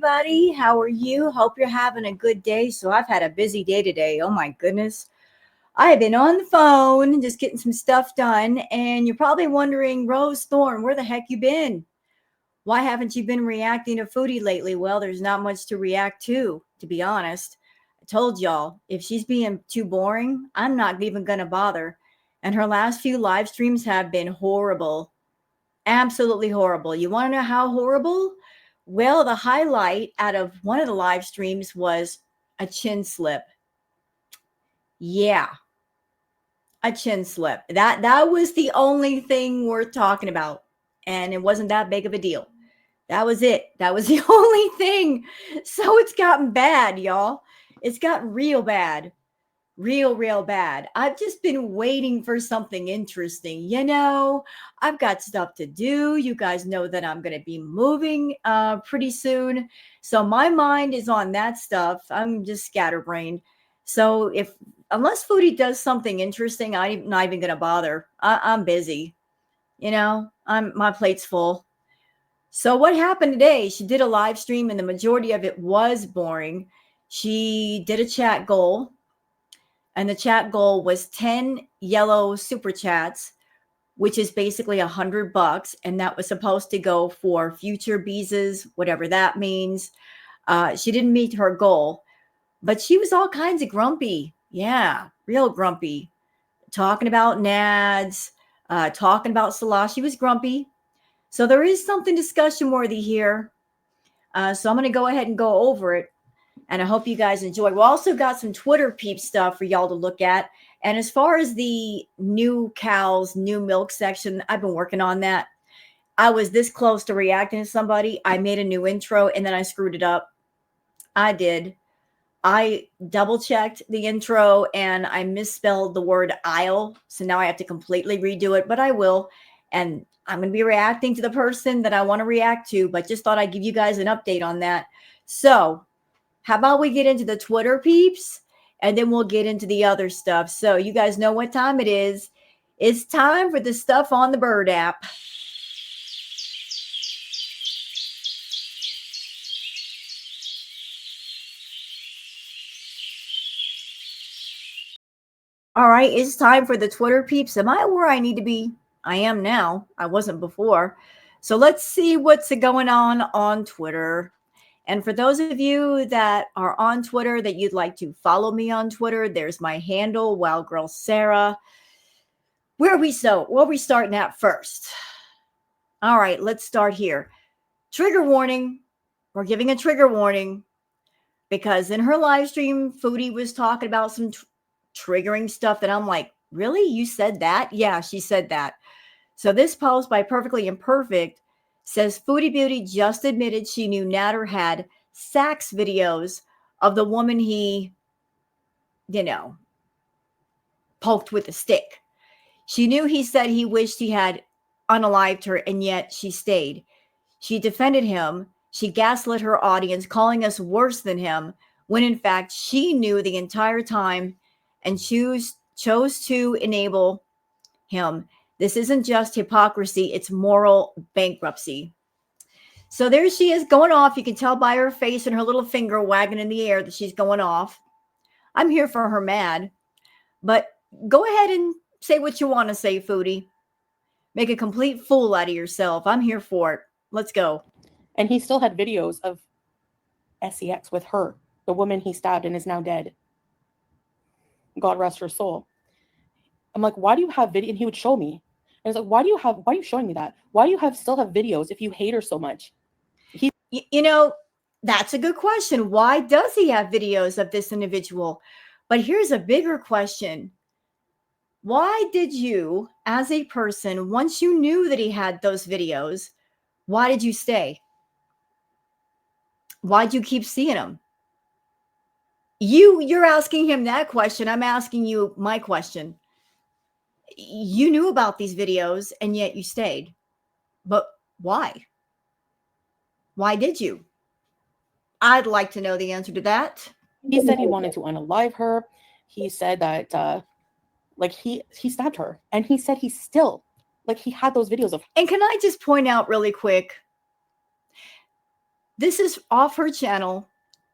everybody. How are you? Hope you're having a good day. So I've had a busy day today. Oh my goodness. I have been on the phone just getting some stuff done. And you're probably wondering, Rose Thorne, where the heck you been? Why haven't you been reacting to Foodie lately? Well, there's not much to react to be honest. I told y'all, if she's being too boring, I'm not even going to bother. And her last few live streams have been horrible. Absolutely horrible. You want to know how horrible? Well, the highlight out of one of the live streams was a chin slip. Yeah, a chin slip. That was the only thing worth talking about. And it wasn't that big of a deal. That was it. That was the only thing. So it's gotten bad, y'all. It's gotten real bad. Real bad. I've just been waiting for something interesting. I've got stuff to do. You guys know that I'm going to be moving pretty soon. So my mind is on that stuff. I'm just scatterbrained. So unless Foodie does something interesting, I'm not even going to bother. I'm busy. My plate's full. So what happened today? She did a live stream and the majority of it was boring. She did a chat goal. And the chat goal was 10 yellow super chats, which is basically $100. And that was supposed to go for future Beeses, whatever that means. She didn't meet her goal, but she was all kinds of grumpy. Yeah, real grumpy. Talking about nads, talking about Salah. She was grumpy. So there is something discussion worthy here. So I'm going to go ahead and go over it. And I hope you guys enjoy. We also got some Twitter peep stuff for y'all to look at. And as far as the new cows, new milk section, I've been working on that. I was this close to reacting to somebody. I made a new intro and then I screwed it up. I did. I double checked the intro and I misspelled the word aisle. So now I have to completely redo it, but I will. And I'm going to be reacting to the person that I want to react to, but just thought I'd give you guys an update on that. So how about we get into the Twitter peeps and then we'll get into the other stuff. So you guys know what time it is. It's time for the stuff on the Bird app. All right, it's time for the Twitter peeps. Am I where I need to be? I am now. I wasn't before. So let's see what's going on Twitter. And for those of you that are on Twitter that you'd like to follow me on Twitter, there's my handle, Wild Girl Sarah. Where are we starting at first? All right, let's start here. Trigger warning. We're giving a trigger warning because in her live stream, Foodie was talking about some triggering stuff that I'm like, really? You said that? Yeah, she said that. So this post by Perfectly Imperfect says Foodie Beauty just admitted she knew Natter had sex videos of the woman he, poked with a stick. She knew he said he wished he had unalived her, and yet she stayed. She defended him. She gaslit her audience, calling us worse than him, when in fact she knew the entire time and chose to enable him. This isn't just hypocrisy, it's moral bankruptcy. So there she is going off. You can tell by her face and her little finger wagging in the air that she's going off. I'm here for her mad. But go ahead and say what you want to say, Foodie. Make a complete fool out of yourself. I'm here for it. Let's go. And he still had videos of sex with her, the woman he stabbed and is now dead. God rest her soul. I'm like, why do you have video? And he would show me. And it's like, why are you showing me that? Why do you still have videos if you hate her so much? That's a good question. Why does he have videos of this individual? But here's a bigger question. Why did you, as a person, once you knew that he had those videos, why did you stay? Why'd you keep seeing them? You're asking him that question. I'm asking you my question. You knew about these videos and yet you stayed. But why? Why did you? I'd like to know the answer to that. He said he wanted to unalive her. He said that he stabbed her. And he said he still, he had those videos of her. And can I just point out really quick, This is off her channel.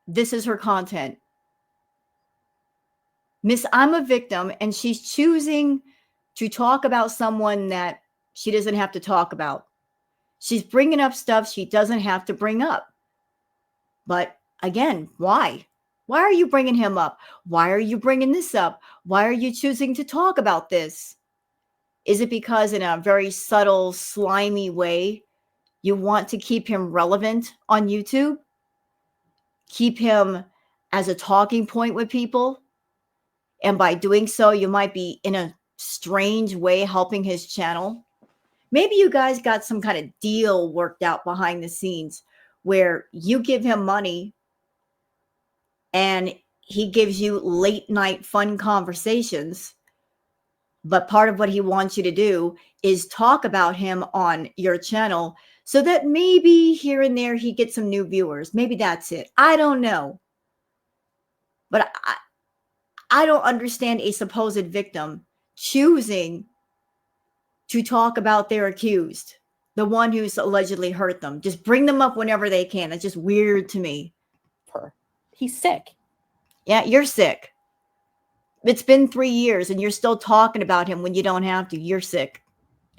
This is her content. Miss I'm a Victim, and she's choosing to talk about someone that she doesn't have to talk about. She's bringing up stuff she doesn't have to bring up. But again, why? Why are you bringing him up? Why are you bringing this up? Why are you choosing to talk about this? Is it because in a very subtle, slimy way, you want to keep him relevant on YouTube? Keep him as a talking point with people? And by doing so, you might be in a strange way helping his channel. Maybe you guys got some kind of deal worked out behind the scenes where you give him money and he gives you late night fun conversations. But part of what he wants you to do is talk about him on your channel so that maybe here and there he gets some new viewers. Maybe that's it. I don't know. But I don't understand a supposed victim choosing to talk about their accused, the one who's allegedly hurt them. Just bring them up whenever they can. It's just weird to me. He's sick. Yeah, you're sick. It's been 3 years and you're still talking about him when you don't have to. You're sick.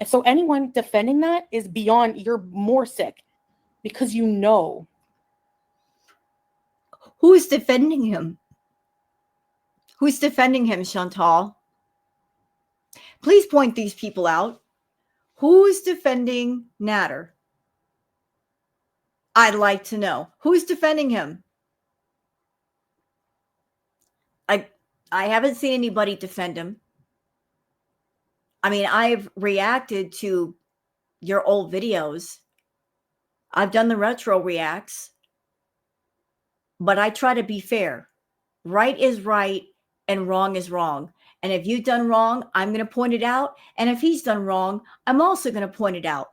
So anyone defending that is beyond, you're more sick because you know. Who's defending him? Who's defending him, Chantal? Please point these people out. Who's defending Natter? I'd like to know. Who's defending him? I haven't seen anybody defend him. I mean, I've reacted to your old videos. I've done the retro reacts. But I try to be fair. Right is right and wrong is wrong. And if you've done wrong, I'm going to point it out. And if he's done wrong, I'm also going to point it out.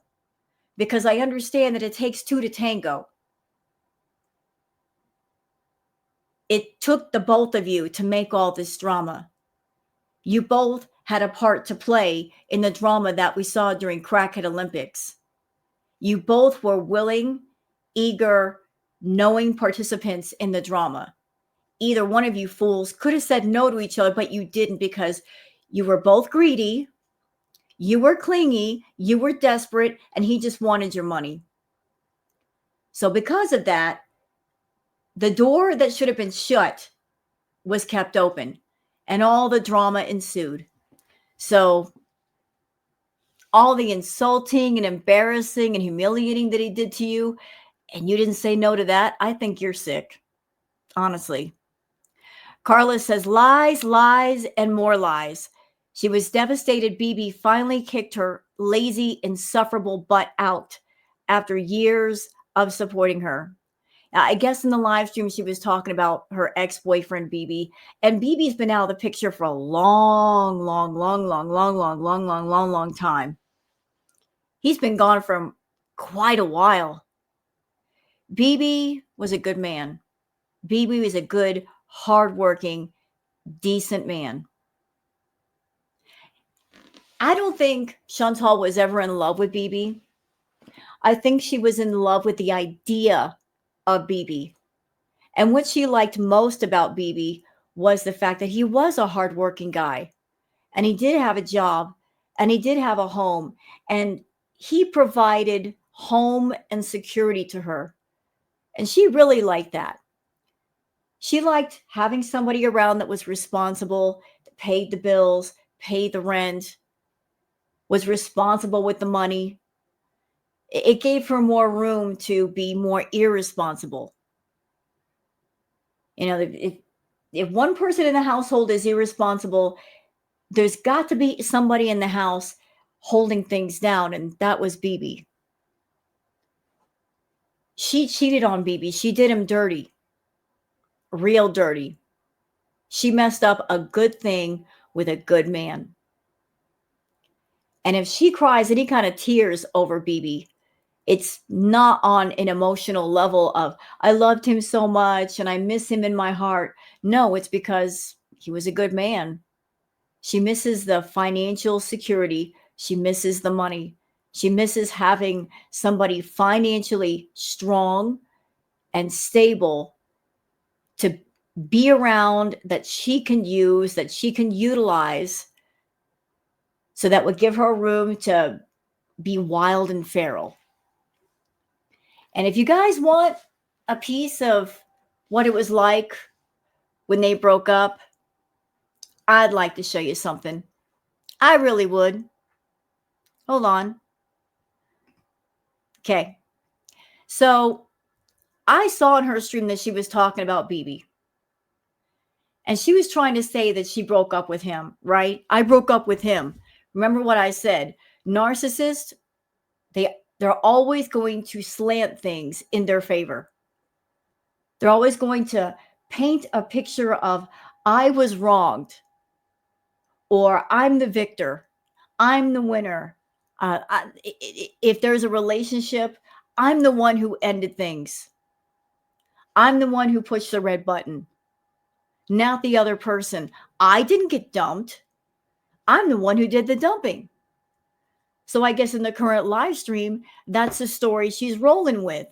Because I understand that it takes two to tango. It took the both of you to make all this drama. You both had a part to play in the drama that we saw during Crackhead Olympics. You both were willing, eager, knowing participants in the drama. Either one of you fools could have said no to each other, but you didn't because you were both greedy, you were clingy, you were desperate, and he just wanted your money. So because of that, the door that should have been shut was kept open, and all the drama ensued. So all the insulting and embarrassing and humiliating that he did to you, and you didn't say no to that, I think you're sick, honestly. Carla says, lies, lies, and more lies. She was devastated BB finally kicked her lazy, insufferable butt out after years of supporting her. I guess in the live stream, she was talking about her ex-boyfriend, BB. And BB's been out of the picture for a long time. He's been gone for quite a while. BB was a good man. BB was a good, hardworking, decent man. I don't think Chantal was ever in love with BB. I think she was in love with the idea of BB. And what she liked most about BB was the fact that he was a hardworking guy. And he did have a job. And he did have a home. And he provided home and security to her. And she really liked that. She liked having somebody around that was responsible, paid the bills, paid the rent, was responsible with the money. It gave her more room to be more irresponsible. You know, if one person in the household is irresponsible, there's got to be somebody in the house holding things down, and that was BB. She cheated on BB. She did him dirty. Real dirty. She messed up a good thing with a good man. And if she cries any kind of tears over BB, it's not on an emotional level of, I loved him so much and I miss him in my heart. No, it's because he was a good man. She misses the financial security. She misses the money. She misses having somebody financially strong and stable to be around, that she can use, that she can utilize, so that would give her room to be wild and feral. And if you guys want a piece of what it was like when they broke up, I'd like to show you something. I really would. Hold on. Okay. So I saw in her stream that she was talking about BB. And she was trying to say that she broke up with him, right? I broke up with him. Remember what I said? Narcissists, they're always going to slant things in their favor. They're always going to paint a picture of I was wronged, or I'm the victor, I'm the winner. If there's a relationship, I'm the one who ended things. I'm the one who pushed the red button, not the other person. I didn't get dumped. I'm the one who did the dumping. So I guess in the current live stream, that's the story she's rolling with.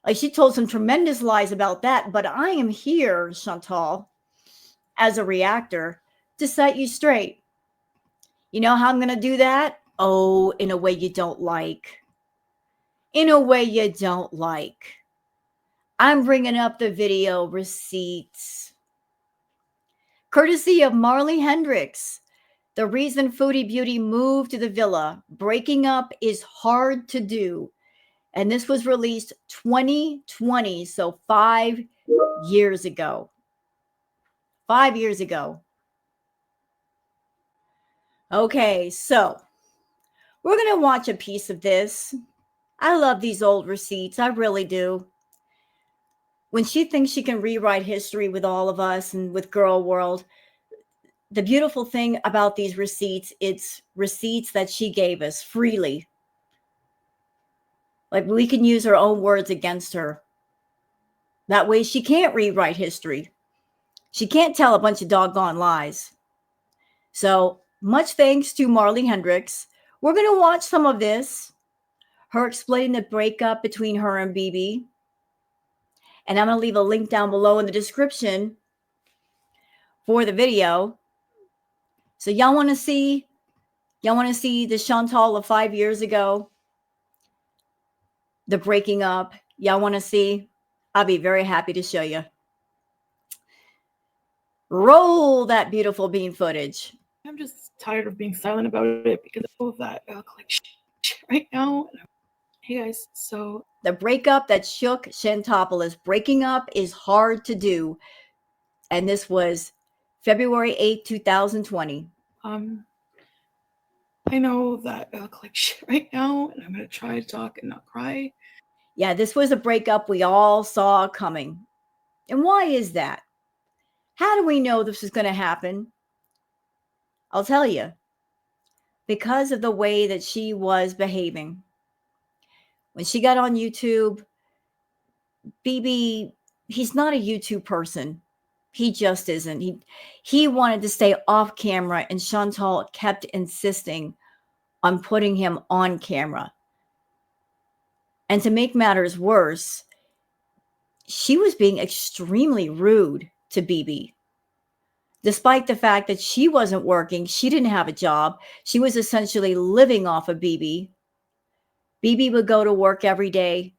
Like, she told some tremendous lies about that, but I am here, Chantal, as a reactor to set you straight. You know how I'm going to do that? Oh, in a way you don't like. In a way you don't like. I'm bringing up the video receipts. Courtesy of Marley HENDRIX. The reason Foodie Beauty moved to the villa. Breaking up is hard to do. And this was released 2020, so 5 years ago. 5 years ago. Okay, so we're going to watch a piece of this. I love these old receipts. I really do. When she thinks she can rewrite history with all of us and with Girl World, the beautiful thing about these receipts, it's receipts that she gave us freely. Like, we can use her own words against her. That way she can't rewrite history. She can't tell a bunch of doggone lies. So much thanks to Marley HENDRIX. We're going to watch some of this. Her explaining the breakup between her and BB. And I'm going to leave a link down below in the description for the video. So y'all want to see the Chantal of 5 years ago? The breaking up? Y'all want to see? I'll be very happy to show you. Roll that beautiful bean footage. I'm just tired of being silent about it because of all of that like shit right now. Hey guys, so the breakup that shook Shantopoulos. Breaking up is hard to do. And this was February 8th, 2020. I know that I look like shit right now, and I'm going to try to talk and not cry. Yeah, this was a breakup we all saw coming. And why is that? How do we know this is going to happen? I'll tell you. Because of the way that she was behaving. When she got on YouTube, BB, he's not a YouTube person. He just isn't. He wanted to stay off camera, and Chantal kept insisting on putting him on camera. And to make matters worse, she was being extremely rude to BB. Despite the fact that she wasn't working, she didn't have a job. She was essentially living off of BB. BB would go to work every day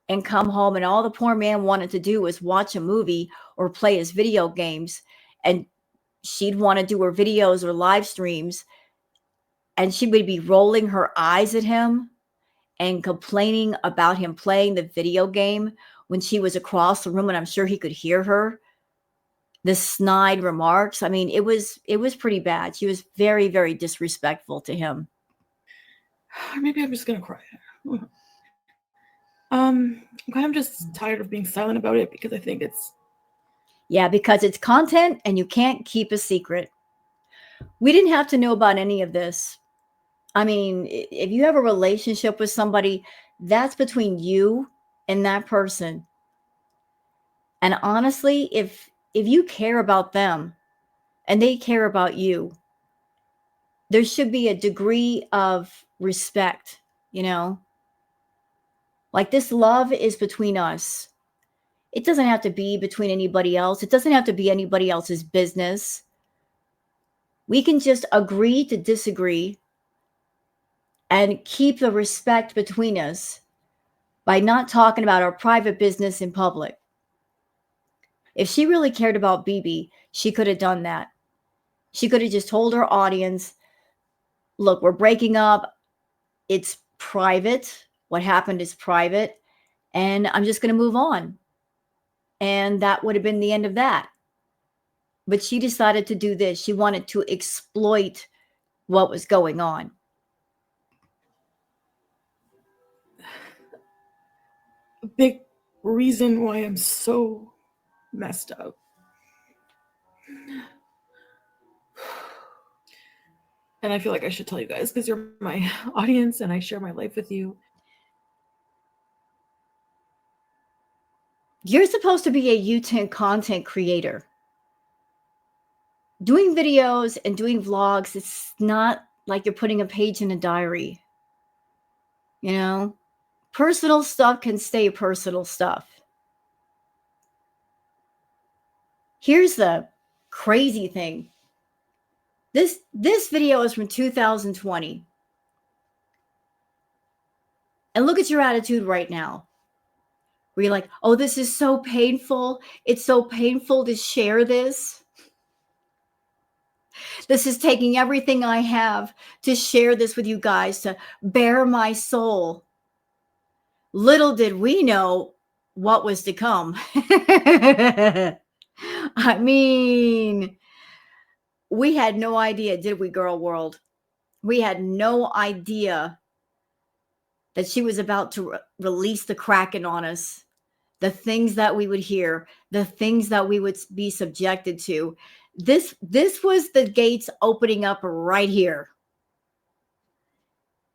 and come home, and all the poor man wanted to do was watch a movie or play his video games. And she'd want to do her videos or live streams, and she would be rolling her eyes at him and complaining about him playing the video game when she was across the room, and I'm sure he could hear her. The snide remarks. I mean, it was pretty bad. She was very, very disrespectful to him. Or maybe I'm just gonna cry. I'm just tired of being silent about it because I think it's... Yeah, because it's content and you can't keep a secret. We didn't have to know about any of this. I mean, if you have a relationship with somebody, that's between you and that person. And honestly, if you care about them and they care about you, there should be a degree of respect, you know? Like, this love is between us. It doesn't have to be between anybody else. It doesn't have to be anybody else's business. We can just agree to disagree and keep the respect between us by not talking about our private business in public. If she really cared about BB, she could have done that. She could have just told her audience, look, we're breaking up. It's private. What happened is private. And I'm just going to move on. And that would have been the end of that. But she decided to do this. She wanted to exploit what was going on. A big reason why I'm so messed up. And I feel like I should tell you guys because you're my audience and I share my life with you. You're supposed to be a YouTube content creator. Doing videos and doing vlogs, it's not like you're putting a page in a diary. You know, personal stuff can stay personal stuff. Here's the crazy thing. This video is from 2020. And look at your attitude right now. Where you're like, oh, this is so painful. It's so painful to share this. This is taking everything I have to share this with you guys, to bare my soul. Little did we know what was to come. I mean, we had no idea, did we, girl world? We had no idea that she was about to release the Kraken on us. The things that we would hear, the things that we would be subjected to. This was the gates opening up right here.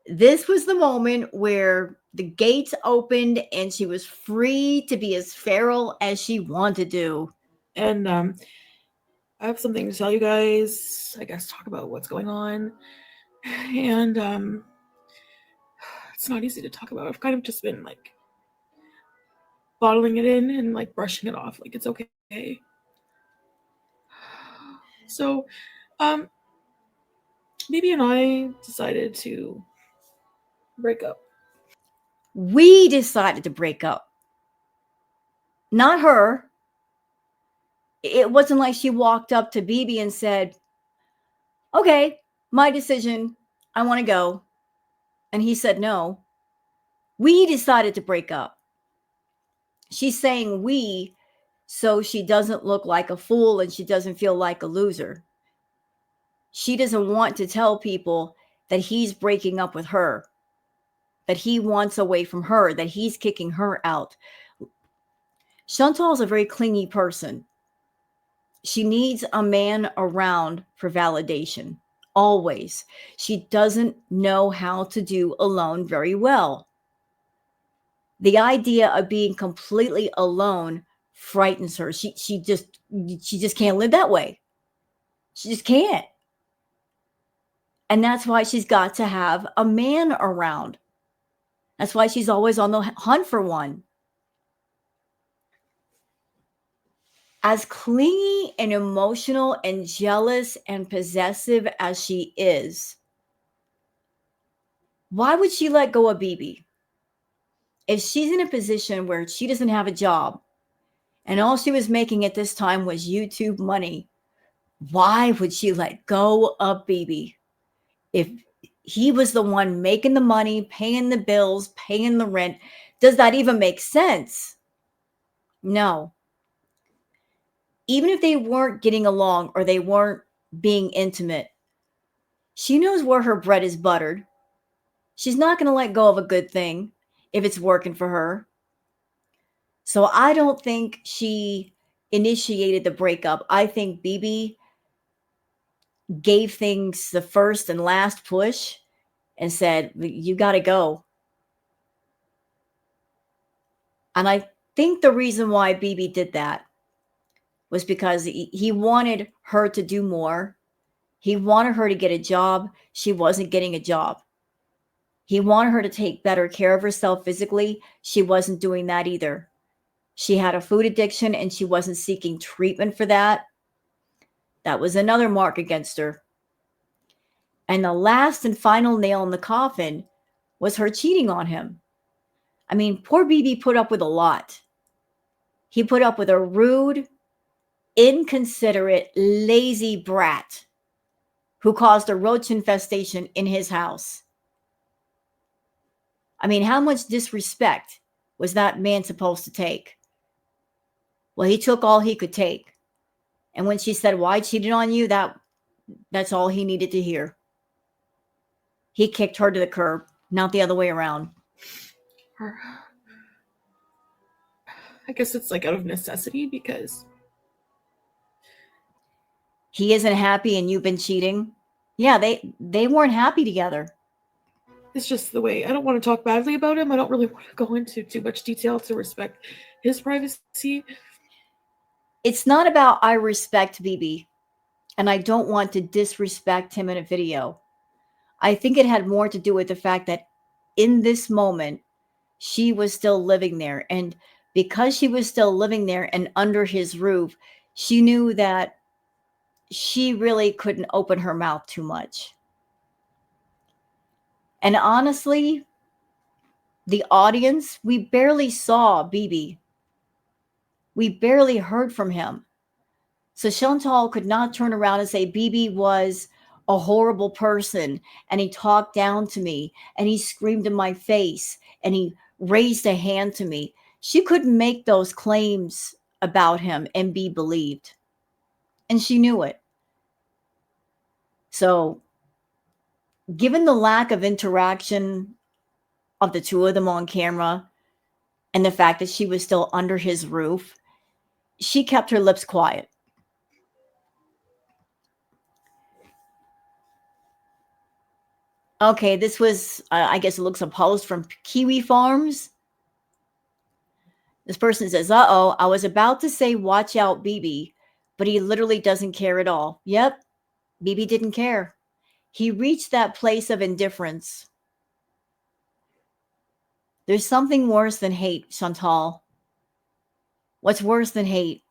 This was the moment where the gates opened and she was free to be as feral as she wanted to. And I have something to tell you guys. I guess talk about what's going on. And it's not easy to talk about. I've kind of just been like bottling it in and like brushing it off. Like, it's okay. So, BB and I decided to break up. We decided to break up. Not her. It wasn't like she walked up to BB and said, okay, my decision. I want to go. And he said no. We decided to break up. She's saying we so she doesn't look like a fool and she doesn't feel like a loser. She doesn't want to tell people that he's breaking up with her, that he wants away from her, that he's kicking her out. Chantal is a very clingy person. She needs a man around for validation, always. She doesn't know how to do alone very well. The idea of being completely alone frightens her. She just can't live that way. She just can't. And that's why she's got to have a man around. That's why she's always on the hunt for one. As clingy and emotional and jealous and possessive as she is, why would she let go of BB? If she's in a position where she doesn't have a job and all she was making at this time was YouTube money, why would she let go of BB? If he was the one making the money, paying the bills, paying the rent, does that even make sense? No. Even if they weren't getting along or they weren't being intimate, she knows where her bread is buttered. She's not going to let go of a good thing if it's working for her. So I don't think she initiated the breakup. I think BB gave things the first and last push and said, you got to go. And I think the reason why BB did that was because he wanted her to do more. He wanted her to get a job. She wasn't getting a job. He wanted her to take better care of herself physically. She wasn't doing that either. She had a food addiction and she wasn't seeking treatment for that. That was another mark against her. And the last and final nail in the coffin was her cheating on him. I mean, poor BB put up with a lot. He put up with a rude, inconsiderate, lazy brat who caused a roach infestation in his house. I mean, how much disrespect was that man supposed to take? Well, he took all he could take. And when she said, "Why I cheated on you?" that's all he needed to hear. He kicked her to the curb, not the other way around. I guess it's like out of necessity because he isn't happy and you've been cheating. Yeah, they weren't happy together. It's just the way. I don't want to talk badly about him. I don't really want to go into too much detail to respect his privacy. It's not about I respect BB, and I don't want to disrespect him in a video. I think it had more to do with the fact that in this moment, she was still living there. And because she was still living there and under his roof, she knew that she really couldn't open her mouth too much. And honestly, the audience, we barely saw BB. We barely heard from him. So Chantal could not turn around and say BB was a horrible person and he talked down to me and he screamed in my face and he raised a hand to me. She couldn't make those claims about him and be believed. And she knew it. So, given the lack of interaction of the two of them on camera and the fact that she was still under his roof, she kept her lips quiet. Okay, this was, I guess it looks a post from Kiwi Farms. This person says, uh-oh, I was about to say watch out, BB, but he literally doesn't care at all. Yep, BB didn't care. He reached that place of indifference. There's something worse than hate, Chantal. What's worse than hate?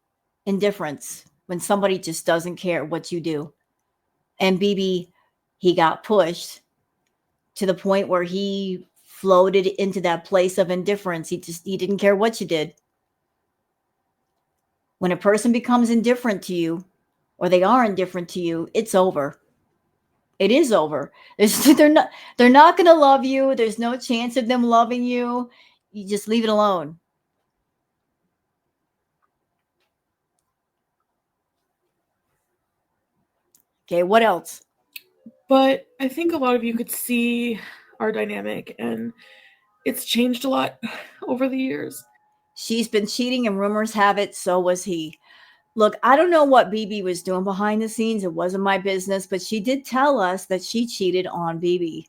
Indifference, when somebody just doesn't care what you do. And BB, he got pushed to the point where he floated into that place of indifference. He didn't care what you did. When a person becomes indifferent to you, or they are indifferent to you, it's over. It is over. They're not going to love you. There's no chance of them loving you. You just leave it alone. Okay, what else? But I think a lot of you could see our dynamic, and it's changed a lot over the years. She's been cheating, and rumors have it so was he. Look, I don't know what BB was doing behind the scenes. It wasn't my business, but she did tell us that she cheated on BB.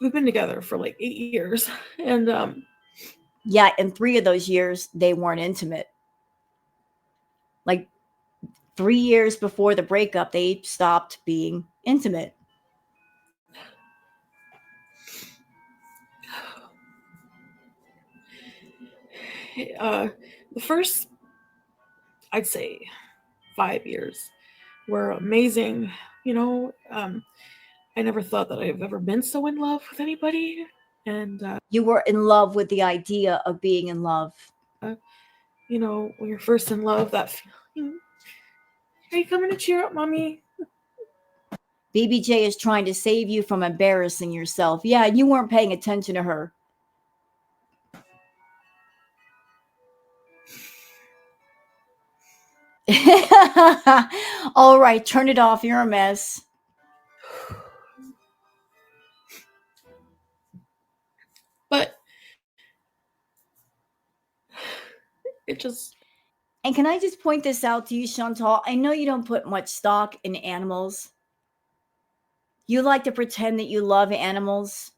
We've been together for like 8 years, and yeah, in 3 of those years, they weren't intimate. Like 3 years before the breakup, they stopped being intimate. The first, I'd say, 5 years were amazing. You know, I never thought that I've ever been so in love with anybody. And you were in love with the idea of being in love. You know, when you're first in love, that feeling. Are you coming to cheer up, mommy? BBJ is trying to save you from embarrassing yourself. Yeah, you weren't paying attention to her. All right, turn it off. You're a mess. But it just... And can I just point this out to you, Chantal? I know you don't put much stock in animals. You like to pretend that you love animals.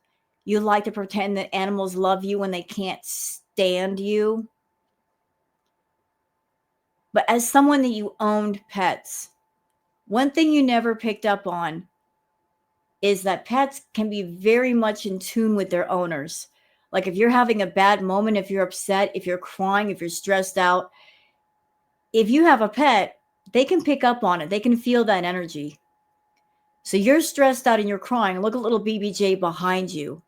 You like to pretend that animals love you when they can't stand you. But as someone that you owned pets, one thing you never picked up on is that pets can be very much in tune with their owners. Like if you're having a bad moment, if you're upset, if you're crying, if you're stressed out, if you have a pet, they can pick up on it. They can feel that energy. So you're stressed out and you're crying. Look at little BBJ behind you.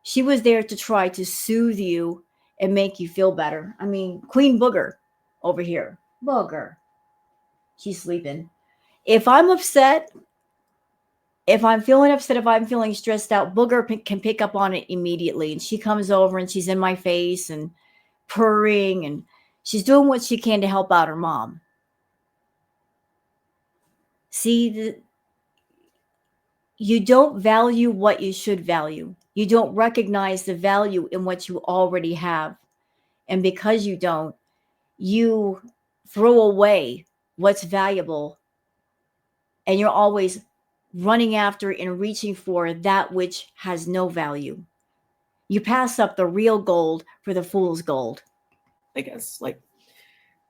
She was there to try to soothe you and make you feel better. I mean, Queen Booger over here. Booger. She's sleeping. If I'm upset, if I'm feeling upset, if I'm feeling stressed out, Booger can pick up on it immediately. And she comes over and she's in my face and purring, and she's doing what she can to help out her mom. See, you don't value what you should value. You don't recognize the value in what you already have. And because you don't, you throw away what's valuable, and you're always running after and reaching for that which has no value. You pass up the real gold for the fool's gold. I guess, like,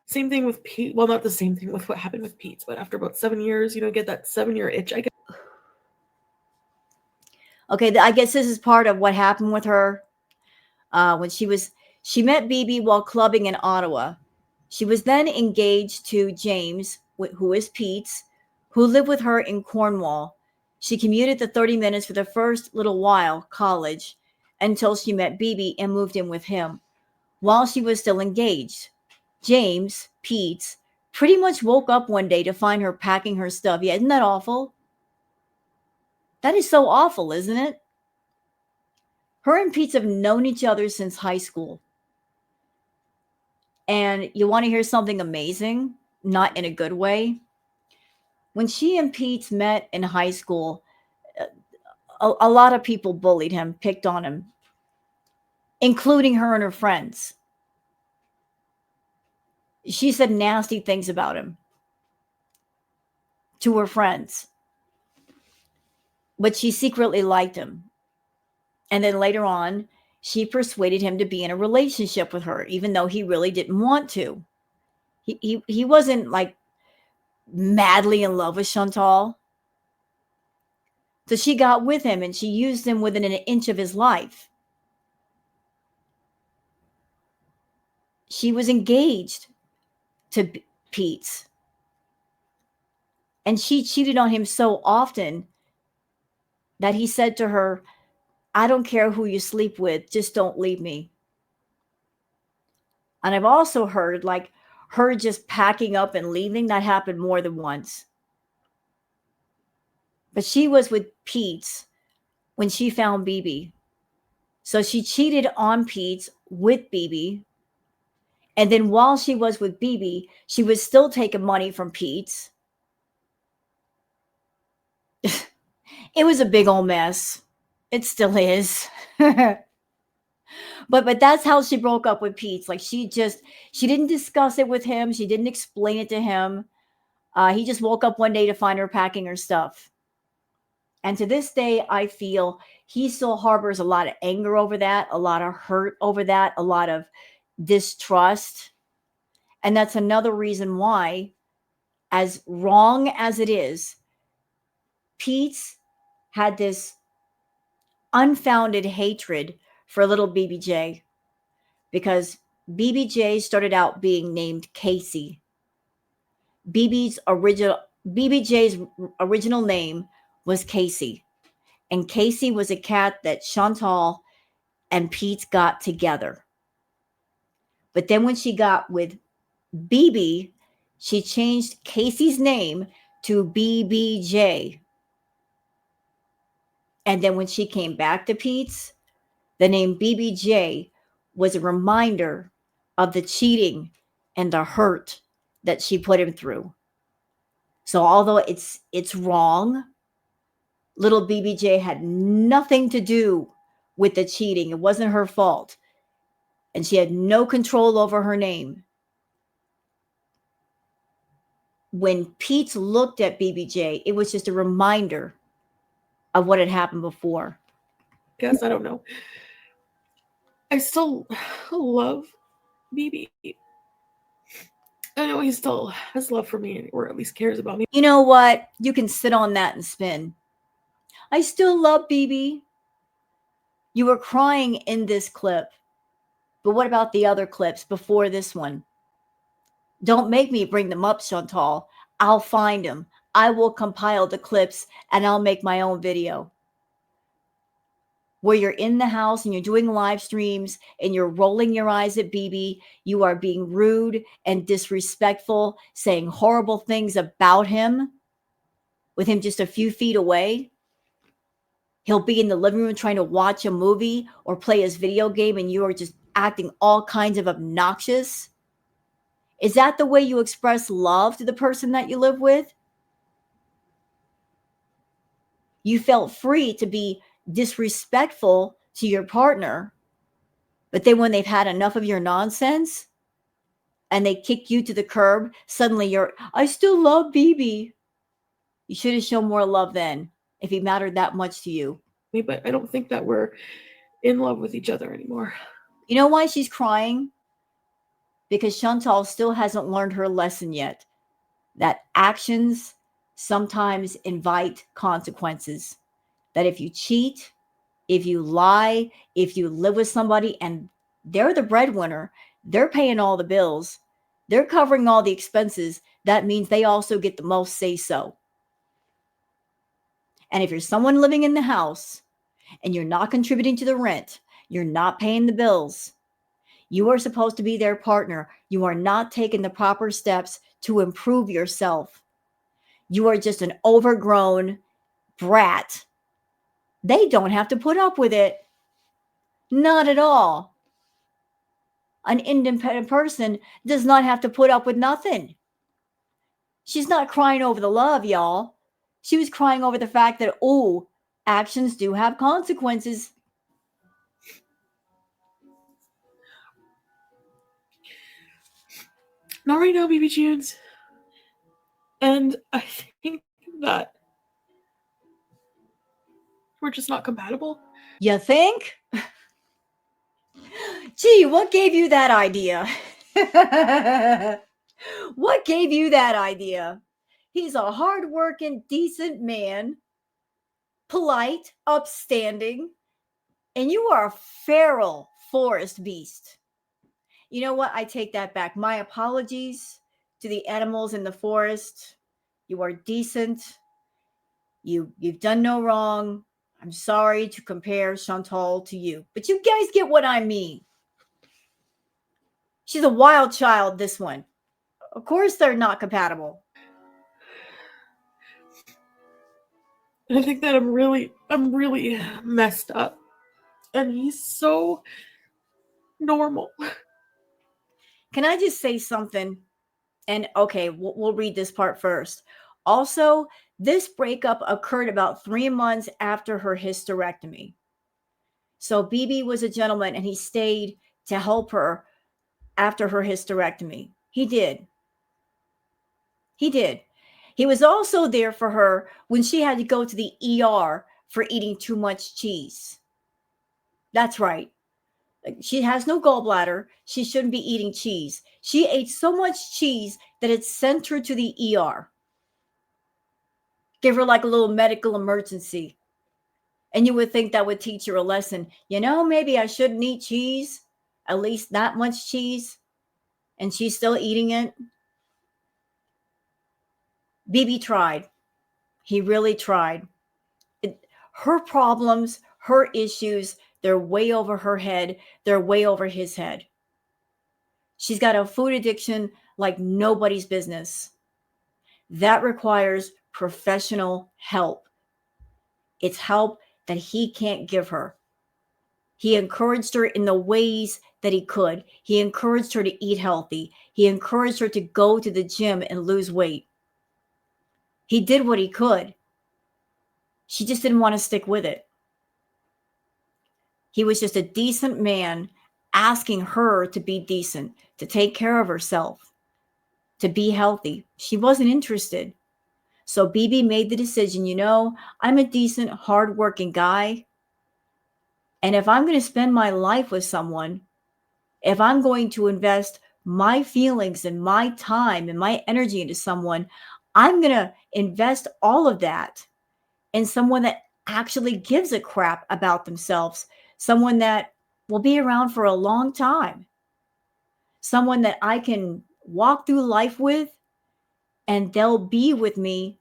same thing with Pete. Well, not the same thing with what happened with Pete, but after about 7 years, get that 7-year itch, I guess. Okay, I guess this is part of what happened with her when she met BB while clubbing in Ottawa. She was then engaged to James, who is Pete's, who lived with her in Cornwall. She commuted the 30 minutes for the first little while, college, until she met BB and moved in with him. While she was still engaged, James, Pete's, pretty much woke up one day to find her packing her stuff. Yeah, isn't that awful? That is so awful, isn't it? Her and Pete's have known each other since high school. And you want to hear something amazing? Not in a good way. When she and Pete's met in high school, a lot of people bullied him, picked on him, including her and her friends. She said nasty things about him to her friends, but she secretly liked him. And then later on, she persuaded him to be in a relationship with her, even though he really didn't want to. He wasn't like madly in love with Chantal. So she got with him and she used him within an inch of his life. She was engaged to Pete's. And she cheated on him so often that he said to her, I don't care who you sleep with, just don't leave me. And I've also heard like her just packing up and leaving. That happened more than once. But she was with Pete's when she found BB. So she cheated on Pete's with BB. And then while she was with BB, she was still taking money from Pete's. It was a big old mess. It still is. But that's how she broke up with Pete's. Like she didn't discuss it with him. She didn't explain it to him. He just woke up one day to find her packing her stuff. And to this day, I feel he still harbors a lot of anger over that, a lot of hurt over that, a lot of distrust. And that's another reason why, as wrong as it is, Pete's had this unfounded hatred for little BBJ, because BBJ started out being named Casey. BBJ's original name was Casey. And Casey was a cat that Chantal and Pete got together. But then when she got with BB, she changed Casey's name to BBJ. And then when she came back to Pete's, the name BBJ was a reminder of the cheating and the hurt that she put him through. So although it's wrong, little BBJ had nothing to do with the cheating. It wasn't her fault. And she had no control over her name. When Pete looked at BBJ, it was just a reminder of what had happened before. Guess I don't know. I still love BB. I know he still has love for me, or at least cares about me. You know what? You can sit on that and spin. I still love BB. You were crying in this clip, but what about the other clips before this one? Don't make me bring them up, Chantal. I'll find them. I will compile the clips and I'll make my own video where you're in the house and you're doing live streams and you're rolling your eyes at BB. You are being rude and disrespectful, saying horrible things about him with him just a few feet away. He'll be in the living room trying to watch a movie or play his video game and you are just acting all kinds of obnoxious. Is that the way you express love to the person that you live with? You felt free to be disrespectful to your partner, but then when they've had enough of your nonsense and they kick you to the curb, suddenly I still love BB. You should have shown more love then if he mattered that much to you. But I don't think that we're in love with each other anymore. You know why she's crying? Because Chantal still hasn't learned her lesson yet. That actions sometimes invite consequences. That if you cheat, if you lie, if you live with somebody and they're the breadwinner, they're paying all the bills, they're covering all the expenses, that means they also get the most say so. And if you're someone living in the house and you're not contributing to the rent, you're not paying the bills, you are supposed to be their partner. You are not taking the proper steps to improve yourself. You are just an overgrown brat. They don't have to put up with it. Not at all. An independent person does not have to put up with nothing. She's not crying over the love, y'all. She was crying over the fact that, oh, actions do have consequences. Not right now, BB Tunes. And I think that we're just not compatible. You think? Gee, what gave you that idea? What gave you that idea? He's a hardworking, decent man, polite, upstanding, and you are a feral forest beast. You know what? I take that back. My apologies to the animals in the forest. You are decent. You've done no wrong. I'm sorry to compare Chantal to you, but you guys get what I mean. She's a wild child, this one. Of course they're not compatible. I think that I'm really messed up. And he's so normal. Can I just say something? And okay, we'll read this part first. Also, this breakup occurred about 3 months after her hysterectomy. So BB was a gentleman and he stayed to help her after her hysterectomy. He did. He did. He was also there for her when she had to go to the ER for eating too much cheese. That's right. She has no gallbladder. She shouldn't be eating cheese. She ate so much cheese that it sent her to the ER. Give her like a little medical emergency. And you would think that would teach her a lesson. You know, maybe I shouldn't eat cheese, at least that much cheese. And she's still eating it. BB tried. He really tried. Her problems, her issues, they're way over her head. They're way over his head. She's got a food addiction like nobody's business. That requires professional help. It's help that he can't give her. He encouraged her in the ways that he could. He encouraged her to eat healthy. He encouraged her to go to the gym and lose weight. He did what he could. She just didn't want to stick with it. He was just a decent man asking her to be decent, to take care of herself, to be healthy. She wasn't interested. So BB made the decision, you know, I'm a decent, hardworking guy. And if I'm going to spend my life with someone, if I'm going to invest my feelings and my time and my energy into someone, I'm going to invest all of that in someone that actually gives a crap about themselves, someone that will be around for a long time, someone that I can walk through life with and they'll be with me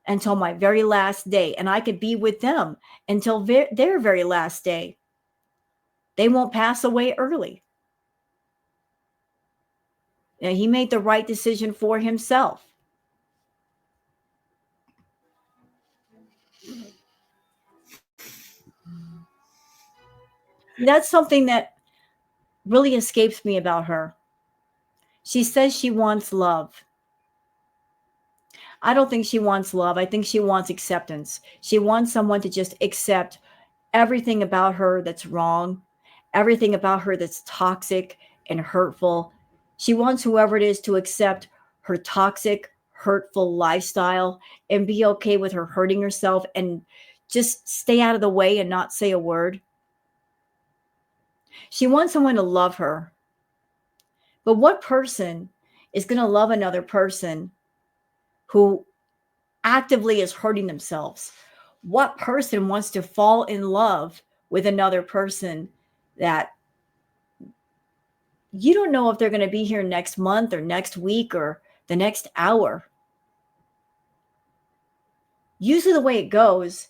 until my very last day. And I could be with them until their very last day. They won't pass away early. And he made the right decision for himself. That's something that really escapes me about her. She says she wants love. I don't think she wants love. I think she wants acceptance. She wants someone to just accept everything about her that's wrong, everything about her that's toxic and hurtful. She wants whoever it is to accept her toxic, hurtful lifestyle and be okay with her hurting herself and just stay out of the way and not say a word. She wants someone to love her. But what person is going to love another person who actively is hurting themselves? What person wants to fall in love with another person that you don't know if they're going to be here next month or next week or the next hour? Usually, the way it goes,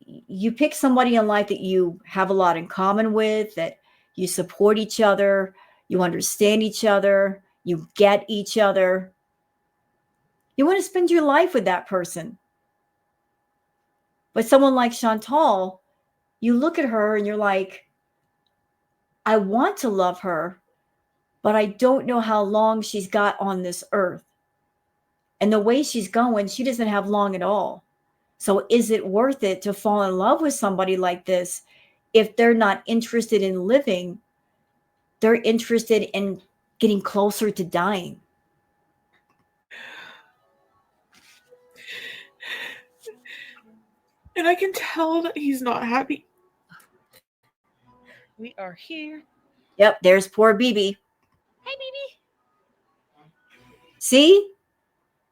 you pick somebody in life that you have a lot in common with, that you support each other, you understand each other, you get each other. You want to spend your life with that person. But someone like Chantal, you look at her and you're like, I want to love her, but I don't know how long she's got on this earth. And the way she's going, she doesn't have long at all. So is it worth it to fall in love with somebody like this if they're not interested in living? They're interested in getting closer to dying. And I can tell that he's not happy. We are here. Yep, there's poor BB. Hi, baby. See?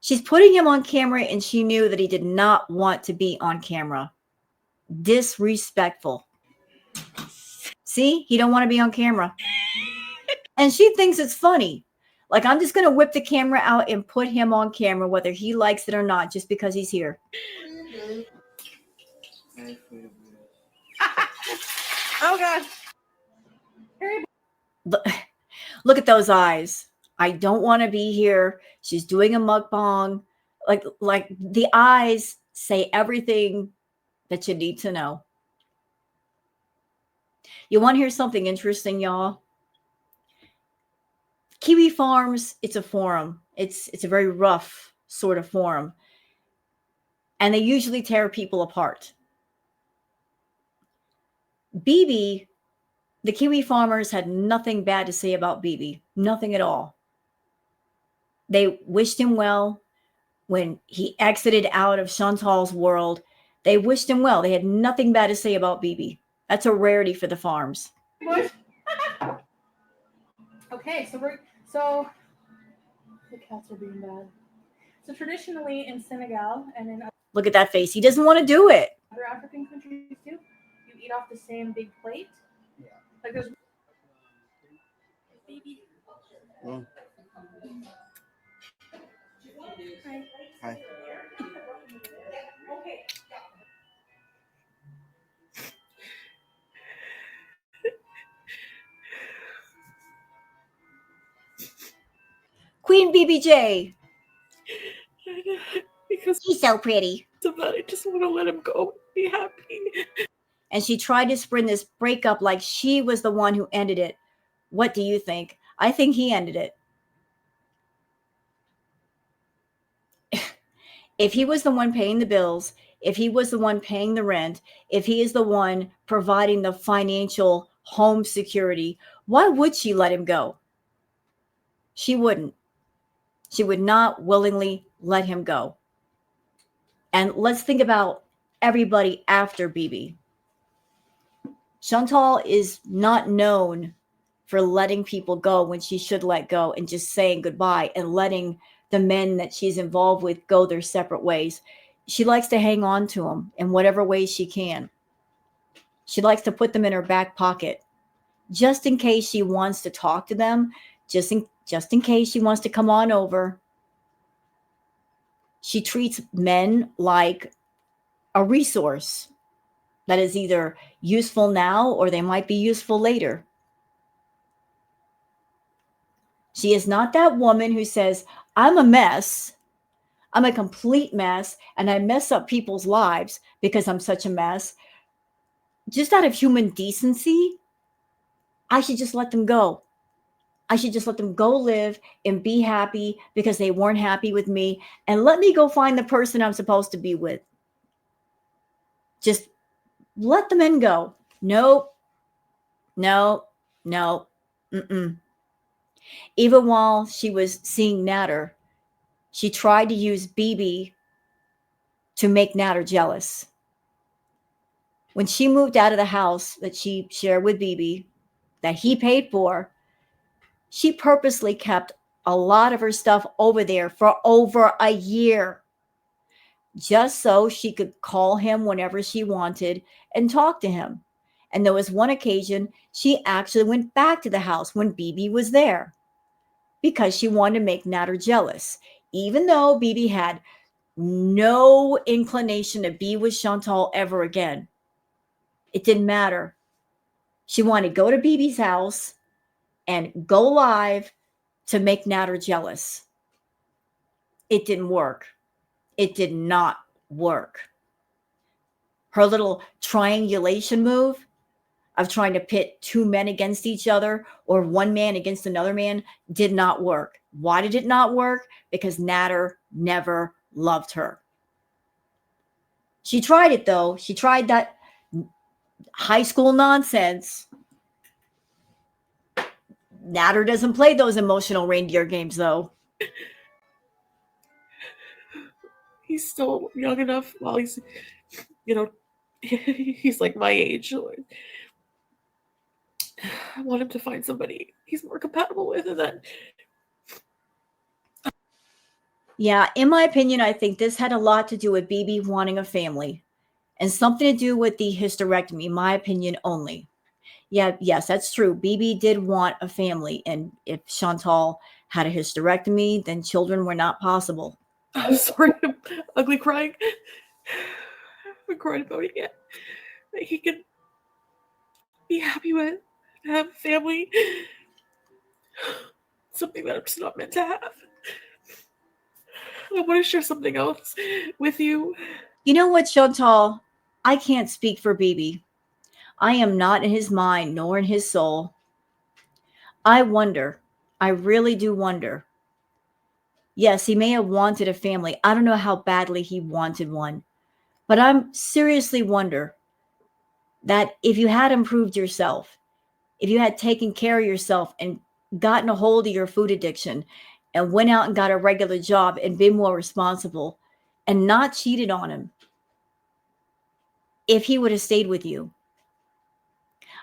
She's putting him on camera and she knew that he did not want to be on camera. Disrespectful. See? He don't want to be on camera. And she thinks it's funny. Like, I'm just going to whip the camera out and put him on camera, whether he likes it or not, just because he's here. Oh, God. Look at those eyes. I don't want to be here. She's doing a mukbang. Like the eyes say everything that you need to know. You want to hear something interesting, y'all? Kiwi Farms, it's a forum. It's a very rough sort of forum. And they usually tear people apart. BB, the Kiwi farmers had nothing bad to say about BB. Nothing at all. They wished him well when he exited out of Chantal's world. They wished him well. They had nothing bad to say about BB. That's a rarity for the farms. Okay, so the cats are being bad. So traditionally in Senegal and in Look at that face. He doesn't want to do it. other African countries too, you eat off the same big plate. Yeah. Like there's baby. Oh. Hi. Hi. Okay. Queen BBJ. Because She's so pretty. of that, I just want to let him go. Be happy. And she tried to spin this breakup like she was the one who ended it. What do you think? I think he ended it. If he was the one paying the bills, if he was the one paying the rent, if he is the one providing the financial home security, why would she let him go? She wouldn't. She would not willingly let him go. And let's think about everybody after BB. Chantal is not known for letting people go when she should let go and just saying goodbye and letting the men that she's involved with go their separate ways. She likes to hang on to them in whatever way she can. She likes to put them in her back pocket just in case she wants to talk to them, just in case she wants to come on over. She treats men like a resource that is either useful now or they might be useful later. She is not that woman who says, I'm a mess. I'm a complete mess and I mess up people's lives because I'm such a mess. Just out of human decency, I should just let them go. I should just let them go live and be happy because they weren't happy with me, and let me go find the person I'm supposed to be with. Just let the men go. Nope. No, no. Mm-mm. Even while she was seeing Natter, she tried to use BB to make Natter jealous. When she moved out of the house that she shared with BB, that he paid for, she purposely kept a lot of her stuff over there for over a year, just so she could call him whenever she wanted and talk to him. And there was one occasion she actually went back to the house when BB was there because she wanted to make Natter jealous, even though BB had no inclination to be with Chantal ever again. It didn't matter. She wanted to go to BB's house and go live to make Natter jealous. It didn't work. It did not work. Her little triangulation move of trying to pit two men against each other or one man against another man did not work. Why did it not work? Because Natter never loved her. She tried it though. She tried that high school nonsense. Natter doesn't play those emotional reindeer games though. He's still young enough while he's, he's like my age. I want him to find somebody he's more compatible with, and then. Yeah, in my opinion, I think this had a lot to do with BB wanting a family and something to do with the hysterectomy, my opinion only. Yeah, yes, that's true. BB did want a family. And if Chantal had a hysterectomy, then children were not possible. I'm sorry, I'm ugly crying. I'm crying about it yet. That he can be happy with, have a family. Something that I'm just not meant to have. I want to share something else with you. You know what, Chantal? I can't speak for BB. I am not in his mind nor in his soul. I wonder. I really do wonder. Yes, he may have wanted a family. I don't know how badly he wanted one. But I'm seriously wonder that if you had improved yourself, if you had taken care of yourself and gotten a hold of your food addiction and went out and got a regular job and been more responsible and not cheated on him, if he would have stayed with you.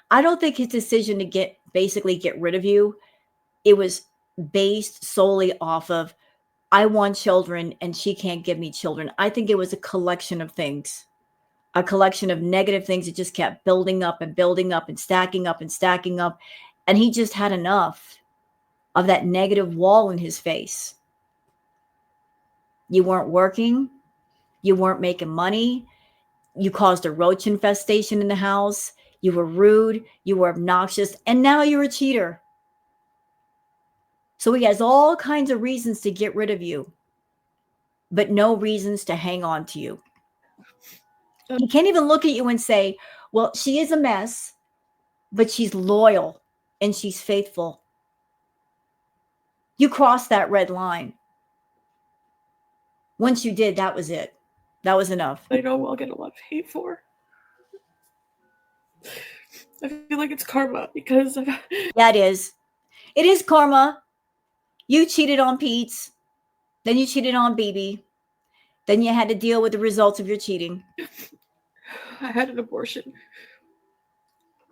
I don't think his decision to basically get rid of you, it was based solely off of, I want children and she can't give me children. I think it was a collection of things, a collection of negative things that just kept building up and building up and stacking up and stacking up. And he just had enough of that negative wall in his face. You weren't working. You weren't making money. You caused a roach infestation in the house. You were rude. You were obnoxious. And now you're a cheater. So he has all kinds of reasons to get rid of you, but no reasons to hang on to you. He can't even look at you and say, well, she is a mess, but she's loyal and she's faithful. You crossed that red line. Once you did, that was it. That was enough. I know I'll get a lot of hate for. I feel like it's karma because Yeah, it is. It is karma. You cheated on Pete's. Then you cheated on BB. Then you had to deal with the results of your cheating. I had an abortion.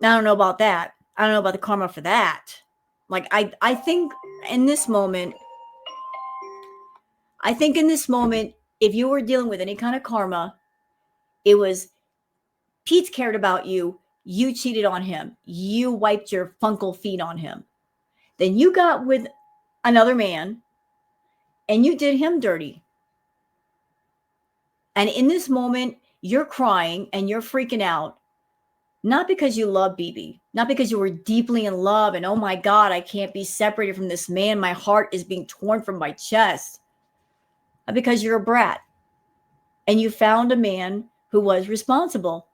I don't know about that. I don't know about the karma for that. Like, I think in this moment, If you were dealing with any kind of karma, it was Pete's cared about you. You cheated on him. You wiped your funkle feet on him. Then you got with another man and you did him dirty. And in this moment, you're crying and you're freaking out, not because you love BB, not because you were deeply in love and, oh my God, I can't be separated from this man. My heart is being torn from my chest. But because you're a brat and you found a man who was responsible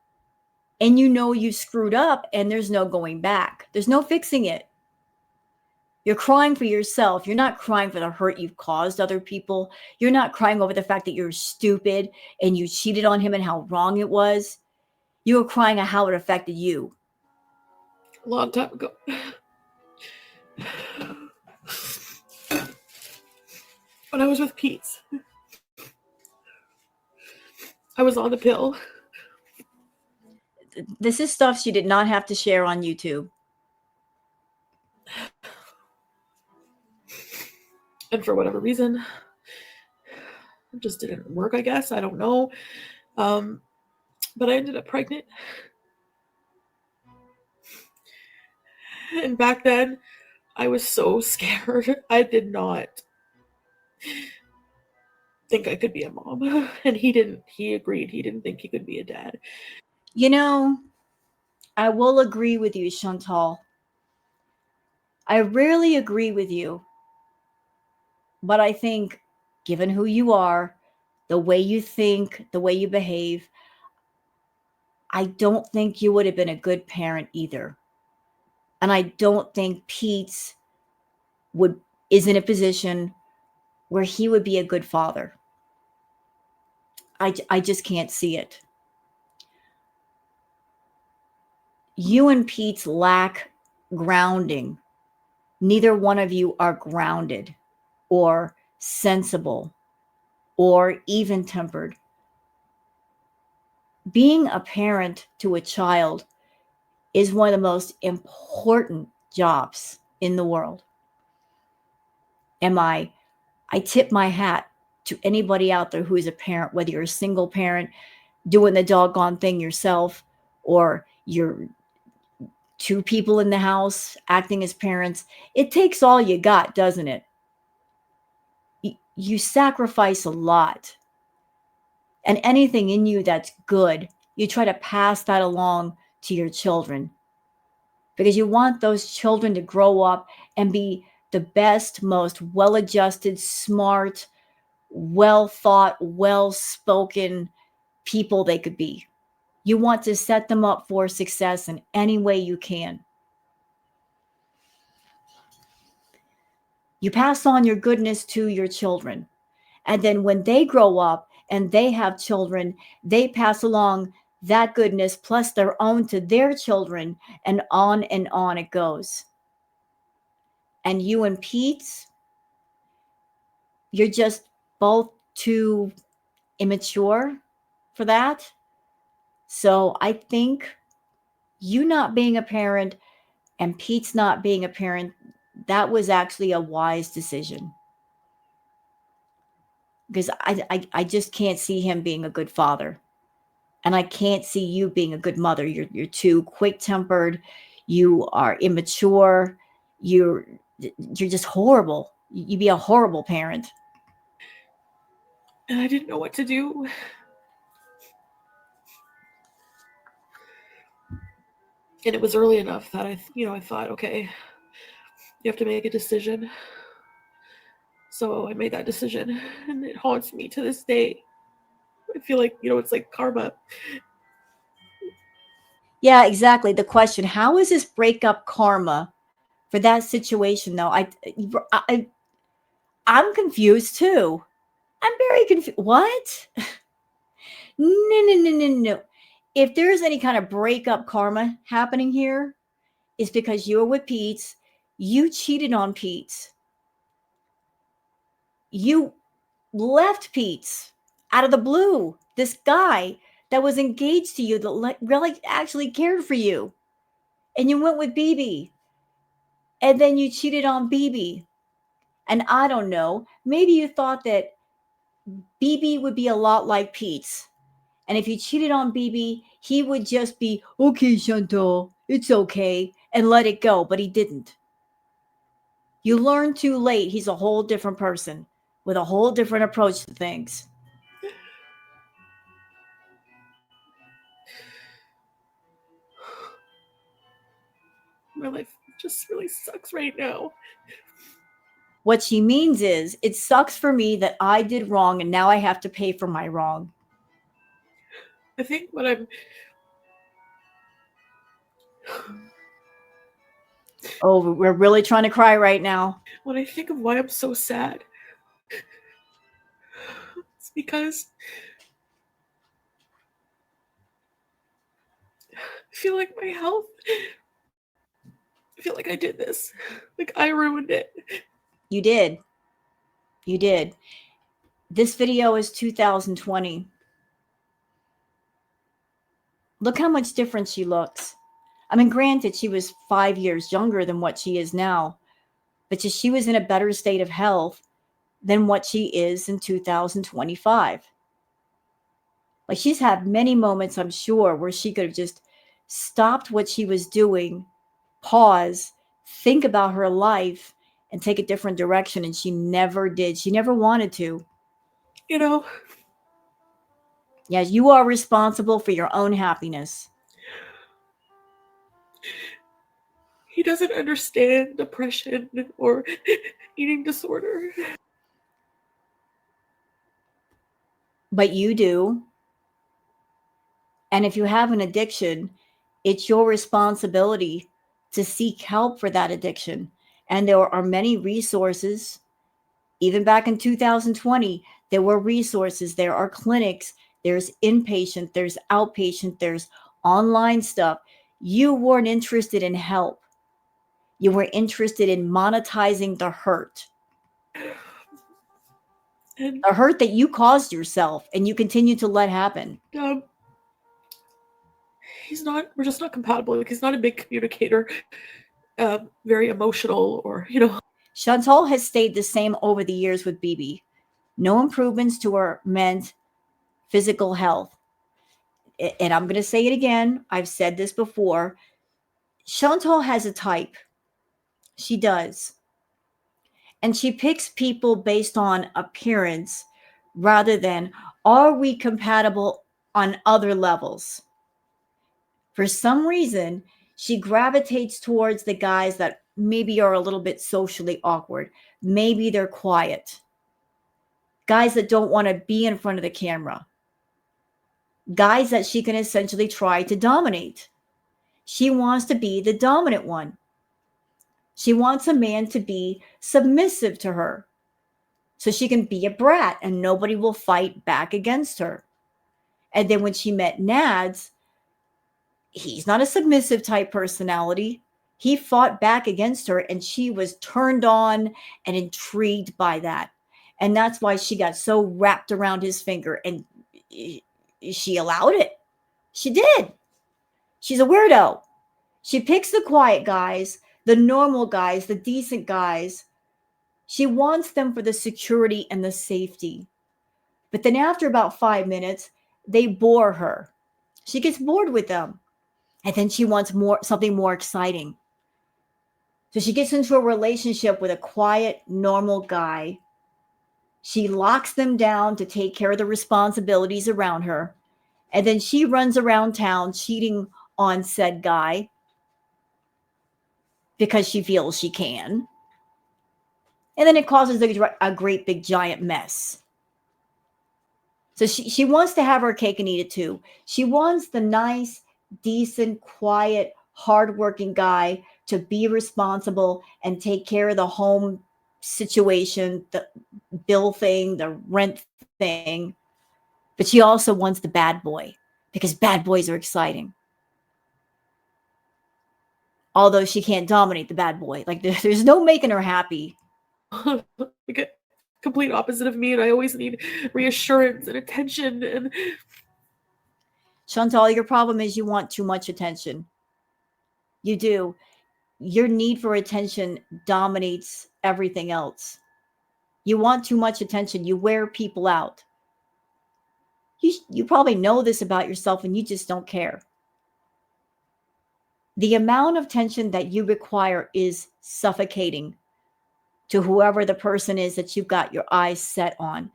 and you know you screwed up and there's no going back. There's no fixing it. You're crying for yourself. You're not crying for the hurt you've caused other people. You're not crying over the fact that you're stupid and you cheated on him and how wrong it was. You were crying at how it affected you. A long time ago. When I was with Pete's, I was on the pill. This is stuff she did not have to share on YouTube. And for whatever reason, it just didn't work, I guess. I don't know. But I ended up pregnant. And back then, I was so scared. I did not think I could be a mom. And he didn't. He agreed. He didn't think he could be a dad. You know, I will agree with you, Chantal. I rarely agree with you. But I think, given who you are, the way you think, the way you behave, I don't think you would have been a good parent either. And I don't think Pete's is in a position where he would be a good father. I just can't see it. You and Pete's lack grounding. Neither one of you are grounded or sensible or even tempered. Being a parent to a child is one of the most important jobs in the world. And I tip my hat to anybody out there who is a parent, whether you're a single parent doing the doggone thing yourself, or you're two people in the house acting as parents. It takes all you got, doesn't it? You sacrifice a lot. And anything in you that's good, you try to pass that along to your children, because you want those children to grow up and be the best, most well adjusted, smart, well thought, well spoken people they could be. You want to set them up for success in any way you can. You pass on your goodness to your children. And then when they grow up and they have children, they pass along that goodness plus their own to their children, and on it goes. And you and Pete, you're just both too immature for that. So I think you not being a parent and Pete's not being a parent, that was actually a wise decision. Because I just can't see him being a good father. And I can't see you being a good mother. You're too quick-tempered. You are immature. You're just horrible. You'd be a horrible parent. And I didn't know what to do. And it was early enough that I thought, okay, you have to make a decision. So I made that decision, and it haunts me to this day. I feel like, it's like karma. Yeah, exactly. The question: how is this breakup karma for that situation? Though I I'm confused too. I'm very confused. What? No. If there's any kind of breakup karma happening here, it's because you were with Pete. You cheated on Pete. You left Pete out of the blue. This guy that was engaged to you, that really actually cared for you. And you went with BB. And then you cheated on BB. And I don't know, maybe you thought that BB would be a lot like Pete's. And if you cheated on BB, he would just be, okay, Chantal, it's okay, and let it go. But he didn't. You learn too late. He's a whole different person with a whole different approach to things. My life just really sucks right now. What she means is, it sucks for me that I did wrong and now I have to pay for my wrong. I think what I'm... Oh, we're really trying to cry right now. When I think of why I'm so sad, it's because I feel like my health... I feel like I did this. Like, I ruined it. You did. You did. This video is 2020. Look how much different she looks. I mean, granted, she was 5 years younger than what she is now, but she was in a better state of health than what she is in 2025. Like, she's had many moments, I'm sure, where she could have just stopped what she was doing, pause, think about her life, and take a different direction. And she never did. She never wanted to. You know? Yes, you are responsible for your own happiness. He doesn't understand depression or eating disorder. But you do. And if you have an addiction, it's your responsibility to seek help for that addiction. And there are many resources. Even back in 2020, there were resources. There are clinics. There's inpatient. There's outpatient. There's online stuff. You weren't interested in help. You were interested in monetizing the hurt. And The hurt that you caused yourself and you continue to let happen. we're just not compatible. Like, he's not a big communicator, very emotional, or, you know. Chantal has stayed the same over the years with BB. No improvements to her men's physical health. And I'm going to say it again. I've said this before. Chantal has a type. She does. And she picks people based on appearance rather than, are we compatible on other levels? For some reason, she gravitates towards the guys that maybe are a little bit socially awkward. Maybe they're quiet. Guys that don't want to be in front of the camera. Guys that she can essentially try to dominate. She wants to be the dominant one. She wants a man to be submissive to her so she can be a brat and nobody will fight back against her. And then when she met Nads, he's not a submissive type personality. He fought back against her and she was turned on and intrigued by that. And that's why she got so wrapped around his finger and she allowed it. She did. She's a weirdo. She picks the quiet guys, the normal guys, the decent guys. She wants them for the security and the safety. But then after about 5 minutes, they bore her. She gets bored with them. And then she wants something more exciting. So she gets into a relationship with a quiet, normal guy. She locks them down to take care of the responsibilities around her. And then she runs around town cheating on said guy because she feels she can. And then it causes a great big giant mess. So she wants to have her cake and eat it too. She wants the nice, decent, quiet, hardworking guy to be responsible and take care of the home situation, the bill thing, the rent thing. But she also wants the bad boy because bad boys are exciting. Although she can't dominate the bad boy. Like there's no making her happy. Like a complete opposite of me, and I always need reassurance and attention. And Chantal, your problem is you want too much attention. You do. Your need for attention dominates everything else. You want too much attention. You wear people out. You probably know this about yourself and you just don't care. The amount of tension that you require is suffocating to whoever the person is that you've got your eyes set on.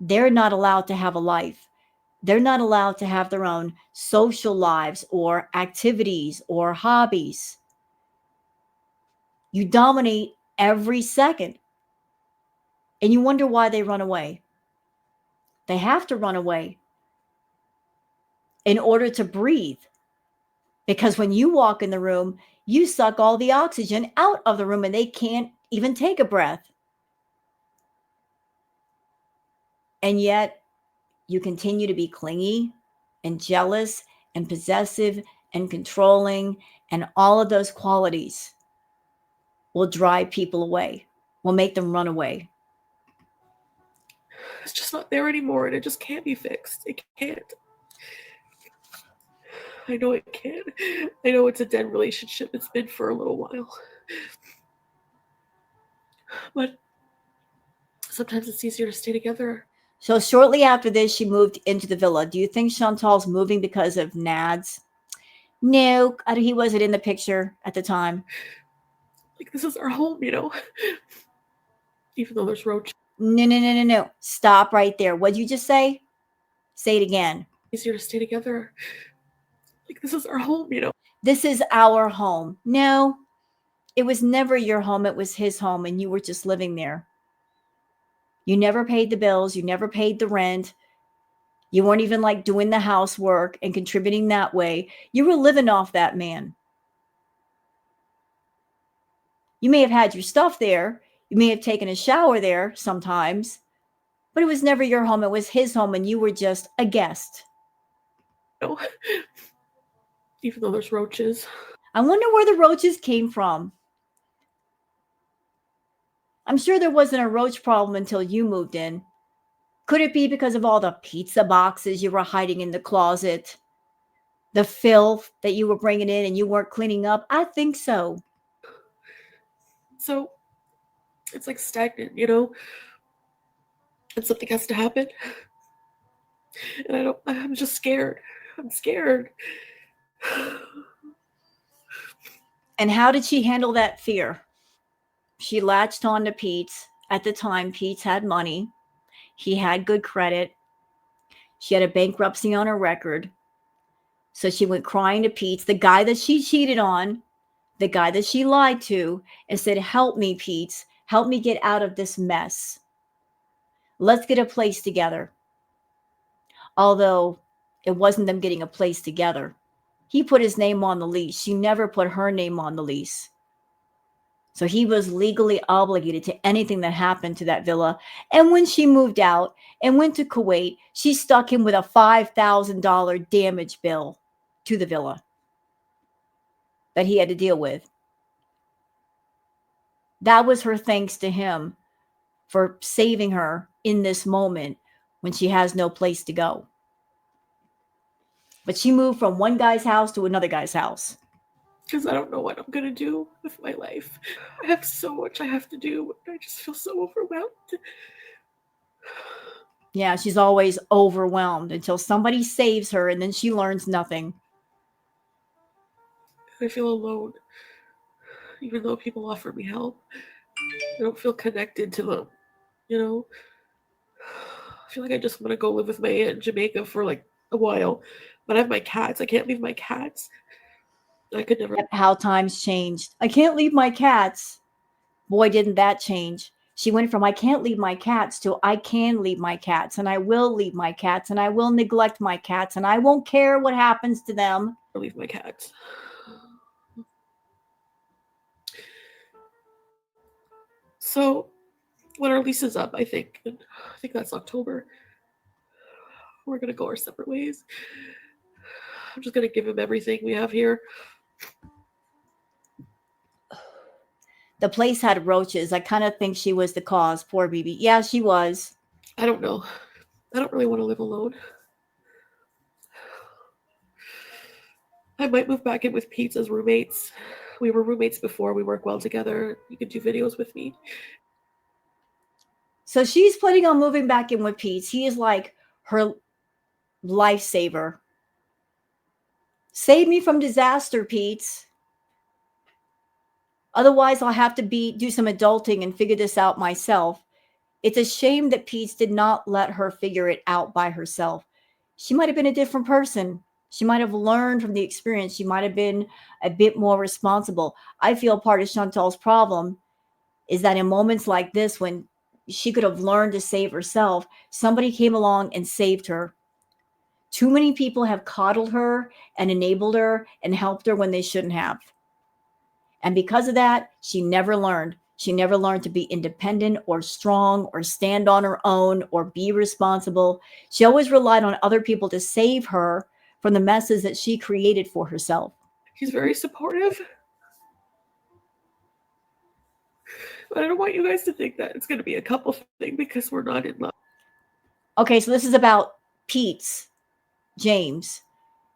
They're not allowed to have a life. They're not allowed to have their own social lives or activities or hobbies. You dominate every second. And you wonder why they run away. They have to run away in order to breathe. Because when you walk in the room, you suck all the oxygen out of the room and they can't even take a breath. And yet you continue to be clingy and jealous and possessive and controlling, and all of those qualities will drive people away, will make them run away. It's just not there anymore, and it just can't be fixed. It can't. I know it can't. I know it's a dead relationship. It's been for a little while. But sometimes it's easier to stay together. So shortly after this, she moved into the villa. Do you think Chantal's moving because of Nads? No, he wasn't in the picture at the time. Like, this is our home, you know? Even though there's roaches. No. Stop right there. What'd you just say? Say it again. Easier to stay together. Like, this is our home, you know? This is our home. No, it was never your home. It was his home, and you were just living there. You never paid the bills. You never paid the rent. You weren't even like doing the housework and contributing that way. You were living off that man. You may have had your stuff there. You may have taken a shower there sometimes, but it was never your home. It was his home, and you were just a guest. No. Even though there's roaches. I wonder where the roaches came from. I'm sure there wasn't a roach problem until you moved in. Could it be because of all the pizza boxes you were hiding in the closet? The filth that you were bringing in and you weren't cleaning up? I think so. So, it's like stagnant, you know? And something has to happen. And I'm just scared. I'm scared. And how did she handle that fear? She latched on to Pete's. At the time, Pete's had money. He had good credit. She had a bankruptcy on her record. So she went crying to Pete's, the guy that she cheated on, the guy that she lied to, and said, "Help me, Pete's. Help me get out of this mess. Let's get a place together." Although it wasn't them getting a place together. He put his name on the lease. She never put her name on the lease. So he was legally obligated to anything that happened to that villa. And when she moved out and went to Kuwait, she stuck him with a $5,000 damage bill to the villa that he had to deal with. That was her thanks to him for saving her in this moment when she has no place to go. But she moved from one guy's house to another guy's house. Because I don't know what I'm going to do with my life. I have so much I have to do. I just feel so overwhelmed. Yeah, she's always overwhelmed until somebody saves her and then she learns nothing. I feel alone. Even though people offer me help, I don't feel connected to them. You know? I feel like I just want to go live with my aunt in Jamaica for like a while. But I have my cats. I can't leave my cats. I could never. How times changed. I can't leave my cats. Boy, didn't that change. She went from I can't leave my cats to I can leave my cats, and I will leave my cats, and I will neglect my cats, and I won't care what happens to them. I'll leave my cats. So when our lease is up, I think that's October, we're going to go our separate ways. I'm just going to give him everything we have here. The place had roaches. I kind of think she was the cause. Poor BB. Yeah, she was. I don't know. I don't really want to live alone. I might move back in with Pete as roommates. We were roommates before. We work well together. You could do videos with me. So she's planning on moving back in with Pete. He is like her lifesaver. Save me from disaster, Pete. Otherwise, I'll have to do some adulting and figure this out myself. It's a shame that Pete did not let her figure it out by herself. She might have been a different person. She might have learned from the experience. She might have been a bit more responsible. I feel part of Chantal's problem is that in moments like this, when she could have learned to save herself, somebody came along and saved her. Too many people have coddled her and enabled her and helped her when they shouldn't have. And because of that, she never learned. She never learned to be independent or strong or stand on her own or be responsible. She always relied on other people to save her from the messes that she created for herself. He's very supportive. But I don't want you guys to think that it's going to be a couple thing because we're not in love. Okay, so this is about Pete's James.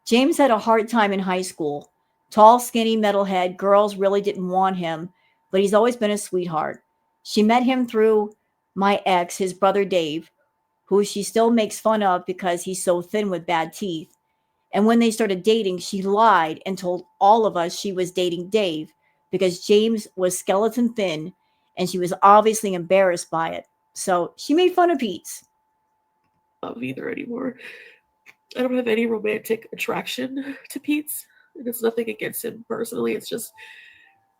James had a hard time in high school. Tall, skinny, metalhead. Girls really didn't want him, but he's always been a sweetheart. She met him through my ex, his brother Dave, who she still makes fun of because he's so thin with bad teeth. And when they started dating, she lied and told all of us she was dating Dave because James was skeleton thin and she was obviously embarrassed by it. So she made fun of Pete. Either anymore. I don't have any romantic attraction to Pete's, and it's nothing against him personally. It's just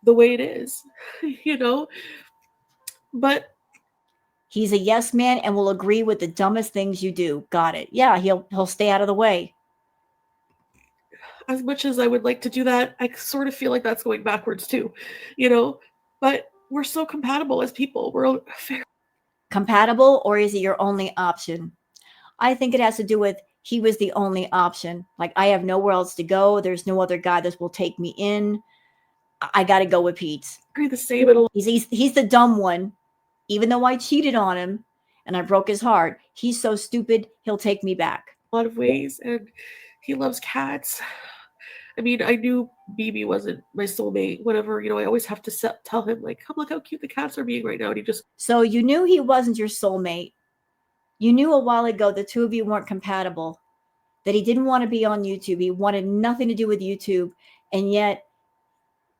the way it is, you know. But he's a yes man and will agree with the dumbest things you do. Got it. Yeah, he'll stay out of the way. As much as I would like to do that, I sort of feel like that's going backwards too, you know. But we're so compatible as people. We're compatible, or is it your only option? I think it has to do with he was the only option. Like, I have nowhere else to go. There's no other guy that will take me in. I got to go with Pete. The same. He's the dumb one. Even though I cheated on him and I broke his heart, he's so stupid, he'll take me back. A lot of ways, and he loves cats. I mean, I knew BB wasn't my soulmate. Whatever, you know, I always have to tell him, like, come look how cute the cats are being right now. And he just. So you knew he wasn't your soulmate. You knew a while ago the two of you weren't compatible, that he didn't want to be on YouTube. He wanted nothing to do with YouTube. And yet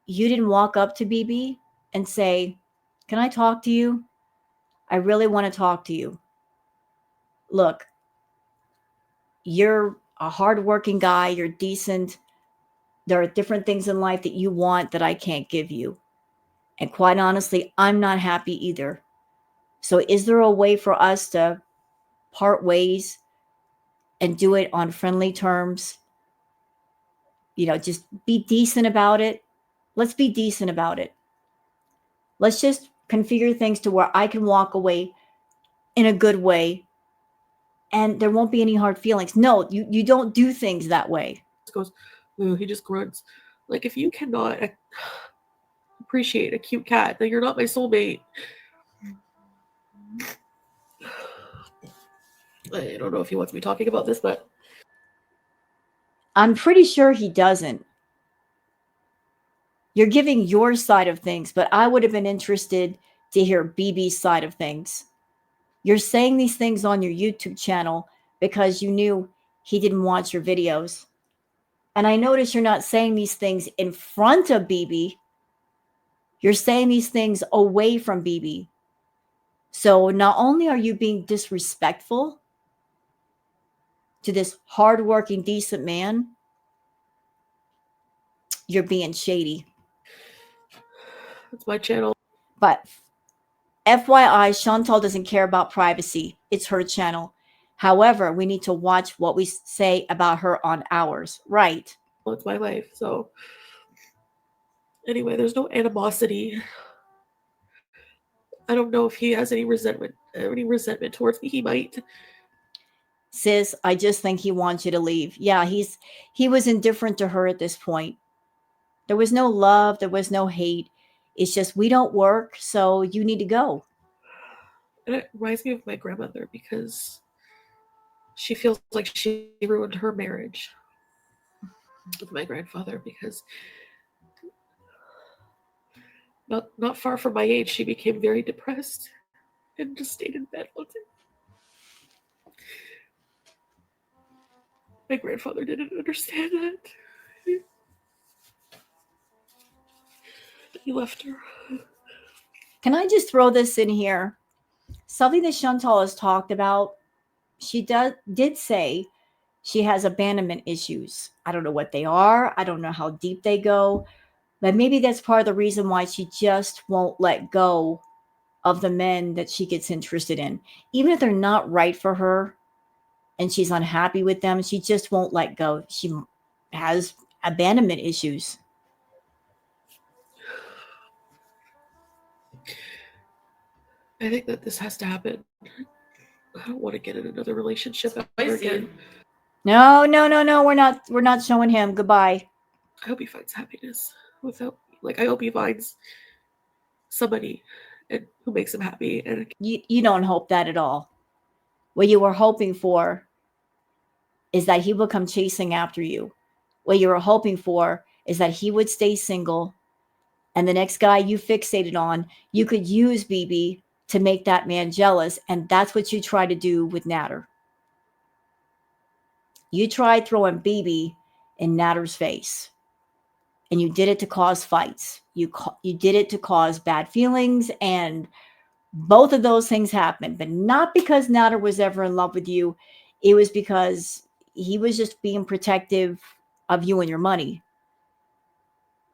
you didn't walk up to BB and say, can I talk to you? I really want to talk to you. Look, you're a hardworking guy. You're decent. There are different things in life that you want that I can't give you. And quite honestly, I'm not happy either. So is there a way for us to part ways and do it on friendly terms? You know, just be decent about it. Let's be decent about it. Let's just configure things to where I can walk away in a good way and there won't be any hard feelings. No, you don't do things that way. Goes, ooh, he just grunts. Like, if you cannot appreciate a cute cat, then you're not my soulmate. I don't know if he wants me talking about this, but I'm pretty sure he doesn't. You're giving your side of things, but I would have been interested to hear BB's side of things. You're saying these things on your YouTube channel because you knew he didn't watch your videos. And I notice you're not saying these things in front of BB. You're saying these things away from BB. So not only are you being disrespectful to this hardworking, decent man, you're being shady. It's my channel. But FYI, Chantal doesn't care about privacy. It's her channel. However, we need to watch what we say about her on ours, right? Well, it's my life. So anyway, there's no animosity. I don't know if he has any resentment towards me. He might. Sis, I just think he wants you to leave. Yeah, he was indifferent to her at this point. There was no love, there was no hate. It's just we don't work, so you need to go. And it reminds me of my grandmother because she feels like she ruined her marriage with my grandfather because not far from my age, she became very depressed. and just stayed in bed all day. My grandfather didn't understand that. He left her. Can I just throw this in here? Something that Chantal has talked about. She did say she has abandonment issues. I don't know what they are. I don't know how deep they go. But maybe that's part of the reason why she just won't let go of the men that she gets interested in. Even if they're not right for her and she's unhappy with them, she just won't let go. She has abandonment issues. I think that this has to happen. I don't want to get in another relationship ever again. No. We're not showing him. Goodbye. I hope he finds happiness without, like, I hope he finds somebody and who makes him happy. And You don't hope that at all. What you were hoping for is that he would come chasing after you. What you were hoping for is that he would stay single, and the next guy you fixated on, you could use BB to make that man jealous. And that's what you try to do with Natter. You tried throwing BB in Natter's face, and you did it to cause fights. You did it to cause bad feelings, and both of those things happened, but not because Natter was ever in love with you. It was because he was just being protective of you and your money.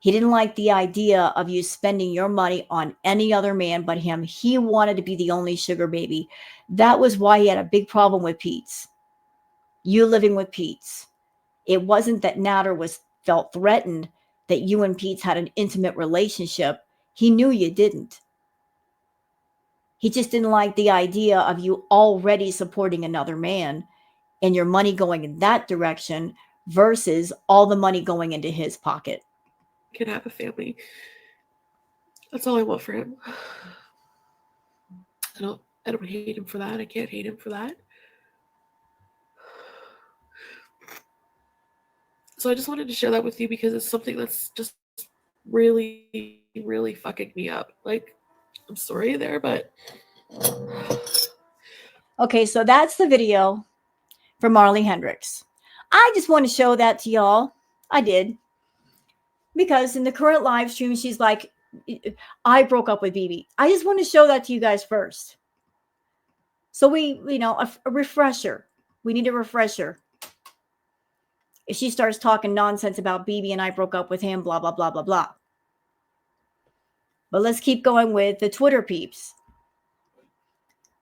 He didn't like the idea of you spending your money on any other man but him. He wanted to be the only sugar baby. That was why he had a big problem with Pete's. You living with Pete's. It wasn't that Natter felt threatened that you and Pete's had an intimate relationship. He knew you didn't. He just didn't like the idea of you already supporting another man and your money going in that direction versus all the money going into his pocket. can have a family. That's all I want for him. I don't hate him for that. I can't hate him for that. So I just wanted to share that with you because it's something that's just really, really fucking me up. Like, I'm sorry there, but Okay, so that's the video from Marley HENDRIX. I just want to show that to y'all. I did. Because in the current live stream, she's like, I broke up with BB. I just want to show that to you guys first. So we, a refresher. We need a refresher. If she starts talking nonsense about BB and I broke up with him, blah, blah, blah, blah, blah. But let's keep going with the Twitter peeps.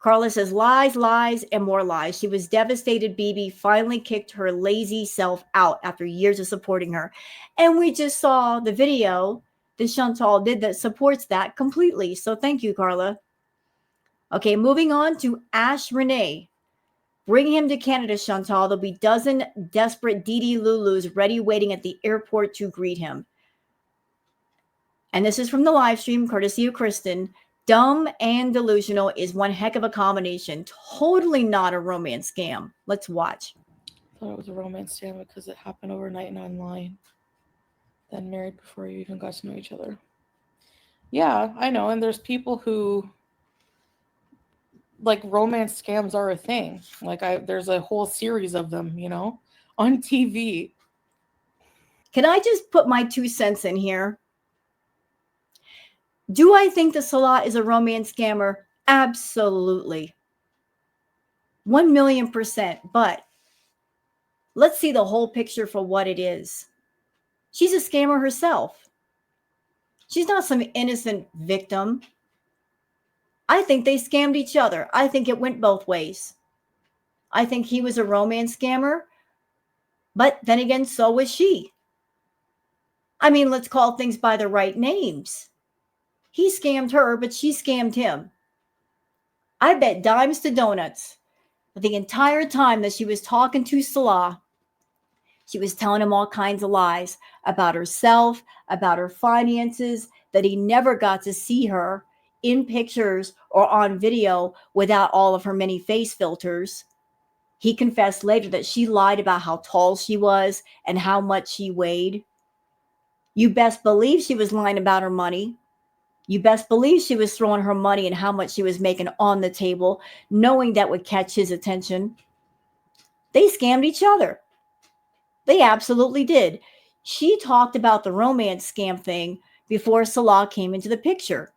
Carla says, lies, lies, and more lies. She was devastated. BB finally kicked her lazy self out after years of supporting her. And we just saw the video that Chantal did that supports that completely. So thank you, Carla. Okay, moving on to Ash Renee. Bring him to Canada, Chantal. There'll be a dozen desperate Dee Lulus ready waiting at the airport to greet him. And this is from the live stream, courtesy of Kristen. Dumb and delusional is one heck of a combination. Totally not a romance scam. Let's watch. I thought it was a romance scam because it happened overnight and online. Then married before you even got to know each other. Yeah, I know. And there's people who, like, romance scams are a thing. Like, there's a whole series of them, on TV. Can I just put my 2 cents in here? Do I think the Salah is a romance scammer? Absolutely. 1,000,000%. But let's see the whole picture for what it is. She's a scammer herself. She's not some innocent victim. I think they scammed each other. I think it went both ways. I think he was a romance scammer, but then again, so was she. I mean, let's call things by the right names. He scammed her, but she scammed him. I bet dimes to donuts that the entire time that she was talking to Salah, she was telling him all kinds of lies about herself, about her finances, that he never got to see her in pictures or on video without all of her many face filters. He confessed later that she lied about how tall she was and how much she weighed. You best believe she was lying about her money. You best believe she was throwing her money and how much she was making on the table, knowing that would catch his attention. They scammed each other. They absolutely did. She talked about the romance scam thing before Salah came into the picture.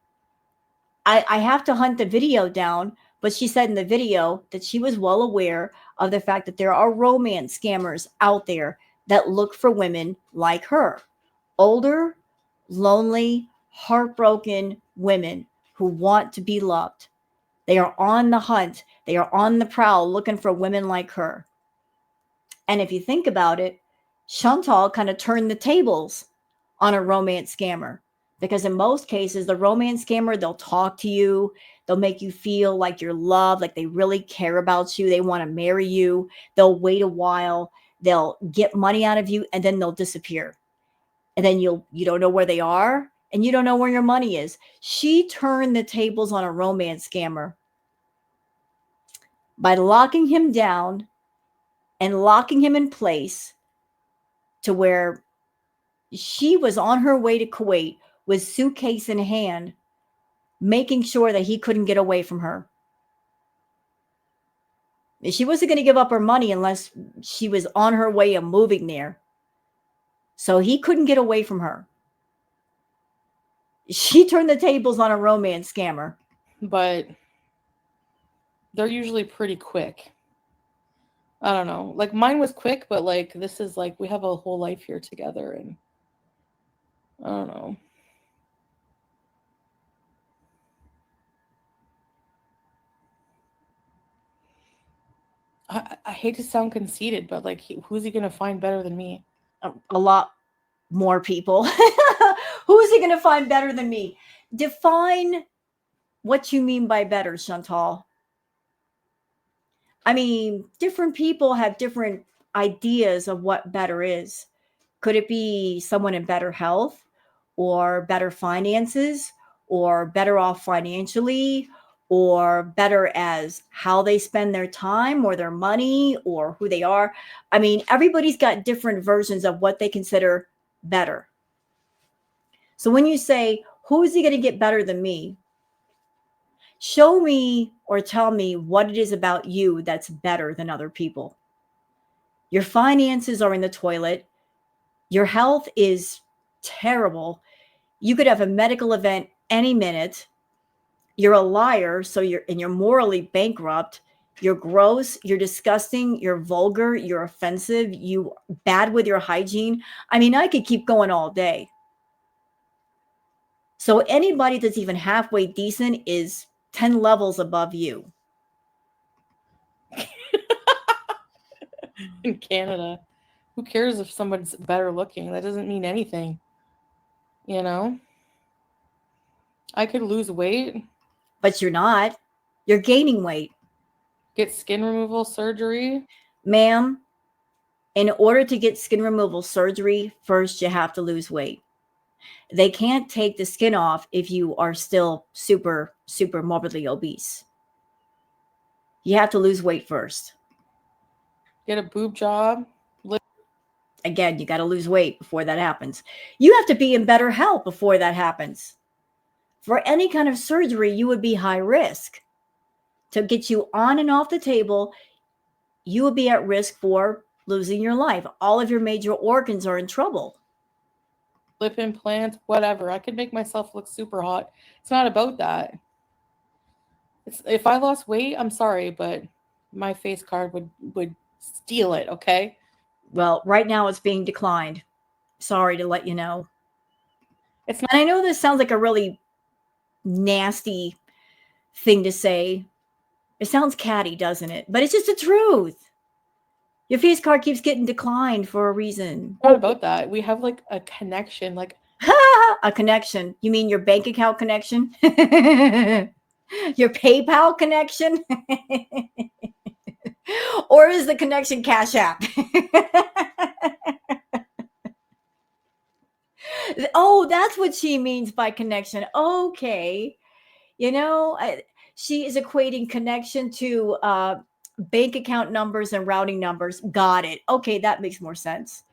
I have to hunt the video down, but she said in the video that she was well aware of the fact that there are romance scammers out there that look for women like her. Older, lonely, heartbroken women who want to be loved. They are on the hunt. They are on the prowl looking for women like her. And if you think about it, Chantal kind of turned the tables on a romance scammer, because in most cases, the romance scammer, they'll talk to you, they'll make you feel like you're loved, like they really care about you, they want to marry you, they'll wait a while, they'll get money out of you, and then they'll disappear. And then you don't know where they are, and you don't know where your money is. She turned the tables on a romance scammer by locking him down and locking him in place to where she was on her way to Kuwait with suitcase in hand, making sure that he couldn't get away from her. She wasn't going to give up her money unless she was on her way of moving there. So he couldn't get away from her. She turned the tables on a romance scammer. But they're usually pretty quick. I don't know. Like mine was quick, but like this is like we have a whole life here together, and I don't know. I hate to sound conceited, but like who's he gonna find better than me? A lot more people. Who is he going to find better than me? Define what you mean by better, Chantal. I mean, different people have different ideas of what better is. Could it be someone in better health, or better finances, or better off financially, or better as how they spend their time or their money or who they are? I mean, everybody's got different versions of what they consider better. So when you say, who is he going to get better than me? Show me or tell me what it is about you that's better than other people. Your finances are in the toilet. Your health is terrible. You could have a medical event any minute. You're a liar, so you're morally bankrupt. You're gross, you're disgusting, you're vulgar, you're offensive, you bad with your hygiene. I mean, I could keep going all day. So anybody that's even halfway decent is 10 levels above you. In Canada, who cares if someone's better looking? That doesn't mean anything. You know? I could lose weight. But you're not. You're gaining weight. Get skin removal surgery. Ma'am, in order to get skin removal surgery, first you have to lose weight. They can't take the skin off if you are still super, super morbidly obese. You have to lose weight first. Get a boob job. Again, you got to lose weight before that happens. You have to be in better health before that happens. For any kind of surgery, you would be high risk. To get you on and off the table, you would be at risk for losing your life. All of your major organs are in trouble. Lip implants, whatever. I could make myself look super hot. It's not about that. If I lost weight, I'm sorry, but my face card would steal it, okay? Well, right now it's being declined. Sorry to let you know. It's not. And I know this sounds like a really nasty thing to say. It sounds catty, doesn't it? But it's just the truth. Your face card keeps getting declined for a reason. Not about that. We have like a connection, like a connection. You mean your bank account connection? Your PayPal connection? Or is the connection Cash App? Oh, that's what she means by connection. Okay. You know, she is equating connection to bank account numbers and routing numbers. Got it. Okay, that makes more sense.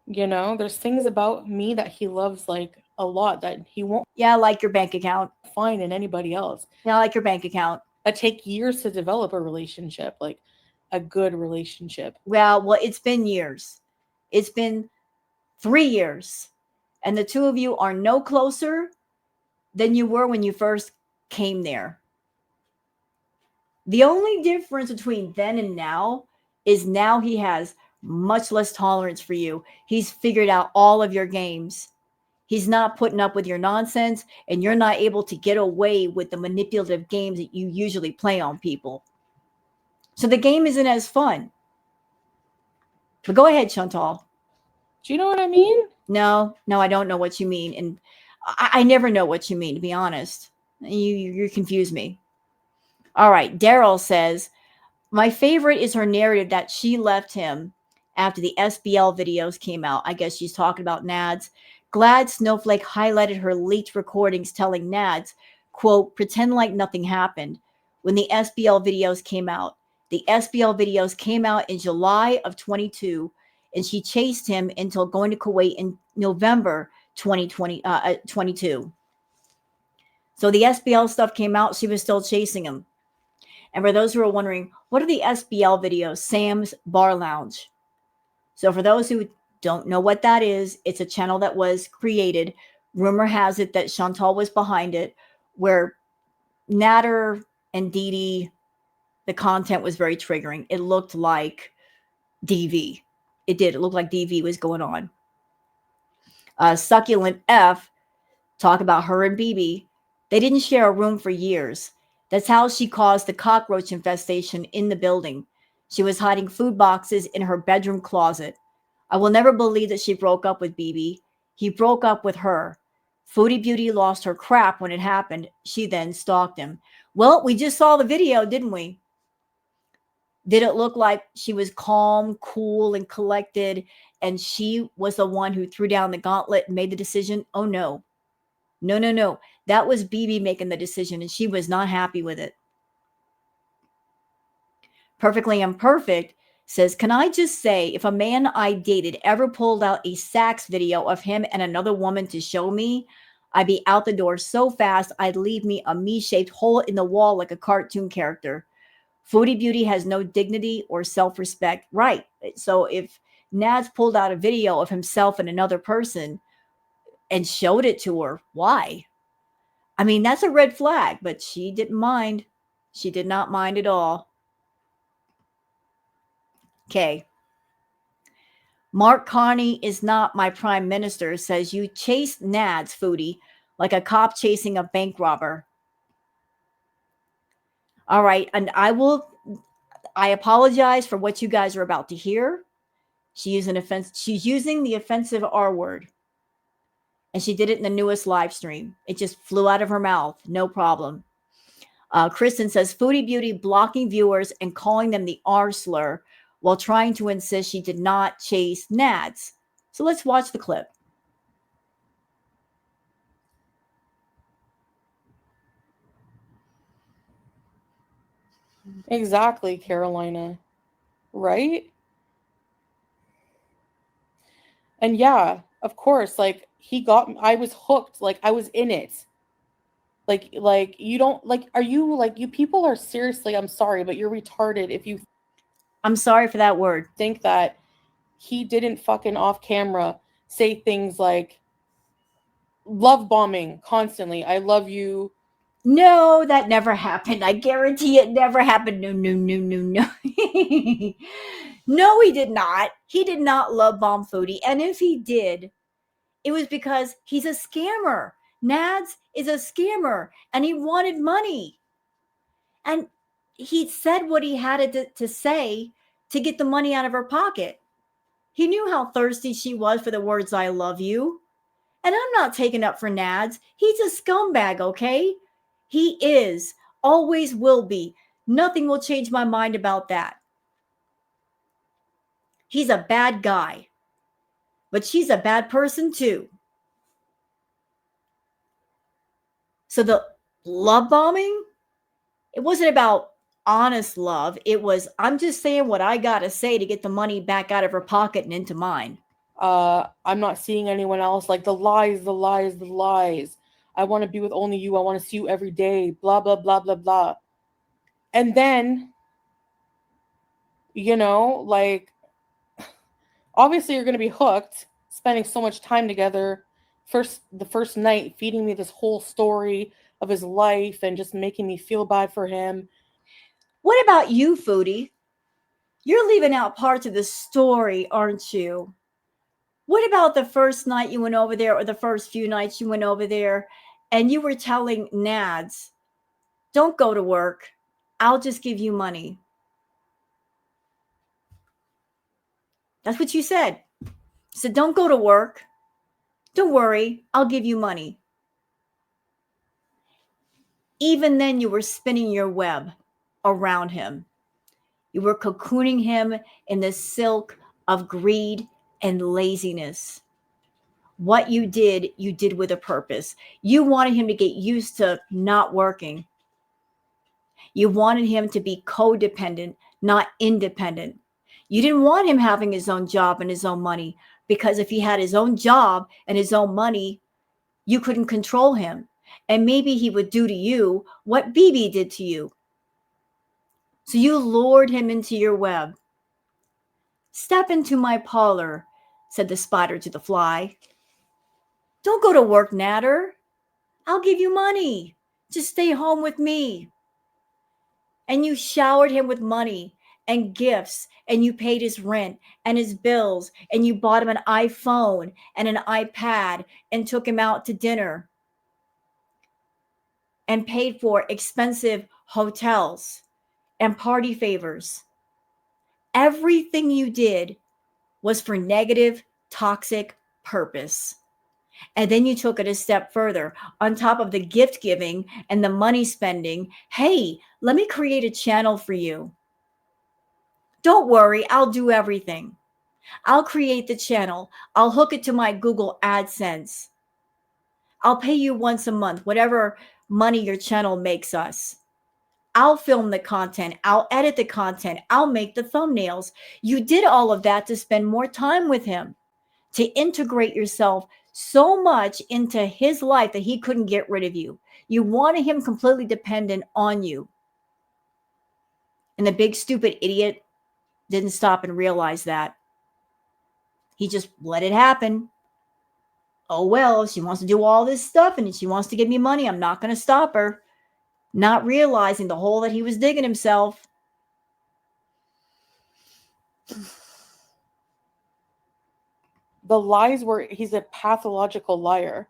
you know, there's things about me that he loves like a lot that he won't Yeah, like your bank account. find in anybody else. Yeah, like your bank account. That take years to develop a relationship, like a good relationship. Well, it's been years. It's been 3 years. And the two of you are no closer than you were when you first came there. The only difference between then and now is now he has much less tolerance for you. He's figured out all of your games. He's not putting up with your nonsense, and you're not able to get away with the manipulative games that you usually play on people. So the game isn't as fun. But go ahead, Chantal. Do you know what I mean? No, I don't know what you mean. And I never know what you mean, to be honest. You confuse me. All right. Daryl says, my favorite is her narrative that she left him after the SBL videos came out. I guess she's talking about Nads. Glad Snowflake highlighted her leaked recordings telling Nads, quote, pretend like nothing happened when the SBL videos came out. The SBL videos came out in July of 22, and she chased him until going to Kuwait in November 22. So the SBL stuff came out. She was still chasing him. And for those who are wondering, what are the SBL videos? Sam's Bar Lounge. So for those who don't know what that is, it's a channel that was created. Rumor has it that Chantal was behind it, where Nader and Dee Dee, the content was very triggering. It looked like DV. It did. It looked like DV was going on. Succulent F, talk about her and BB. They didn't share a room for years. That's how she caused the cockroach infestation in the building. She was hiding food boxes in her bedroom closet. I will never believe that she broke up with BB. He broke up with her. Foodie Beauty lost her crap when it happened. She then stalked him. Well, we just saw the video, didn't we? Did it look like she was calm, cool, and collected, and she was the one who threw down the gauntlet and made the decision? Oh, no. No. That was BB making the decision, and she was not happy with it. Perfectly Imperfect says, can I just say, if a man I dated ever pulled out a sax video of him and another woman to show me, I'd be out the door so fast I'd leave me a me-shaped hole in the wall like a cartoon character. Foodie Beauty has no dignity or self-respect. Right. So if Nads pulled out a video of himself and another person and showed it to her, why? I mean, that's a red flag, but she didn't mind. She did not mind at all. Okay. Mark Carney is not my prime minister, says you chased Nads, Foodie, like a cop chasing a bank robber. All right. And I apologize for what you guys are about to hear. She's using the offensive R word. And she did it in the newest live stream. It just flew out of her mouth. No problem. Kristen says, Foodie Beauty blocking viewers and calling them the R slur while trying to insist she did not chase Nads. So let's watch the clip. Exactly, Carolina. Right? And yeah, of course, like I was hooked, like I was in it. Like you don't like, are you like, you people are seriously, I'm sorry, but you're retarded if you I'm sorry for that word. think that he didn't fucking off camera say things like love bombing constantly. I love you. No, that never happened. I guarantee it never happened. No. No, he did not. He did not love bomb Foodie. And if he did, it was because he's a scammer. Nads is a scammer and he wanted money. And he said what he had to say to get the money out of her pocket. He knew how thirsty she was for the words, I love you. And I'm not taking up for Nads. He's a scumbag, okay? He is. Always will be. Nothing will change my mind about that. He's a bad guy. But she's a bad person too. So the love bombing, it wasn't about honest love. It was, I'm just saying what I got to say to get the money back out of her pocket and into mine. I'm not seeing anyone else. Like the lies, the lies, the lies. I want to be with only you. I want to see you every day. Blah, blah, blah, blah, blah. And then, like, obviously you're going to be hooked, spending so much time together. The first night, feeding me this whole story of his life and just making me feel bad for him. What about you, Foodie? You're leaving out parts of the story, aren't you? What about the first night you went over there, or the first few nights you went over there, and you were telling Nads, don't go to work. I'll just give you money. That's what you said. You said, don't go to work. Don't worry. I'll give you money. Even then, you were spinning your web around him. You were cocooning him in the silk of greed and laziness. What you did with a purpose. You wanted him to get used to not working. You wanted him to be codependent, not independent. You didn't want him having his own job and his own money, because if he had his own job and his own money, you couldn't control him. And maybe he would do to you what BB did to you. So you lured him into your web. Step into my parlor, said the spider to the fly. Don't go to work, Natter. I'll give you money. Just stay home with me. And you showered him with money and gifts, and you paid his rent and his bills, and you bought him an iPhone and an iPad and took him out to dinner and paid for expensive hotels and party favors. Everything you did was for negative, toxic purpose. And then you took it a step further. On top of the gift giving and the money spending, hey, let me create a channel for you. Don't worry, I'll do everything. I'll create the channel. I'll hook it to my Google AdSense. I'll pay you once a month, whatever money your channel makes us. I'll film the content. I'll edit the content. I'll make the thumbnails. You did all of that to spend more time with him, to integrate yourself so much into his life that he couldn't get rid of you. You wanted him completely dependent on you. And the big stupid idiot didn't stop and realize that. He just let it happen. Oh, well, she wants to do all this stuff and she wants to give me money. I'm not going to stop her. Not realizing the hole that he was digging himself. The lies were, he's a pathological liar.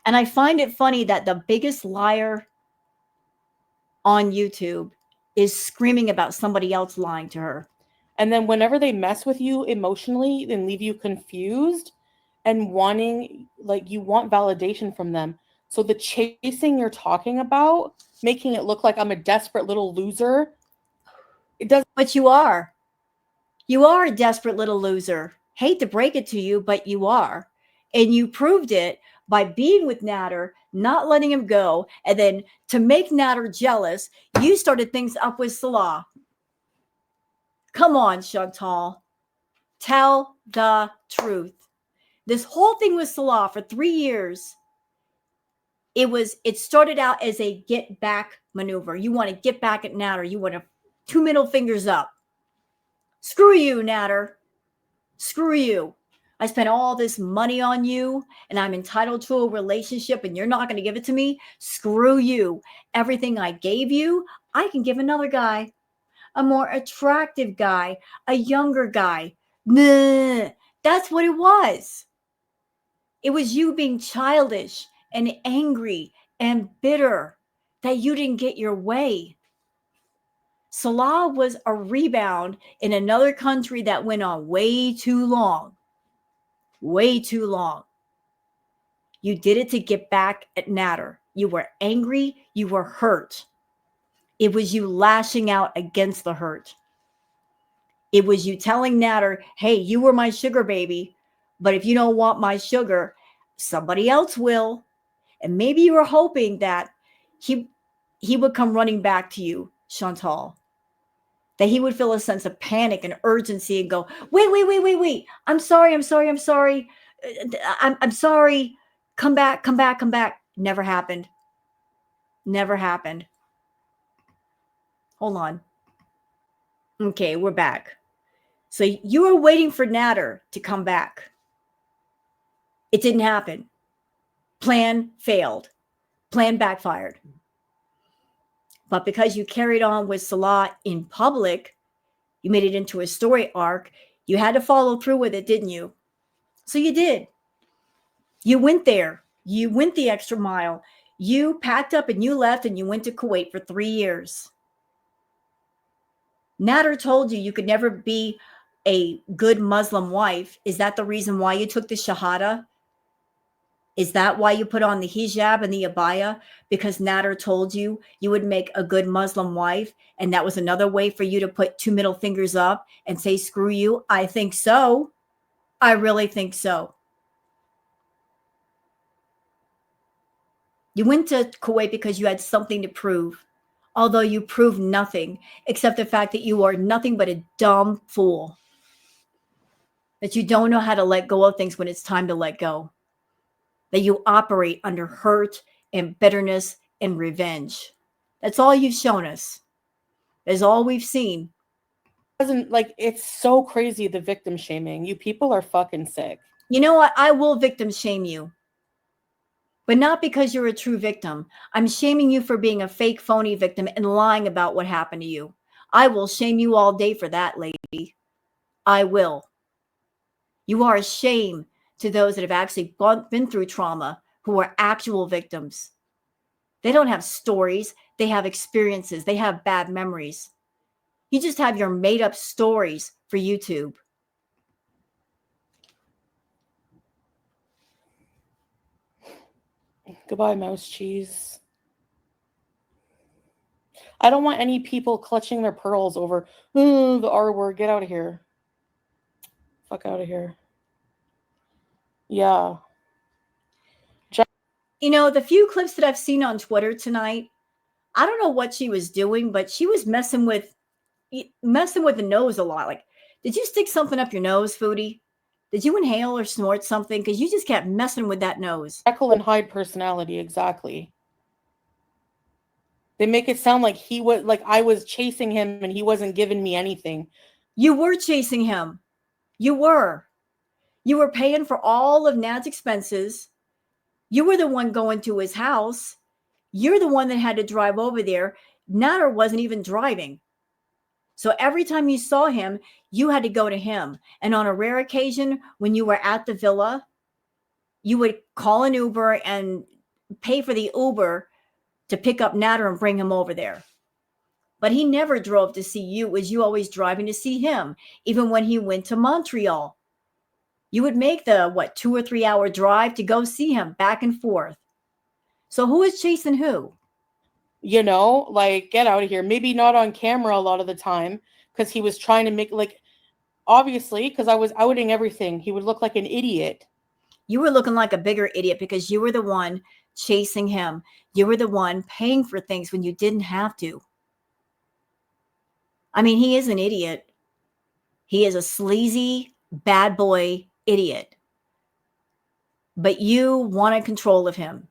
And I find it funny that the biggest liar on YouTube is screaming about somebody else lying to her. And then whenever they mess with you emotionally and leave you confused and wanting, like, you want validation from them. So the chasing you're talking about, making it look like I'm a desperate little loser, it doesn't. But you are. You are a desperate little loser. Hate to break it to you, but you are. And you proved it by being with Natter, not letting him go. And then to make Natter jealous, you started things up with Salah. Come on, Chantal. Tell the truth. This whole thing with Salah for 3 years, it started out as a get back maneuver. You want to get back at Natter. You want to 2 middle fingers up. Screw you, Natter. Screw you. I spent all this money on you and I'm entitled to a relationship and you're not going to give it to me. Screw you. Everything I gave you, I can give another guy, a more attractive guy, a younger guy. Nah, that's what it was. It was you being childish and angry and bitter that you didn't get your way. Salah was a rebound in another country that went on way too long. Way too long. You did it to get back at Natter. You were angry. You were hurt. It was you lashing out against the hurt. It was you telling Natter, hey, you were my sugar baby, but if you don't want my sugar, somebody else will. And maybe you were hoping that he would come running back to you, Chantal. that he would feel a sense of panic and urgency and go, wait. I'm sorry. I'm sorry. I'm sorry. Come back. Never happened. Never happened. Hold on. Okay, we're back. So you were waiting for Natter to come back. It didn't happen. Plan failed. Plan backfired. But because you carried on with Salah in public, you made it into a story arc. You had to follow through with it, didn't you? So you did. You went there. You went the extra mile. You packed up and you left and you went to Kuwait for 3 years. Nader told you you could never be a good Muslim wife. Is that the reason why you took the Shahada? Is that why you put on the hijab and the abaya? Because Nader told you you would make a good Muslim wife, and that was another way for you to put 2 middle fingers up and say, screw you? I think so. I really think so. You went to Kuwait because you had something to prove, although you proved nothing except the fact that you are nothing but a dumb fool, that you don't know how to let go of things when it's time to let go, that you operate under hurt and bitterness and revenge. That's all you've shown us. That's all we've seen. It's so crazy, the victim shaming. You people are fucking sick. You know what? I will victim shame you. But not because you're a true victim. I'm shaming you for being a fake, phony victim and lying about what happened to you. I will shame you all day for that, lady. I will. You are a shame to those that have actually been through trauma, who are actual victims. They don't have stories. They have experiences. They have bad memories. You just have your made-up stories for YouTube. Goodbye, mouse cheese. I don't want any people clutching their pearls over the R word. Get out of here. Fuck out of here. Yeah. You know, the few clips that I've seen on Twitter tonight, I don't know what she was doing, but she was messing with the nose a lot. Like, did you stick something up your nose, Foodie? Did you inhale or snort something? Because you just kept messing with that nose. Jekyll and Hyde personality, exactly. They make it sound like I was chasing him and he wasn't giving me anything. You were chasing him. You were. You were paying for all of Nad's expenses. You were the one going to his house. You're the one that had to drive over there. Nader wasn't even driving. So every time you saw him, you had to go to him. And on a rare occasion, when you were at the villa, you would call an Uber and pay for the Uber to pick up Nader and bring him over there. But he never drove to see you. It was you always driving to see him, even when he went to Montreal. You would make the, 2 or 3 hour drive to go see him back and forth. So who is chasing who? You know, get out of here. Maybe not on camera a lot of the time, because he was trying to make, obviously, because I was outing everything. He would look like an idiot. You were looking like a bigger idiot because you were the one chasing him. You were the one paying for things when you didn't have to. I mean, he is an idiot. He is a sleazy, bad boy idiot. But you wanted control of him.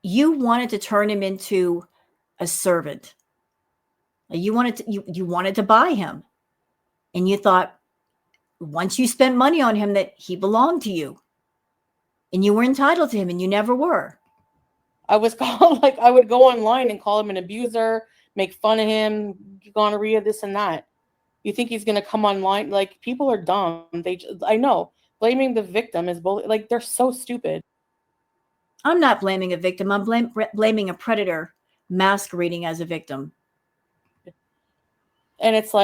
You wanted to turn him into a servant. You wanted to buy him. And you thought, once you spent money on him, that he belonged to you. And you were entitled to him, and you never were. I was called, I would go online and call him an abuser, make fun of him, gonorrhea, this and that. You think he's going to come online? People are dumb. I know. Blaming the victim is they're so stupid. I'm not blaming a victim. I'm blaming a predator masquerading as a victim. And it's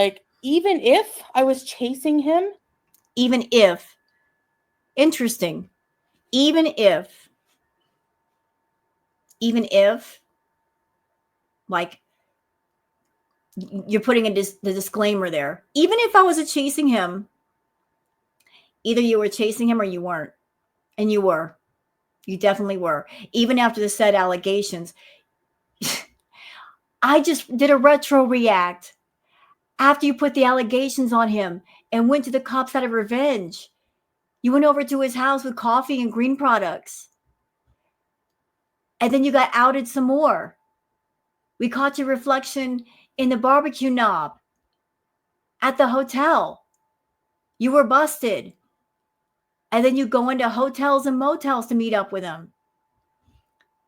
even if I was chasing him. Even if. Interesting. Even if, you're putting the disclaimer there. Even if I was chasing him, either you were chasing him or you weren't. And you were. You definitely were. Even after the said allegations, I just did a retro react after you put the allegations on him and went to the cops out of revenge. You went over to his house with coffee and green products. And then you got outed some more. We caught your reflection in the barbecue knob at the hotel. You were busted. And then you go into hotels and motels to meet up with him.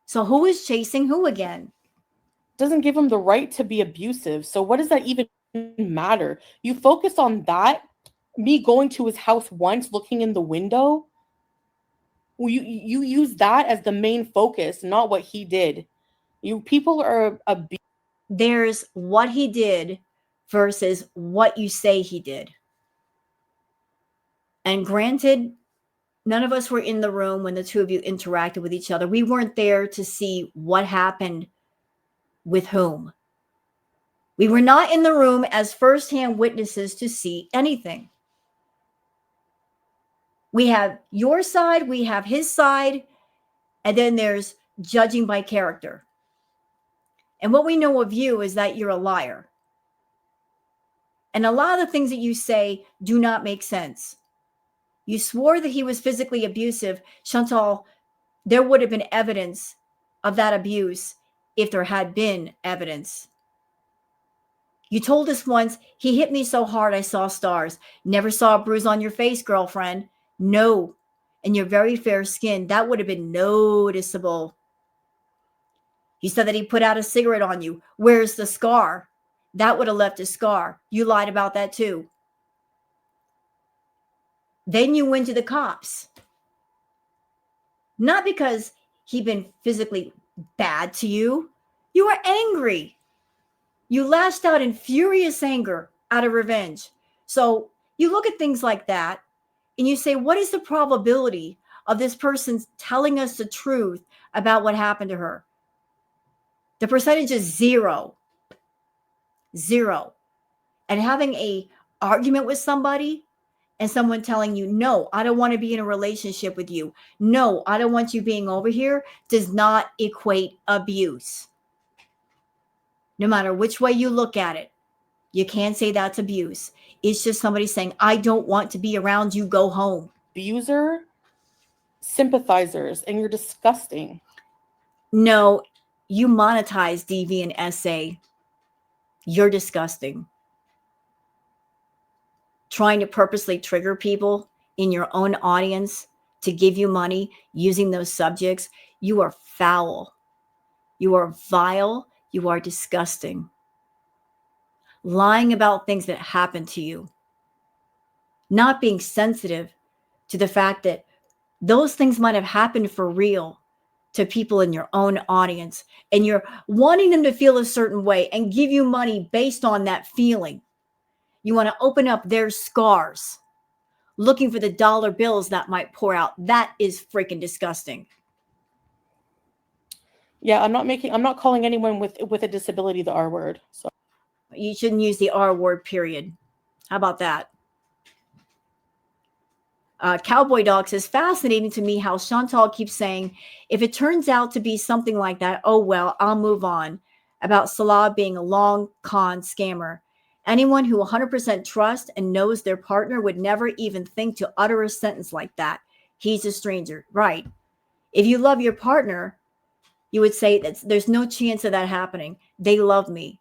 So who is chasing who again? Doesn't give him the right to be abusive. So what does that even matter? You focus on that. Me going to his house once, looking in the window. You use that as the main focus, not what he did. You people are There's what he did versus what you say he did. And granted, none of us were in the room when the two of you interacted with each other. We weren't there to see what happened with whom. We were not in the room as firsthand witnesses to see anything. We have your side, we have his side, and then there's judging by character. And what we know of you is that you're a liar. And a lot of the things that you say do not make sense. You swore that he was physically abusive. Chantal, there would have been evidence of that abuse if there had been evidence. You told us once, he hit me so hard I saw stars. Never saw a bruise on your face, girlfriend. No. And your very fair skin, that would have been noticeable. You said that he put out a cigarette on you. Where's the scar? That would have left a scar. You lied about that too. Then you went to the cops. Not because he'd been physically bad to you. You were angry. You lashed out in furious anger out of revenge. So you look at things like that and you say, what is the probability of this person telling us the truth about what happened to her? The percentage is 0. 0. And having a argument with somebody and someone telling you, no, I don't want to be in a relationship with you. No, I don't want you being over here does not equate abuse. No matter which way you look at it, you can't say that's abuse. It's just somebody saying, I don't want to be around you, go home. Abuser, sympathizers, and you're disgusting. No, you monetize DV and SA. You're disgusting. Trying to purposely trigger people in your own audience to give you money using those subjects. You are foul. You are vile. You are disgusting. Lying about things that happened to you. Not being sensitive to the fact that those things might have happened for real to people in your own audience, and you're wanting them to feel a certain way and give you money based on that feeling. You want to open up their scars, looking for the dollar bills that might pour out. That is freaking disgusting. Yeah, I'm not calling anyone with a disability the R word. So You shouldn't use the R word, period. How about that? Cowboy Dog says, fascinating to me how Chantal keeps saying, if it turns out to be something like that, oh well, I'll move on. About Salah being a long con scammer. Anyone who 100% trusts and knows their partner would never even think to utter a sentence like that. He's a stranger. Right. If you love your partner, you would say that there's no chance of that happening. They love me.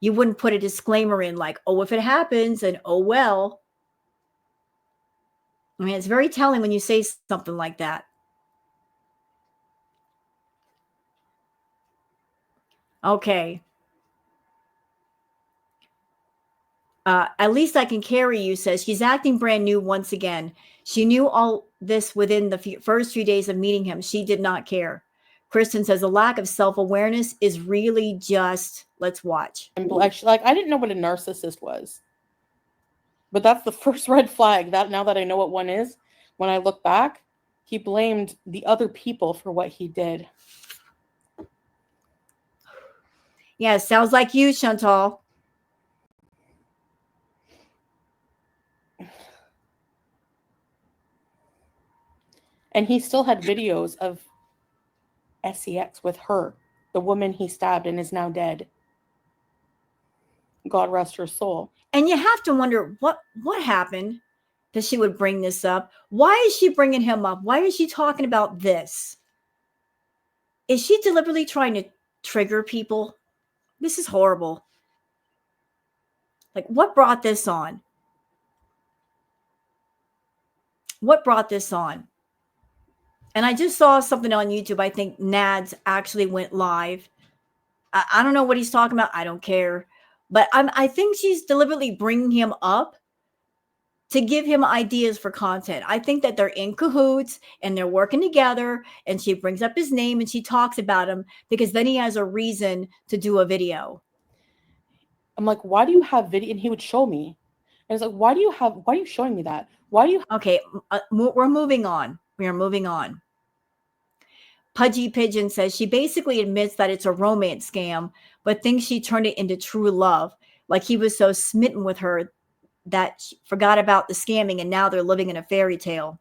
You wouldn't put a disclaimer in like, oh, if it happens, and oh well. I mean, it's very telling when you say something like that. Okay. At least I can carry you, says she's acting brand new once again. She knew all this within the first few days of meeting him. She did not care. Kristen says a lack of self-awareness is really just, let's watch. like I didn't know what a narcissist was. But that's the first red flag. That now that I know what one is, when I look back, he blamed the other people for what he did. Yeah, sounds like you, Chantal. And he still had videos of sex with her, the woman he stabbed and is now dead. God rest her soul. And you have to wonder what happened that she would bring this up. Why is she bringing him up? Why is she talking about this? Is she deliberately trying to trigger people? This is horrible. Like, what brought this on? What brought this on? And I just saw something on YouTube. I think Nads actually went live. I don't know what he's talking about. I don't care. But I think she's deliberately bringing him up to give him ideas for content. I think that they're in cahoots and they're working together, and she brings up his name and she talks about him because then he has a reason to do a video. I'm like, why do you have video? And he would show me. And it's like, why are you showing me that? Why do you? Okay, we're moving on. We are moving on. Pudgy Pigeon says she basically admits that it's a romance scam, but thinks she turned it into true love. Like he was so smitten with her that she forgot about the scamming and now they're living in a fairy tale.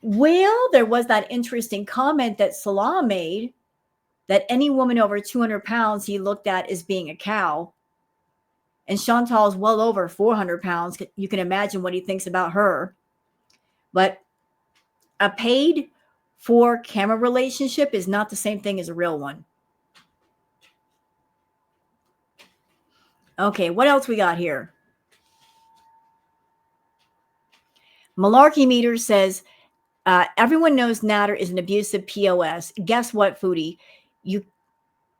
Well, there was that interesting comment that Salah made that any woman over 200 pounds he looked at as being a cow. And Chantal's well over 400 pounds. You can imagine what he thinks about her. But a paid for camera relationship is not the same thing as a real one. Okay, what else we got here? Malarkey Meter says, everyone knows Nader is an abusive POS. Guess what, Foodie? You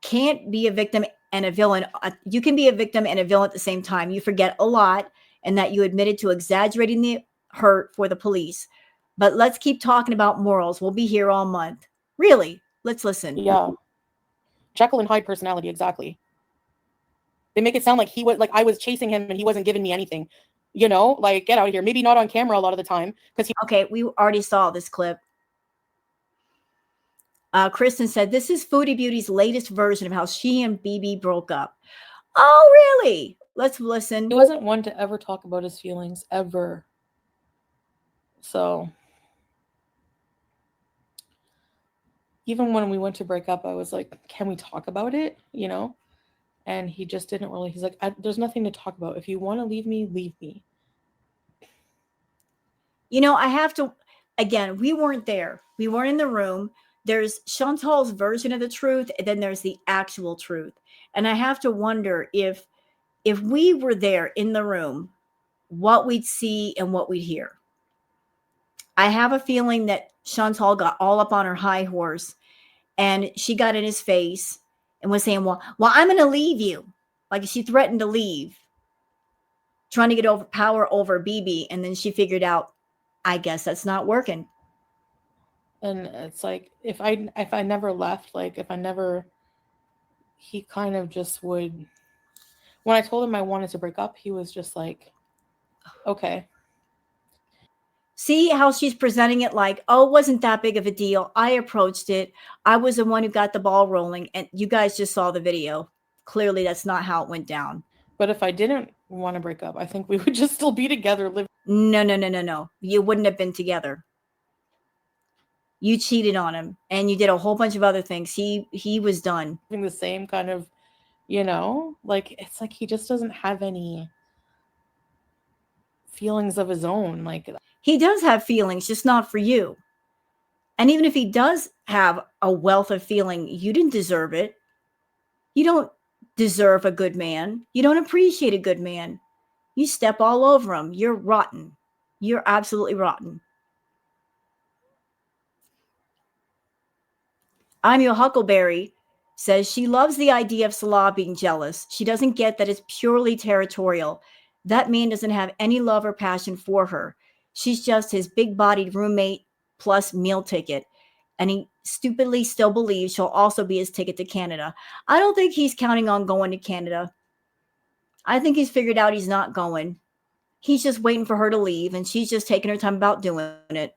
can't be a victim and a villain. You can be a victim and a villain at the same time. You forget a lot, and that you admitted to exaggerating the hurt for the police. But let's keep talking about morals. We'll be here all month. Really? Let's listen. Yeah. Jekyll and Hyde personality, exactly. They make it sound like he was like I was chasing him and he wasn't giving me anything. You know, like get out of here. Maybe not on camera a lot of the time because he. Okay, we already saw this clip. Kristen said, this is Foodie Beauty's latest version of how she and BB broke up. Oh, really? Let's listen. He wasn't one to ever talk about his feelings, ever. So even when we went to break up, I was like, can we talk about it? You know? And he just didn't really. He's like, there's nothing to talk about. If you want to leave me, leave me. You know, I have to, again, we weren't there. We weren't in the room. There's Chantal's version of the truth, and then there's the actual truth. And I have to wonder if we were there in the room, what we'd see and what we'd hear. I have a feeling that Chantal got all up on her high horse and she got in his face and was saying, well, I'm going to leave you. Like she threatened to leave, trying to get power over BB. And then she figured out, I guess that's not working. And it's like, if I never left, like if I never, he kind of just would, when I told him I wanted to break up, he was just like, okay. See how she's presenting it like, oh, it wasn't that big of a deal. I approached it. I was the one who got the ball rolling. And you guys just saw the video. Clearly, that's not how it went down. But if I didn't want to break up, I think we would just still be together. No. You wouldn't have been together. You cheated on him and you did a whole bunch of other things. He was done. The same kind of, you know, like it's like he just doesn't have any feelings of his own. Like he does have feelings, just not for you. And even if he does have a wealth of feeling, you didn't deserve it. You don't deserve a good man. You don't appreciate a good man. You step all over him. You're rotten. You're absolutely rotten. I'm Your Huckleberry says she loves the idea of Salah being jealous. She doesn't get that it's purely territorial. That man doesn't have any love or passion for her. She's just his big-bodied roommate plus meal ticket. And he stupidly still believes she'll also be his ticket to Canada. I don't think he's counting on going to Canada. I think he's figured out he's not going. He's just waiting for her to leave, and she's just taking her time about doing it.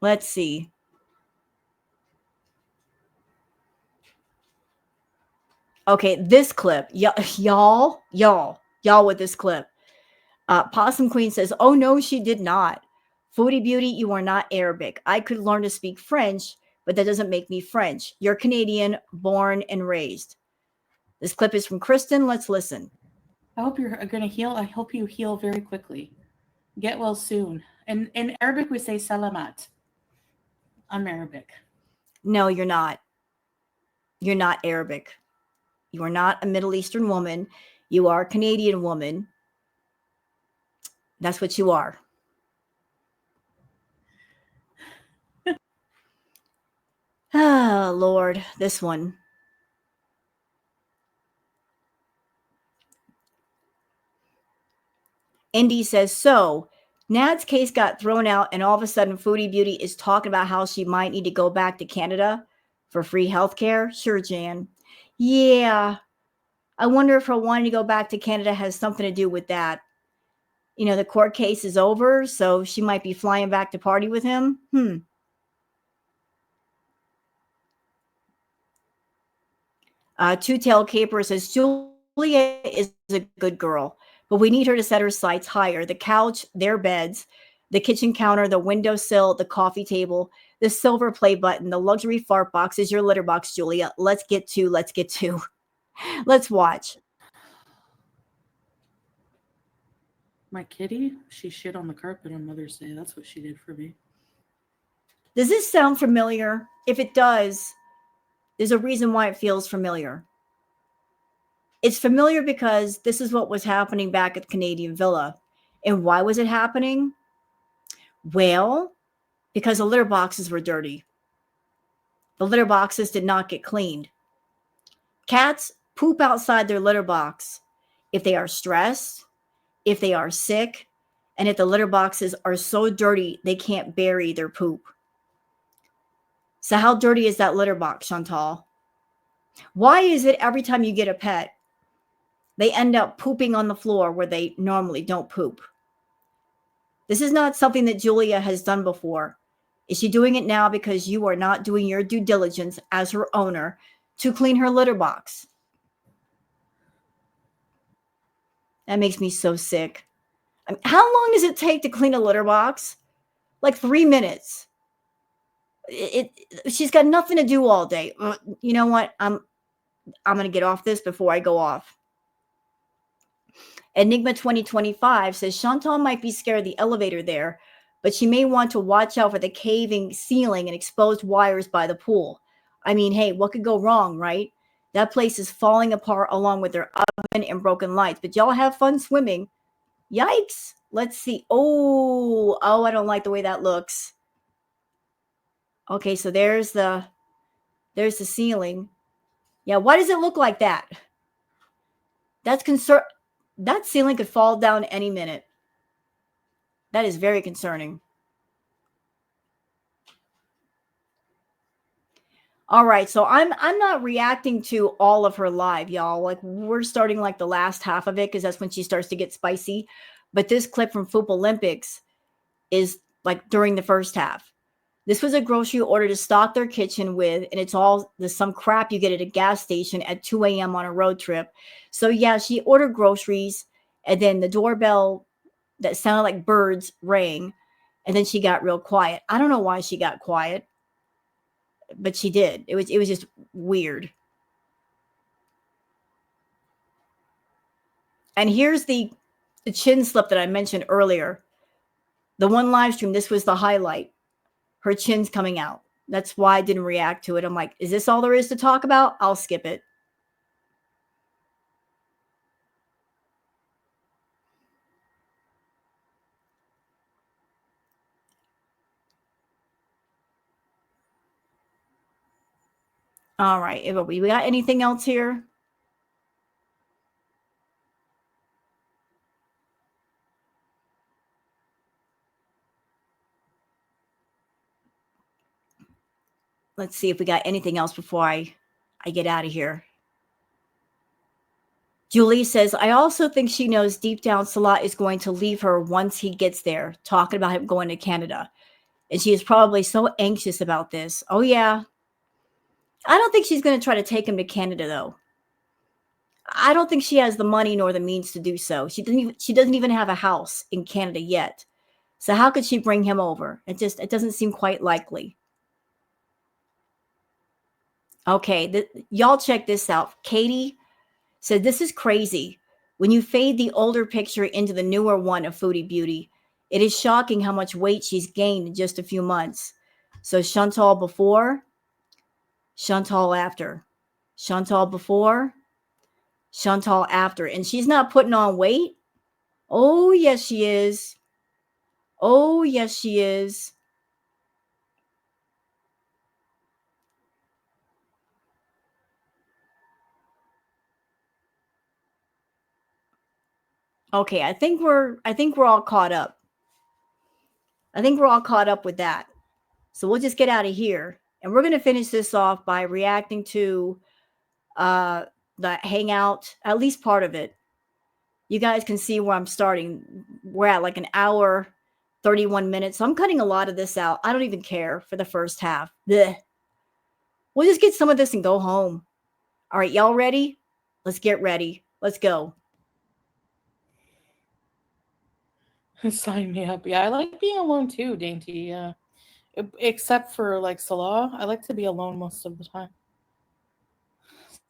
Let's see. Okay, this clip. Y'all with this clip. Possum Queen says, oh, no, she did not. Foodie Beauty, you are not Arabic. I could learn to speak French, but that doesn't make me French. You're Canadian, born and raised. This clip is from Kristen. Let's listen. I hope you're going to heal. I hope you heal very quickly. Get well soon. And in Arabic, we say salamat. I'm Arabic. No, you're not. You're not Arabic. You are not a Middle Eastern woman. You are a Canadian woman. That's what you are. Oh, Lord, this one. Indy says, so Nad's case got thrown out, and all of a sudden, Foodie Beauty is talking about how she might need to go back to Canada for free healthcare. Sure, Jan. Yeah. I wonder if her wanting to go back to Canada has something to do with that. You know, the court case is over, so she might be flying back to party with him. Two-Tail Caper says, Julia is a good girl, but we need her to set her sights higher. The couch, their beds, the kitchen counter, the windowsill, the coffee table, the silver play button, the luxury fart box is your litter box, Julia. Let's get to. Let's watch. My kitty, she shit on the carpet on Mother's Day. That's what she did for me. Does this sound familiar? If it does, there's a reason why it feels familiar. It's familiar because this is what was happening back at the Canadian Villa. And why was it happening? Well, because the litter boxes were dirty. The litter boxes did not get cleaned. Cats poop outside their litter box if they are stressed, if they are sick, and if the litter boxes are so dirty they can't bury their poop. So how dirty is that litter box, Chantal? Why is it every time you get a pet, they end up pooping on the floor where they normally don't poop? This is not something that Julia has done before. Is she doing it now because you are not doing your due diligence as her owner to clean her litter box? That makes me so sick. I mean, how long does it take to clean a litter box? Like 3 minutes. She's got nothing to do all day. You know what? I'm going to get off this before I go off. Enigma 2025 says Chantal might be scared of the elevator there, but she may want to watch out for the caving ceiling and exposed wires by the pool. I mean, hey, what could go wrong, right? That place is falling apart along with their oven and broken lights. But y'all have fun swimming. Yikes. Let's see. Oh, I don't like the way that looks. Okay, so there's the ceiling. Yeah, why does it look like that? That's concern. That ceiling could fall down any minute. That is very concerning. All right, so I'm not reacting to all of her live, y'all. Like, we're starting like the last half of it because that's when she starts to get spicy. But this clip from Foop Olympics is like during the first half. This was a grocery order to stock their kitchen with, and it's all some crap you get at a gas station at 2 a.m. on a road trip. So yeah, she ordered groceries, and then the doorbell that sounded like birds rang, and then she got real quiet. I don't know why she got quiet, but she did. It was just weird. And here's the chin slip that I mentioned earlier. The one live stream, this was the highlight. Her chin's coming out. That's why I didn't react to it. I'm like, is this all there is to talk about? I'll skip it. All right. We got anything else here? Let's see if we got anything else before I get out of here. Julie says, I also think she knows deep down Salah is going to leave her once he gets there, talking about him going to Canada. And she is probably so anxious about this. Oh, yeah. I don't think she's going to try to take him to Canada, though. I don't think she has the money nor the means to do so. She doesn't even have a house in Canada yet. So how could she bring him over? It doesn't seem quite likely. Okay, y'all check this out. Katie, said, "This is crazy. When you fade the older picture into the newer one of Foodie Beauty, it is shocking how much weight she's gained in just a few months. So Chantal before, Chantal after. Chantal before, Chantal after. And she's not putting on weight? Oh, yes, she is. Oh, yes, she is." Okay, I think we're all caught up. I think we're all caught up with that. So we'll just get out of here. And we're going to finish this off by reacting to uh, the hangout, at least part of it. You guys can see where I'm starting. We're at like an hour, 31 minutes. So I'm cutting a lot of this out. I don't even care for the first half. Blech. We'll just get some of this and go home. All right, y'all ready? Let's get ready. Let's go. Sign me up. Yeah, I like being alone too, Dainty. Yeah. Except for like Salah, I like to be alone most of the time.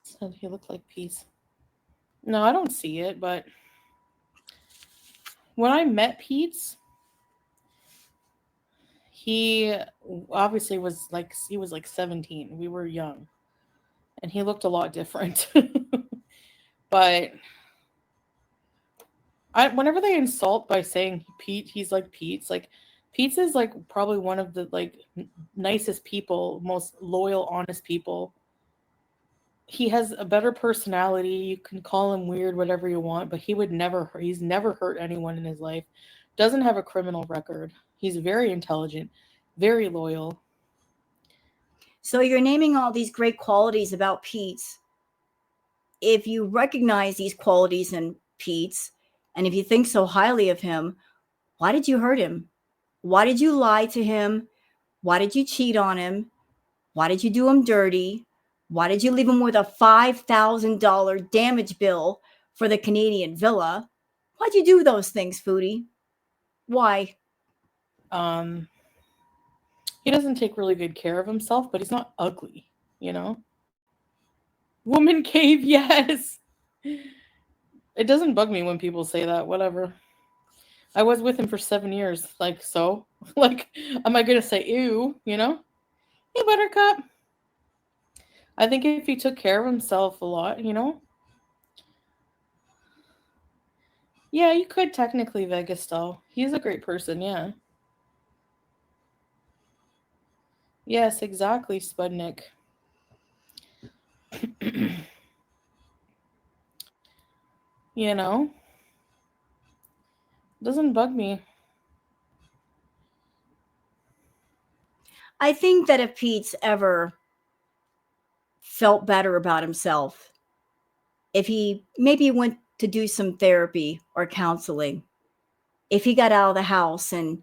Said he looked like peace. No, I don't see it, but when I met Pete's, he obviously was like 17. We were young. And he looked a lot different. But whenever they insult by saying Pete, he's like Pete's. Like Pete's is like probably one of the like nicest people, most loyal, honest people. He has a better personality. You can call him weird, whatever you want, but he's never hurt anyone in his life. Doesn't have a criminal record. He's very intelligent, very loyal. So you're naming all these great qualities about Pete's. If you recognize these qualities in Pete's, and if you think so highly of him, why did you hurt him? Why did you lie to him? Why did you cheat on him? Why did you do him dirty? Why did you leave him with a $5,000 damage bill for the Canadian villa? Why'd you do those things, Foodie? Why? Um, he doesn't take really good care of himself, but he's not ugly, you know? Woman cave, yes. It doesn't bug me when people say that, whatever. I was with him for 7 years, like, so? Like, am I gonna say, ew, you know? Hey, Buttercup. I think if he took care of himself a lot, you know? Yeah, you could technically Vegas style. He's a great person, yeah. Yes, exactly, Spudnik. You know? Doesn't bug me. I think that if Pete's ever felt better about himself, if he maybe went to do some therapy or counseling, if he got out of the house and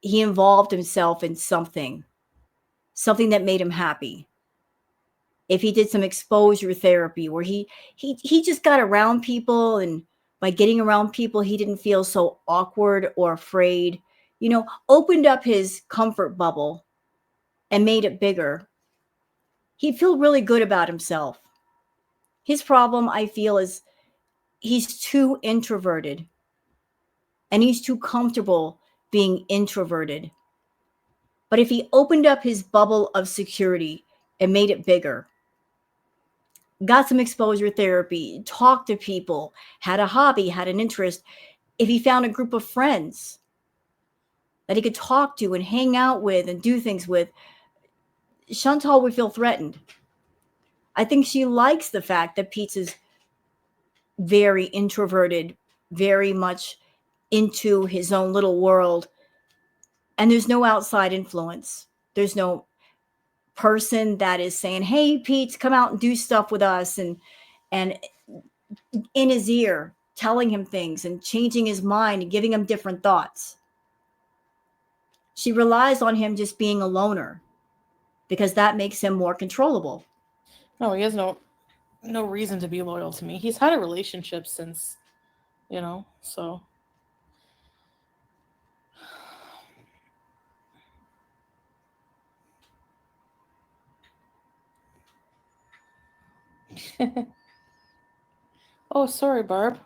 he involved himself in something that made him happy, if he did some exposure therapy where he just got around people, and by getting around people he didn't feel so awkward or afraid, opened up his comfort bubble and made it bigger, he'd feel really good about himself. His problem, I feel, is he's too introverted and he's too comfortable being introverted. But if he opened up his bubble of security and made it bigger, got some exposure therapy, talked to people, had a hobby, had an interest, if he found a group of friends that he could talk to and hang out with and do things with, Chantal would feel threatened. I think she likes the fact that Pete's is very introverted, very much into his own little world, and there's no outside influence. There's no person that is saying, "Hey, Pete, come out and do stuff with us," and in his ear telling him things and changing his mind and giving him different thoughts. She relies on him just being a loner because that makes him more controllable. No, he has no reason to be loyal to me. He's had a relationship since, so Oh, sorry, Barb.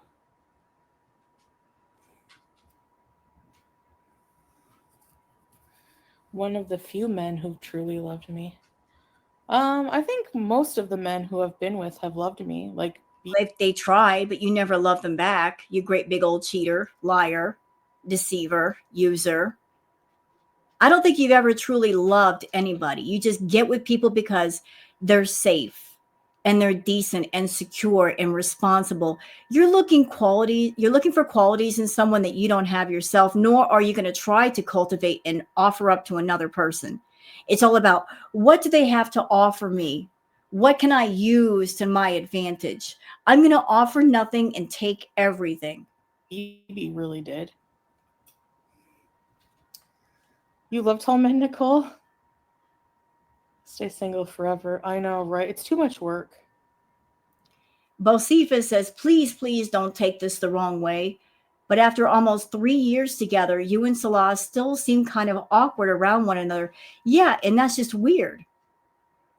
One of the few men who truly loved me. I think most of the men who I've been with have loved me. Like, If they tried, but you never loved them back, you great big old cheater, liar, deceiver, user. I don't think you've ever truly loved anybody. You just get with people because they're safe and they're decent and secure and responsible. You're looking for qualities in someone that you don't have yourself, nor are you going to try to cultivate and offer up to another person. It's all about, what do they have to offer me? What can I use to my advantage? I'm going to offer nothing and take everything. Phoebe really did. You love tall men, Nicole? Stay single forever. I know, right? It's too much work. Bocephus says, please, please don't take this the wrong way. But after almost 3 years together, you and Salah still seem kind of awkward around one another. Yeah, and that's just weird.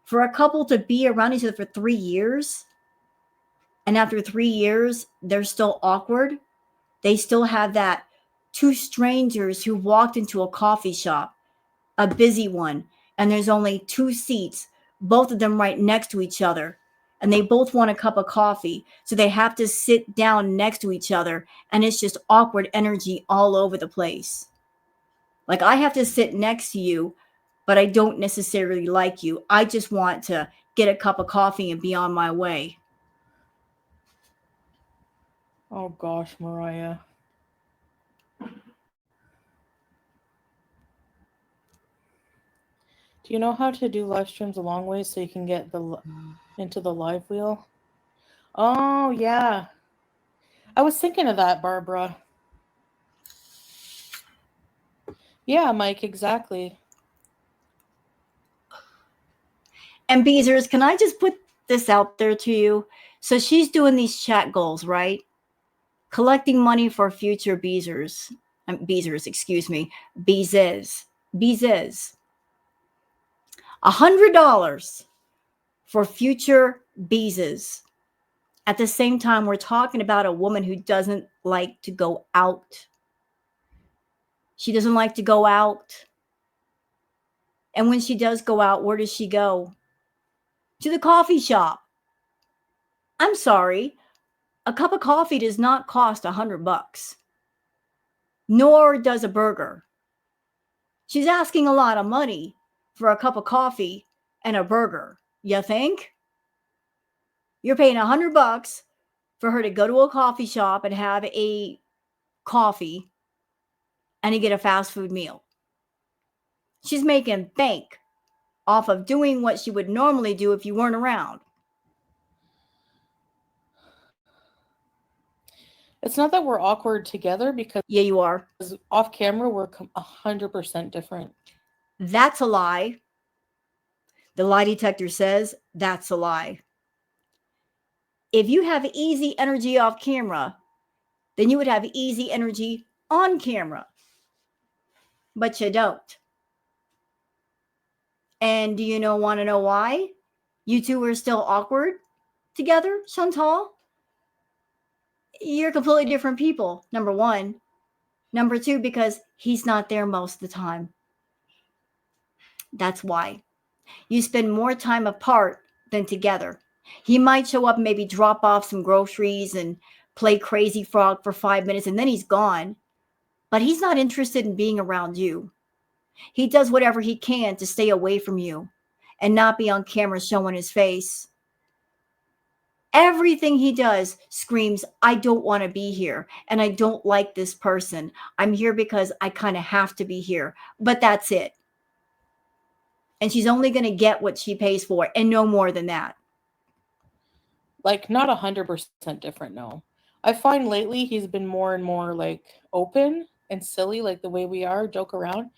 For a couple to be around each other for 3 years, and after 3 years, they're still awkward. They still have that two strangers who walked into a coffee shop, a busy one, and there's only 2 seats, both of them right next to each other. And they both want a cup of coffee. So they have to sit down next to each other. And it's just awkward energy all over the place. Like, I have to sit next to you, but I don't necessarily like you. I just want to get a cup of coffee and be on my way. Oh gosh, Mariah. Do you know how to do live streams a long way so you can get into the live wheel? Oh, yeah. I was thinking of that, Barbara. Yeah, Mike, exactly. And Beezers, can I just put this out there to you? So she's doing these chat goals, right? Collecting money for future Beezers. Excuse me. Beezes. $100 for future Beezes. At the same time, we're talking about a woman who doesn't like to go out. She doesn't like to go out. And when she does go out, where does she go? To the coffee shop. I'm sorry. A cup of coffee does not cost $100. Nor does a burger. She's asking a lot of money for a cup of coffee and a burger. You think? You're paying $100 for her to go to a coffee shop and have a coffee and you get a fast food meal. She's making bank off of doing what she would normally do if you weren't around. It's not that we're awkward together because Yeah, you are. Off camera, we're 100% different. That's a lie. The lie detector says that's a lie. If you have easy energy off camera, then you would have easy energy on camera. But you don't. And do you want to know why? You two are still awkward together, Chantal? You're completely different people, number one. Number two, because he's not there most of the time. That's why. You spend more time apart than together. He might show up and maybe drop off some groceries and play crazy frog for 5 minutes and then he's gone. But he's not interested in being around you. He does whatever he can to stay away from you and not be on camera showing his face. Everything he does screams, I don't want to be here and I don't like this person. I'm here because I kind of have to be here, but that's it. And she's only going to get what she pays for and no more than that. Like, not 100% different, no. I find lately he's been more and more like open and silly, like the way we are, joke around.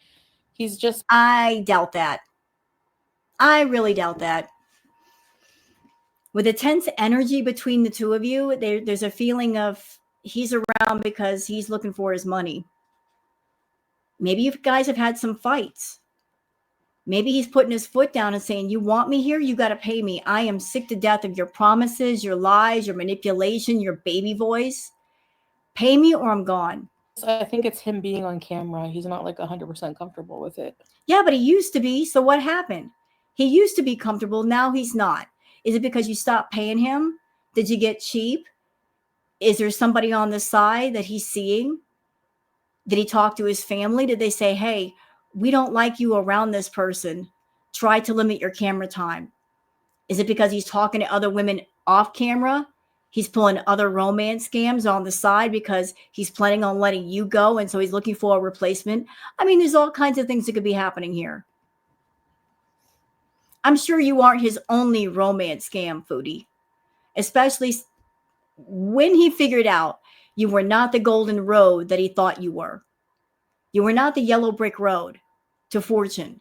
He's just... I doubt that. I really doubt that. With the tense energy between the two of you, there's a feeling of he's around because he's looking for his money. Maybe you guys have had some fights. Maybe he's putting his foot down and saying, you want me here? You got to pay me. I am sick to death of your promises, your lies, your manipulation, your baby voice. Pay me or I'm gone. I think it's him being on camera. He's not like 100% comfortable with it. Yeah, but he used to be. So what happened? He used to be comfortable. Now he's not. Is it because you stopped paying him? Did you get cheap? Is there somebody on the side that he's seeing? Did he talk to his family? Did they say, hey, we don't like you around this person. Try to limit your camera time. Is it because he's talking to other women off camera? He's pulling other romance scams on the side because he's planning on letting you go. And so he's looking for a replacement. I mean, there's all kinds of things that could be happening here. I'm sure you aren't his only romance scam, Foodie, especially when he figured out you were not the golden road that he thought you were. You were not the yellow brick road to fortune.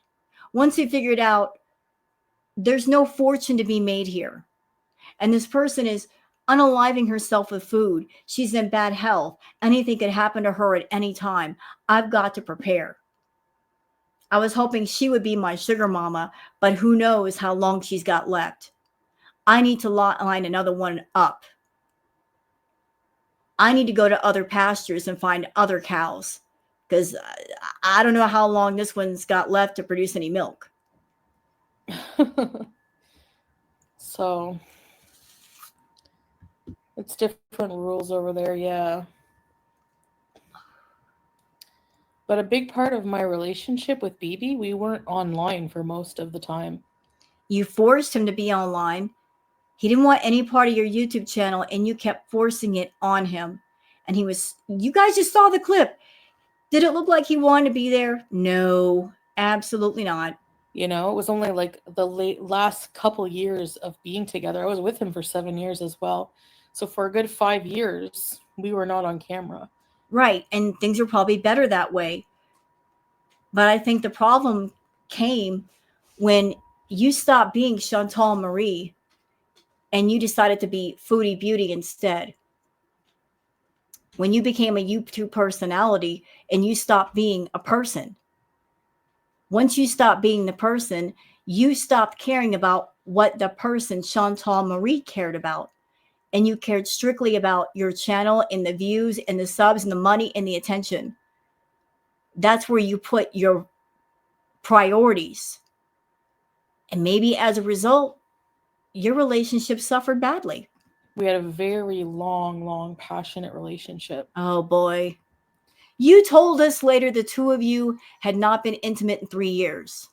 Once he figured out there's no fortune to be made here, and this person is unaliving herself with food, she's in bad health, anything could happen to her at any time. I've got to prepare. I was hoping she would be my sugar mama, but who knows how long she's got left. I need to line another one up. I need to go to other pastures and find other cows because I don't know how long this one's got left to produce any milk. So it's different rules over there, yeah. But a big part of my relationship with BB, we weren't online for most of the time. You forced him to be online. He didn't want any part of your YouTube channel, and you kept forcing it on him. And you guys just saw the clip. Did it look like he wanted to be there? No, absolutely not. You know, it was only like the last couple years of being together. I was with him for 7 years as well. So for a good 5 years, we were not on camera. Right. And things were probably better that way. But I think the problem came when you stopped being Chantal Marie and you decided to be Foodie Beauty instead. When you became a YouTube personality and you stopped being a person. Once you stopped being the person, you stopped caring about what the person Chantal Marie cared about. And you cared strictly about your channel and the views and the subs and the money and the attention. That's where you put your priorities. And maybe as a result, your relationship suffered badly. We had a very long, passionate relationship. Oh boy. You told us later the two of you had not been intimate in 3 years.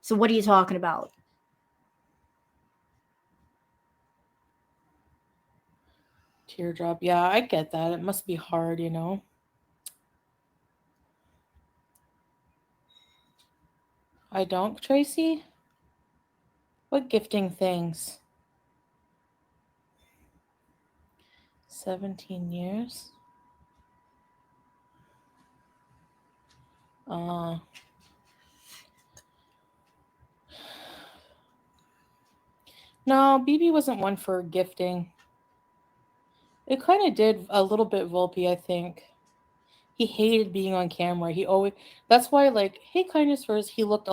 So what are you talking about? Teardrop. Yeah, I get that. It must be hard, you know. I don't, Tracy? What gifting things? 17 years? No, BB wasn't one for gifting. It kind of did a little bit Volpe, I think. He hated being on camera. That's why, like, hey, kindness first, he looked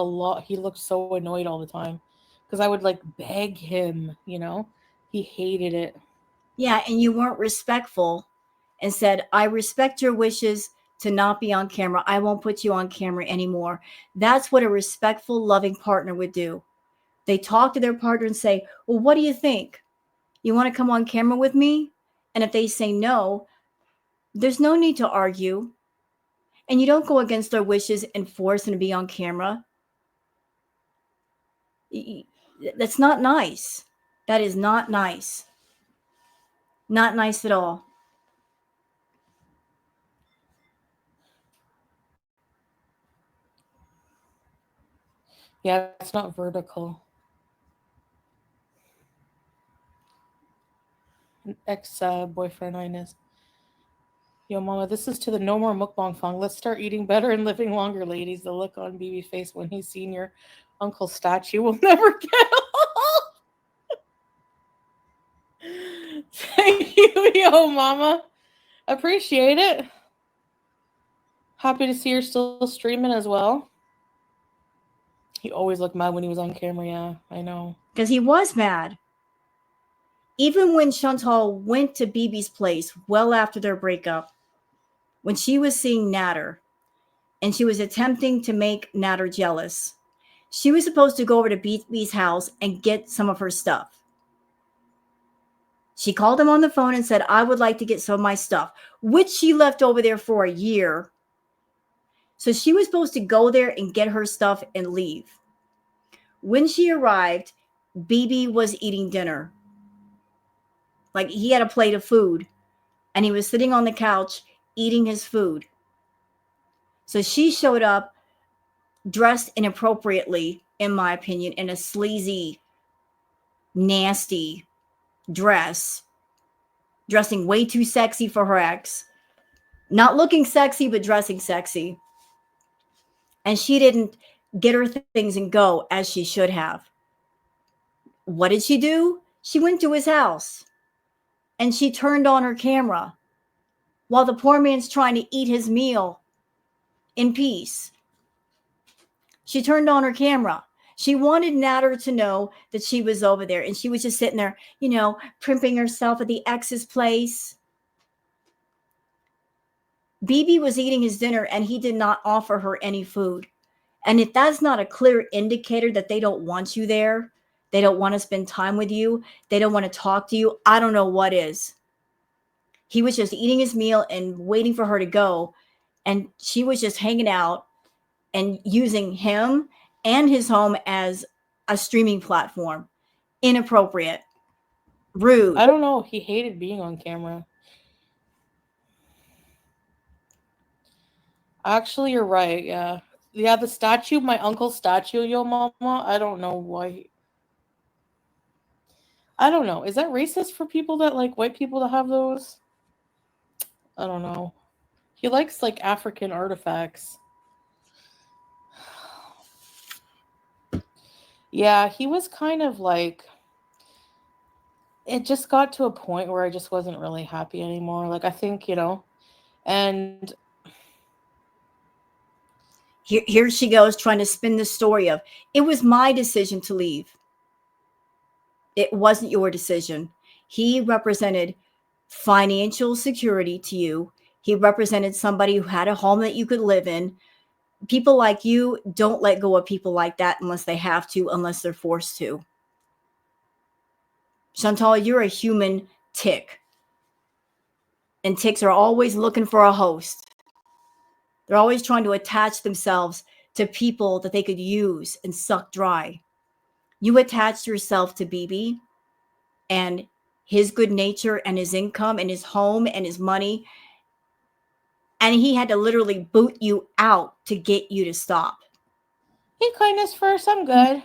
so annoyed all the time. Because I would, like, beg him, you know? He hated it. Yeah, and you weren't respectful and said, I respect your wishes to not be on camera. I won't put you on camera anymore. That's what a respectful, loving partner would do. They talk to their partner and say, well, what do you think? You want to come on camera with me? And if they say no, there's no need to argue. And you don't go against their wishes and force them to be on camera. That's not nice. That is not nice. Not nice at all. Yeah, it's not vertical. Ex-boyfriend Ines. Yo, mama, this is to the no more mukbang fang. Let's start eating better and living longer, ladies. The look on BB's face when he's seen your uncle's statue will never get off. Thank you, yo, mama. Appreciate it. Happy to see you're still streaming as well. He always looked mad when he was on camera. Yeah, I know. Because he was mad. Even when Chantal went to BB's place well after their breakup, when she was seeing Natter and she was attempting to make Natter jealous, she was supposed to go over to BB's house and get some of her stuff. She called him on the phone and said, I would like to get some of my stuff, which she left over there for a year. So she was supposed to go there and get her stuff and leave. When she arrived, BB was eating dinner. Like, he had a plate of food and he was sitting on the couch eating his food. So she showed up dressed inappropriately, in my opinion, in a sleazy, nasty dress, dressing way too sexy for her ex, not looking sexy, but dressing sexy. And she didn't get her things and go as she should have. What did she do? She went to his house and she turned on her camera while the poor man's trying to eat his meal in peace. She turned on her camera. She wanted Natter to know that she was over there, and she was just sitting there, primping herself at the ex's place. BB was eating his dinner and he did not offer her any food. And if that's not a clear indicator that they don't want you there, they don't want to spend time with you, they don't want to talk to you, I don't know what is. He was just eating his meal and waiting for her to go. And she was just hanging out and using him and his home as a streaming platform. Inappropriate. Rude. I don't know. He hated being on camera. Actually, you're right. Yeah. Yeah, the statue, my uncle's statue, yo mama, I don't know why. I don't know. Is that racist for people that like white people to have those? I don't know. He likes like African artifacts. Yeah, he was kind of like, it just got to a point where I just wasn't really happy anymore. Like, I think, and Here she goes trying to spin the story of, it was my decision to leave. It wasn't your decision. He represented financial security to you. He represented somebody who had a home that you could live in. People like you don't let go of people like that unless they have to, unless they're forced to. Chantal, you're a human tick. And ticks are always looking for a host. They're always trying to attach themselves to people that they could use and suck dry. You attached yourself to BB and his good nature and his income and his home and his money. And he had to literally boot you out to get you to stop. he kindness first, I'm good.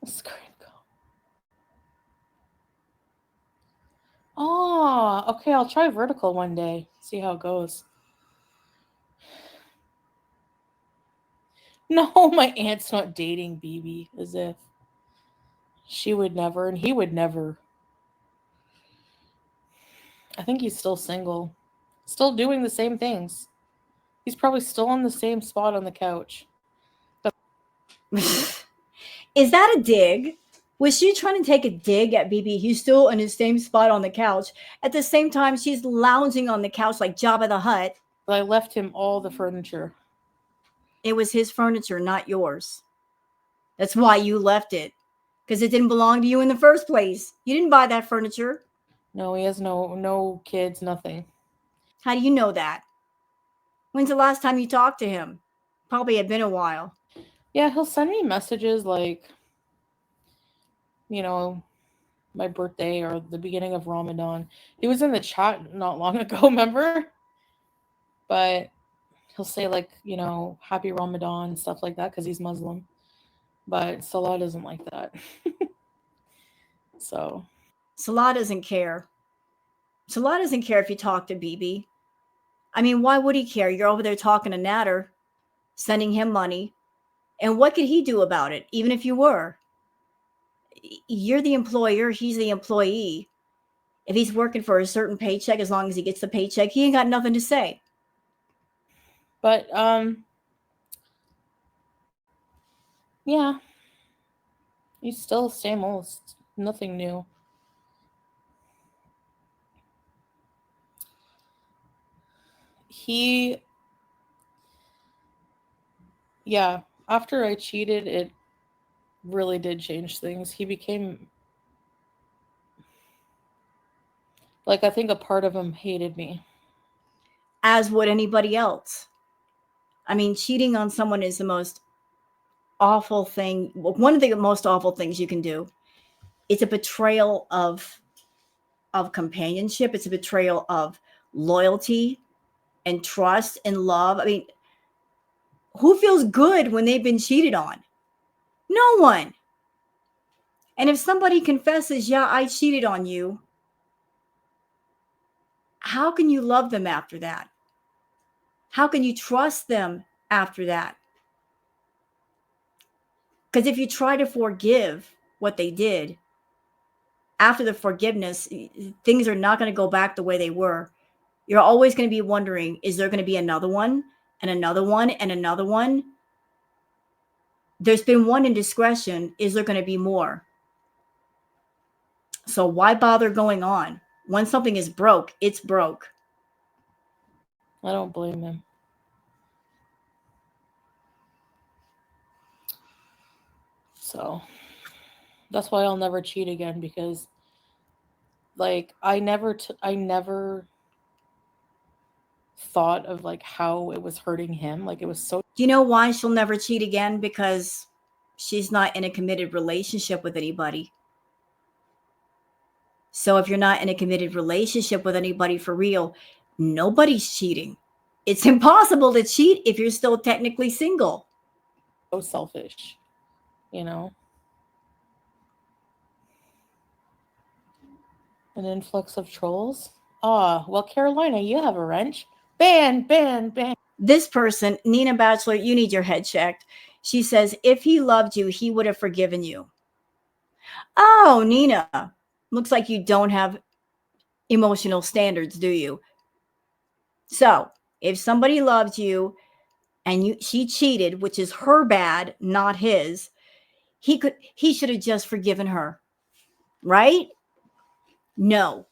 Screen go. Oh, okay, I'll try vertical one day. See how it goes. No, my aunt's not dating BB, as if she would never and he would never. I think he's still single. Still doing the same things. He's probably still on the same spot on the couch. Is that a dig? Was she trying to take a dig at BB? He's still in his same spot on the couch. At the same time, she's lounging on the couch like Jabba the Hutt. But I left him all the furniture. It was his furniture, not yours. That's why you left it. Because it didn't belong to you in the first place. You didn't buy that furniture. No, he has no kids, nothing. How do you know that? When's the last time you talked to him? Probably had been a while. Yeah, he'll send me messages like, my birthday or the beginning of Ramadan. He was in the chat not long ago, remember? But he'll say like, happy Ramadan, stuff like that, because he's Muslim. But Salah doesn't like that. So Salah doesn't care. Salah doesn't care if you talk to BB. I mean, why would he care? You're over there talking to Natter, sending him money. And what could he do about it, even if you were? You're the employer, he's the employee. If he's working for a certain paycheck, as long as he gets the paycheck, he ain't got nothing to say. But Yeah. You still same old, nothing new. He, yeah, after I cheated, it really did change things. He became, like, I think a part of him hated me. As would anybody else. I mean, cheating on someone is the most awful thing. One of the most awful things you can do. It's a betrayal of companionship. It's a betrayal of loyalty and trust and love. I mean, who feels good when they've been cheated on? No one. And if somebody confesses, yeah, I cheated on you, how can you love them after that? How can you trust them after that? Because if you try to forgive what they did, after the forgiveness, things are not going to go back the way they were. You're always going to be wondering, is there going to be another one and another one and another one? There's been one indiscretion. Is there going to be more? So why bother going on? When something is broke, it's broke. I don't blame him. So that's why I'll never cheat again, because like I never thought of like how it was hurting him. Like it was so. Do you know why she'll never cheat again? Because she's not in a committed relationship with anybody. So if you're not in a committed relationship with anybody for real, nobody's cheating. It's impossible to cheat if you're still technically single. So selfish, you know. An influx of trolls. Ah, well, Carolina, you have a wrench. Ban, ban, ban. This person, Nina Bachelor, you need your head checked. She says, if he loved you, he would have forgiven you. Oh, Nina, looks like you don't have emotional standards, do you? So if somebody loved you and she cheated, which is her bad, not his, he should have just forgiven her, right? No.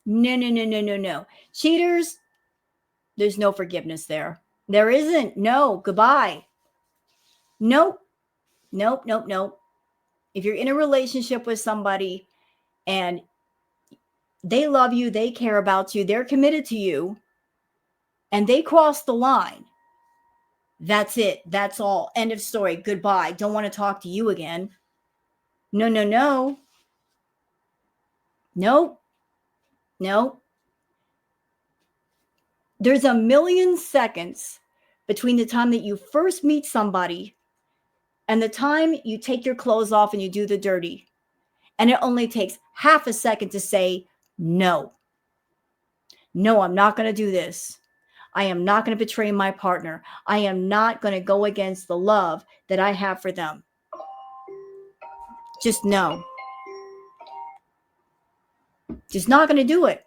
No. Cheaters, there's no forgiveness there. There isn't. No. Goodbye. Nope. Nope. If you're in a relationship with somebody and they love you, they care about you, they're committed to you, and they cross the line, that's it. That's all. End of story. Goodbye. Don't want to talk to you again. No. Nope. There's a million seconds between the time that you first meet somebody and the time you take your clothes off and you do the dirty. And it only takes half a second to say, no, I'm not going to do this. I am not going to betray my partner. I am not going to go against the love that I have for them. Just no. Just not going to do it.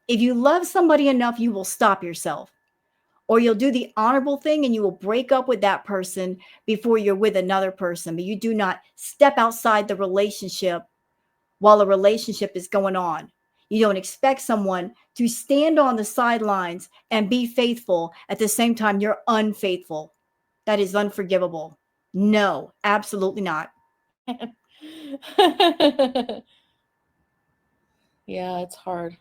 If you love somebody enough, you will stop yourself. Or you'll do the honorable thing and you will break up with that person before you're with another person. But you do not step outside the relationship while a relationship is going on. You don't expect someone to stand on the sidelines and be faithful at the same time you're unfaithful. That is unforgivable. No, absolutely not. Yeah, it's hard.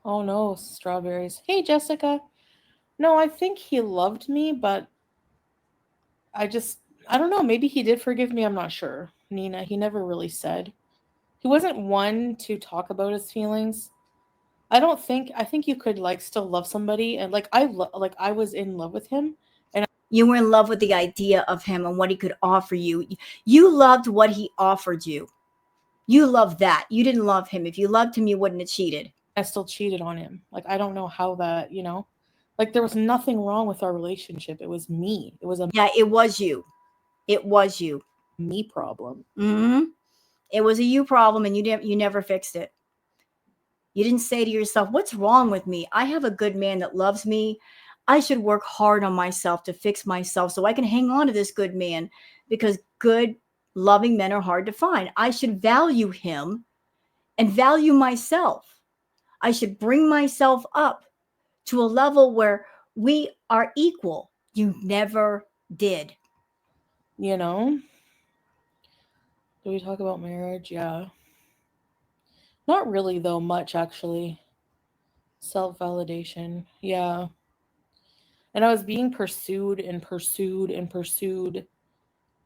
Oh no, strawberries. Hey, Jessica. No, I think he loved me, but I just, I don't know. Maybe he did forgive me. I'm not sure. Nina, he never really said. He wasn't one to talk about his feelings. I think you could like still love somebody, and like like I was in love with him, and You were in love with the idea of him and what he could offer you. You loved what he offered you. You loved that. You didn't love him. If you loved him, you wouldn't have cheated. I still cheated on him. Like I don't know how that, you know, like there was nothing wrong with our relationship. It was me. It was a Yeah, it was you. It was you. me problem. Mm-hmm. It was a you problem, and you never fixed it. You didn't say to yourself, what's wrong with me? I have a good man that loves me. I should work hard on myself to fix myself so I can hang on to this good man, because good, loving men are hard to find. I should value him and value myself. I should bring myself up to a level where we are equal. You never did. You know? Do we talk about marriage? Yeah. Not really, though, much actually. Self validation. Yeah. And I was being pursued and pursued and pursued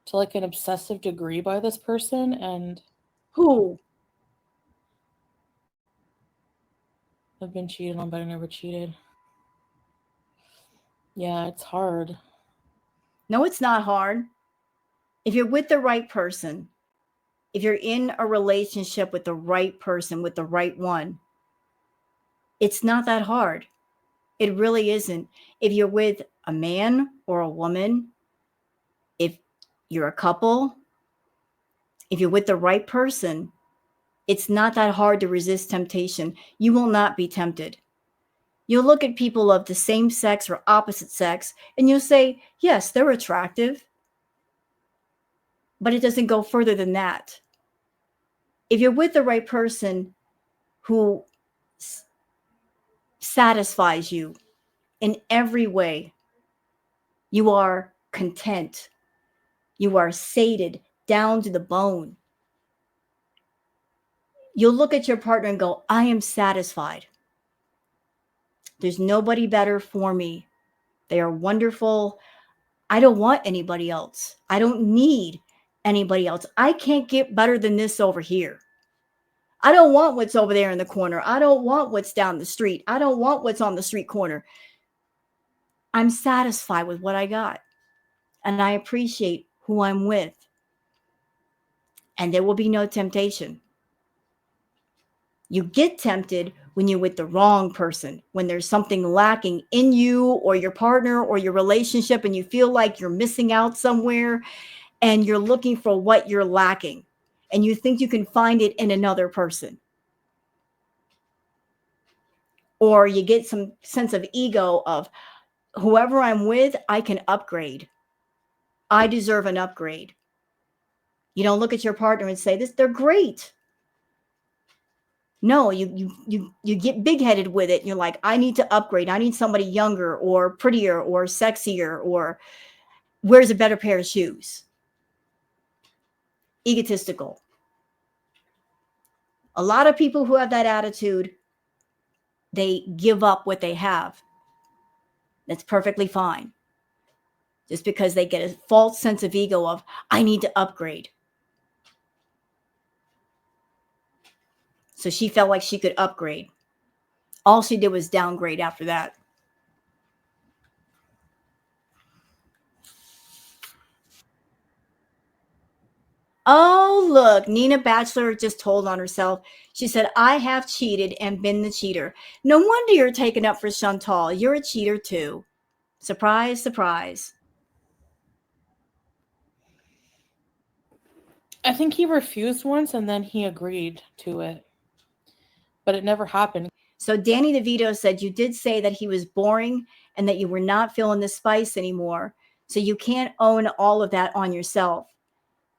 to like an obsessive degree by this person. And Who? I've been cheated on, but I never cheated. Yeah, it's hard. No, it's not hard. If you're with the right person, if you're in a relationship with the right person, with the right one, it's not that hard. It really isn't. If you're with a man or a woman, if you're a couple, if you're with the right person, it's not that hard to resist temptation. You will not be tempted. You'll look at people of the same sex or opposite sex and you'll say, yes, they're attractive, but it doesn't go further than that. If you're with the right person who satisfies you in every way, you are content. You are sated down to the bone. You'll look at your partner and go, I am satisfied. There's nobody better for me. They are wonderful. I don't want anybody else. I don't need anybody else. I can't get better than this over here. I don't want what's over there in the corner. I don't want what's down the street. I don't want what's on the street corner. I'm satisfied with what I got. And I appreciate who I'm with. And there will be no temptation. You get tempted when you're with the wrong person, when there's something lacking in you or your partner or your relationship, and you feel like you're missing out somewhere and you're looking for what you're lacking and you think you can find it in another person. Or you get some sense of ego of whoever I'm with, I can upgrade. I deserve an upgrade. You don't look at your partner and say, they're great. No, you get big-headed with it. And you're like, I need to upgrade. I need somebody younger or prettier or sexier or wears a better pair of shoes. Egotistical. A lot of people who have that attitude, they give up what they have. That's perfectly fine. Just because they get a false sense of ego of, I need to upgrade. So she felt like she could upgrade. All she did was downgrade after that. Oh, look, Nina Bachelor just told on herself. She said, I have cheated and been the cheater. No wonder you're taken up for Chantal. You're a cheater too. Surprise, surprise. I think he refused once and then he agreed to it. But it never happened. So Danny DeVito said you did say that he was boring and that you were not feeling the spice anymore. So you can't own all of that on yourself.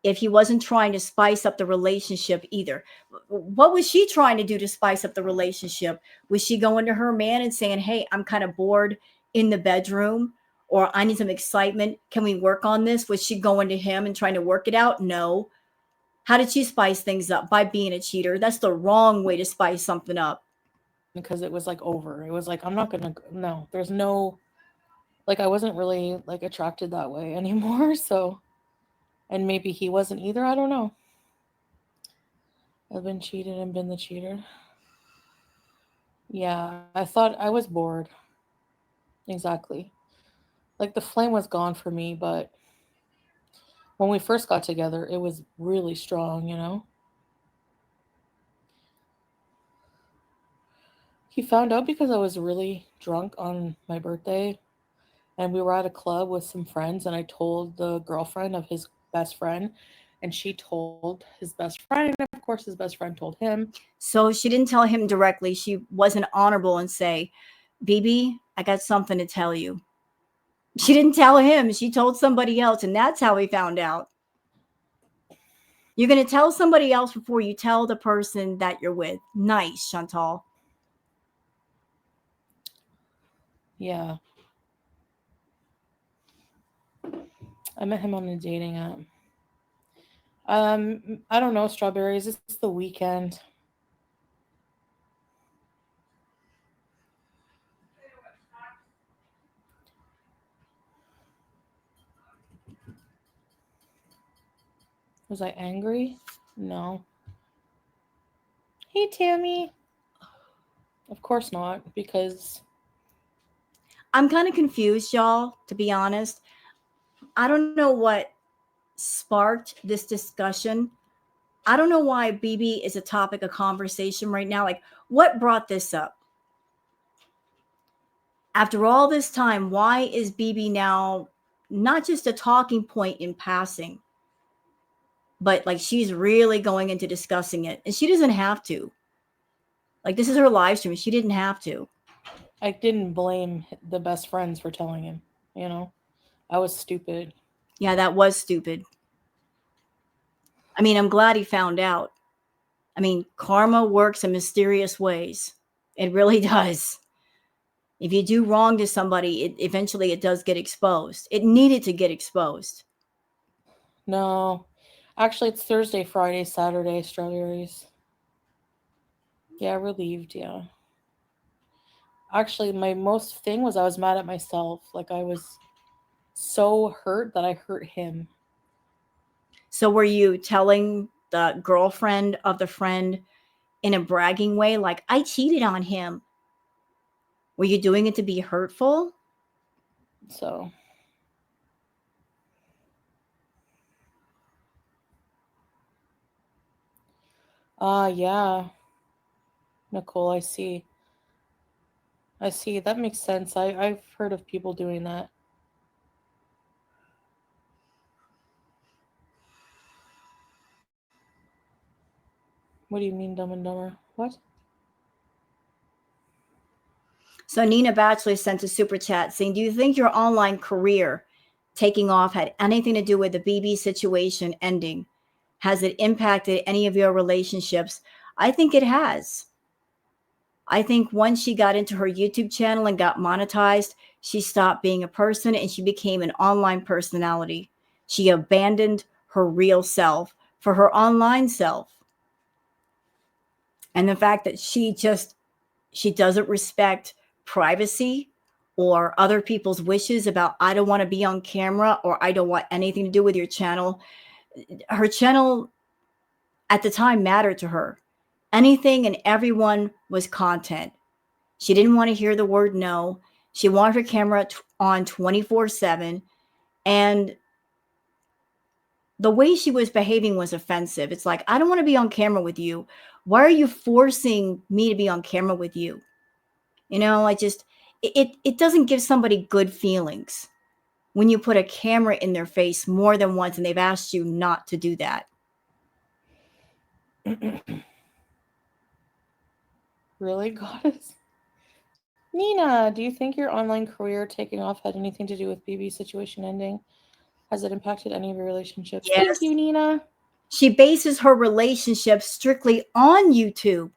If he wasn't trying to spice up the relationship either. What was she trying to do to spice up the relationship? Was she going to her man and saying, hey, I'm kind of bored in the bedroom, or I need some excitement. Can we work on this? Was she going to him and trying to work it out? No. How did she spice things up? By being a cheater. That's the wrong way to spice something up. Because it was like over. It was like, I'm not gonna, no, there's no, like, I wasn't really like attracted that way anymore. So, and maybe he wasn't either. I don't know. I've been cheated and been the cheater. Yeah, I thought I was bored. Exactly. Like the flame was gone for me, but when we first got together, it was really strong, you know? He found out because I was really drunk on my birthday and we were at a club with some friends and I told the girlfriend of his best friend And she told his best friend, and of course his best friend told him. So she didn't tell him directly. She wasn't honorable and say, BB, I got something to tell you. She didn't tell him. She told somebody else, and that's how he found out. You're going to tell somebody else before you tell the person that you're with. Nice, Chantal. Yeah. I met him on a dating app. I don't know, Strawberries. It's the weekend. Was I angry? No. Hey, Tammy. Of course not, because I'm kind of confused, y'all, to be honest. I don't know what sparked this discussion. I don't know why BB is a topic of conversation right now. Like, what brought this up? After all this time, why is BB now not just a talking point in passing, but like she's really going into discussing it? And she doesn't have to. Like, this is her live stream. She didn't have to. I didn't blame the best friends for telling him, you know? I was stupid. Yeah, that was stupid. I mean, I'm glad he found out. I mean, karma works in mysterious ways. It really does. If you do wrong to somebody, eventually it does get exposed. It needed to get exposed. No. Actually, it's Thursday, Friday, Saturday, Strawberries. Yeah, relieved, yeah. Actually, my most thing was I was mad at myself. Like, I was so hurt that I hurt him. So were you telling the girlfriend of the friend in a bragging way, like, I cheated on him? Were you doing it to be hurtful? So, yeah. Nicole, I see. That makes sense. I've heard of people doing that. What do you mean, Dumb and Dumber? What? So Nina Batchelor sent a super chat saying, do you think your online career taking off had anything to do with the BB situation ending? Has it impacted any of your relationships? I think it has. I think once she got into her YouTube channel and got monetized, she stopped being a person and she became an online personality. She abandoned her real self for her online self. And the fact that she doesn't respect privacy or other people's wishes about, I don't want to be on camera or I don't want anything to do with your channel. Her channel at the time mattered to her. Anything and everyone was content. She didn't want to hear the word no. She wanted her camera on 24/7. And the way she was behaving was offensive. It's like, I don't want to be on camera with you. Why are you forcing me to be on camera with you? You know, it doesn't give somebody good feelings when you put a camera in their face more than once and they've asked you not to do that. Really, Goddess? Nina, do you think your online career taking off had anything to do with BB's situation ending? Has it impacted any of your relationships? Yes. Thank you, Nina. She bases her relationship strictly on YouTube.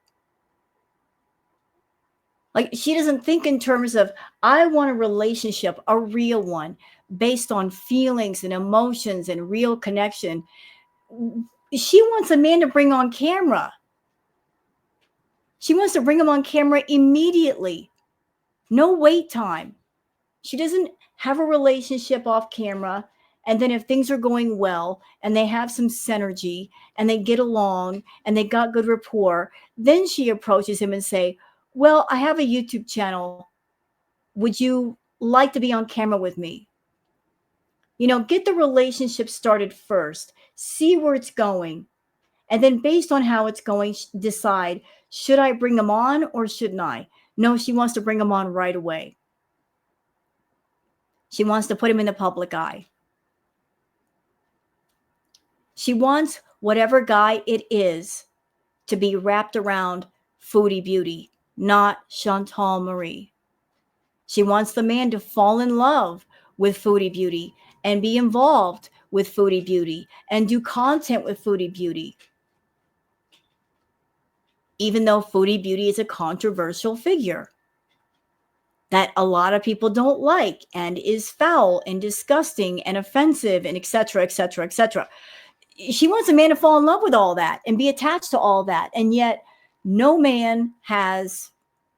Like, she doesn't think in terms of, I want a relationship, a real one, based on feelings and emotions and real connection. She wants a man to bring on camera. She wants to bring him on camera immediately. No wait time. She doesn't have a relationship off camera. And then if things are going well and they have some synergy and they get along and they got good rapport, then she approaches him and say, well, I have a YouTube channel. Would you like to be on camera with me? You know, get the relationship started first. See where it's going. And then based on how it's going, decide, should I bring them on or shouldn't I? No, she wants to bring them on right away. She wants to put him in the public eye. She wants whatever guy it is to be wrapped around Foodie Beauty, not Chantal Marie. She wants the man to fall in love with Foodie Beauty and be involved with Foodie Beauty and do content with Foodie Beauty. Even though Foodie Beauty is a controversial figure that a lot of people don't like and is foul and disgusting and offensive and etc., etc., etc. She wants a man to fall in love with all that and be attached to all that. And yet no man has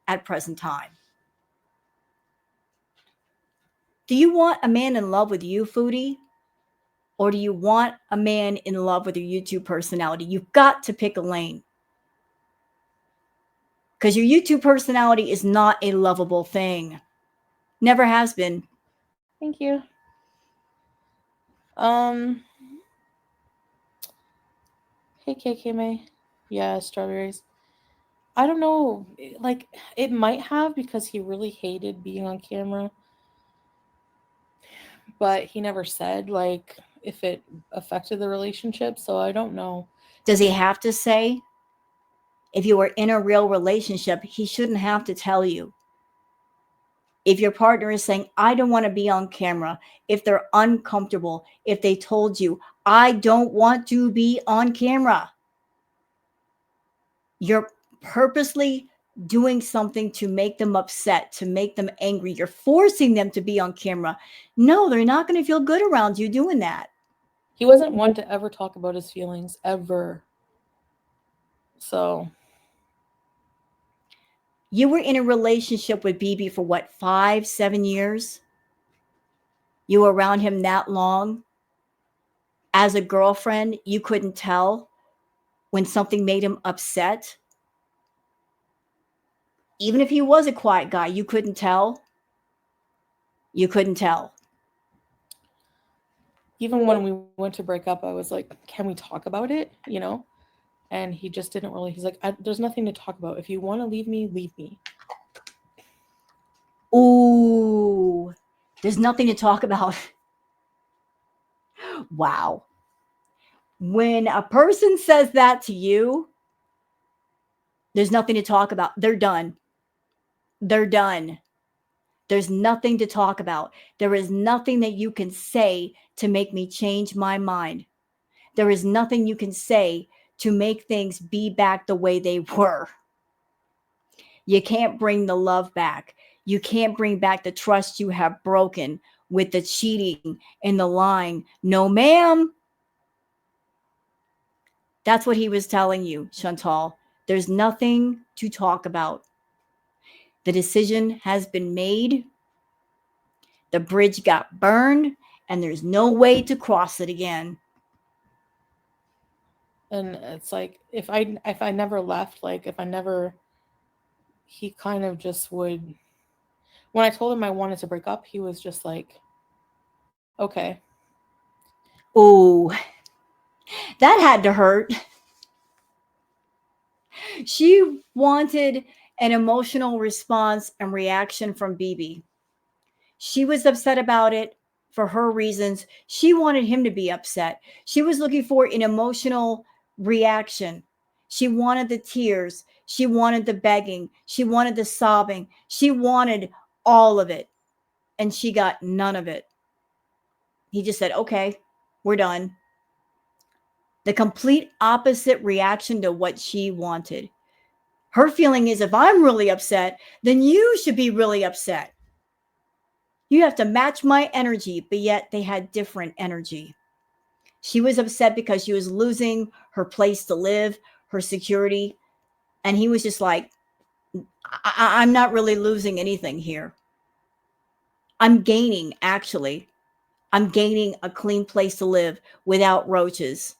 at present time. Do you want a man in love with you, Foodie? Or do you want a man in love with your YouTube personality? You've got to pick a lane. Because your YouTube personality is not a lovable thing. Never has been. Thank you. Hey, KKMA. Yeah, strawberries. I don't know. Like, it might have because he really hated being on camera. But he never said, like, if it affected the relationship. So I don't know. Does he have to say? If you were in a real relationship, he shouldn't have to tell you. If your partner is saying, I don't want to be on camera, if they're uncomfortable, if they told you, I don't want to be on camera, you're purposely doing something to make them upset, to make them angry. You're forcing them to be on camera. No, they're not going to feel good around you doing that. He wasn't one to ever talk about his feelings, ever. So. You were in a relationship with BB for what, 5-7 years? You were around him that long? As a girlfriend, you couldn't tell when something made him upset? Even if he was a quiet guy, you couldn't tell? You couldn't tell. Even when we went to break up, I was like, can we talk about it? You know? And he just didn't really. He's like, there's nothing to talk about. If you want to leave me, leave me. Ooh, there's nothing to talk about. Wow. When a person says that to you, there's nothing to talk about. They're done. They're done. There's nothing to talk about. There is nothing that you can say to make me change my mind. There is nothing you can say to make things be back the way they were. You can't bring the love back. You can't bring back the trust you have broken with the cheating and the lying. No, ma'am. That's what he was telling you, Chantal. There's nothing to talk about. The decision has been made. The bridge got burned, and there's no way to cross it again. And it's like, if I never left, like, if I never, he kind of just would, when I told him I wanted to break up, he was just like, okay. Oh, that had to hurt. She wanted an emotional response and reaction from BB. She was upset about it for her reasons. She wanted him to be upset. She was looking for an emotional reaction. She wanted the tears. She wanted the begging. She wanted the sobbing. She wanted all of it. And she got none of it. He just said, okay, we're done. The complete opposite reaction to what she wanted. Her feeling is, if I'm really upset, then you should be really upset. You have to match my energy, but yet they had different energy. She was upset because she was losing her place to live, her security. And he was just like, I'm not really losing anything here. I'm gaining, actually. I'm gaining a clean place to live without roaches.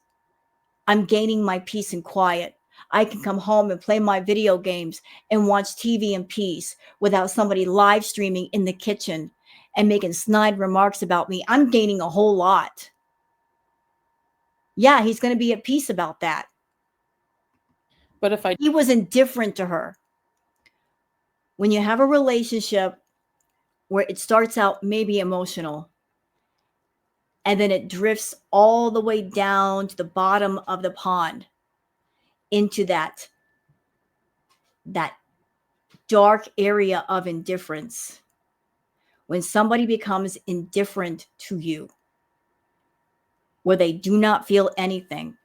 I'm gaining my peace and quiet. I can come home and play my video games and watch TV in peace without somebody live streaming in the kitchen and making snide remarks about me. I'm gaining a whole lot. Yeah, he's going to be at peace about that. But if he was indifferent to her. When you have a relationship where it starts out maybe emotional, and then it drifts all the way down to the bottom of the pond into that dark area of indifference. When somebody becomes indifferent to you, where they do not feel anything,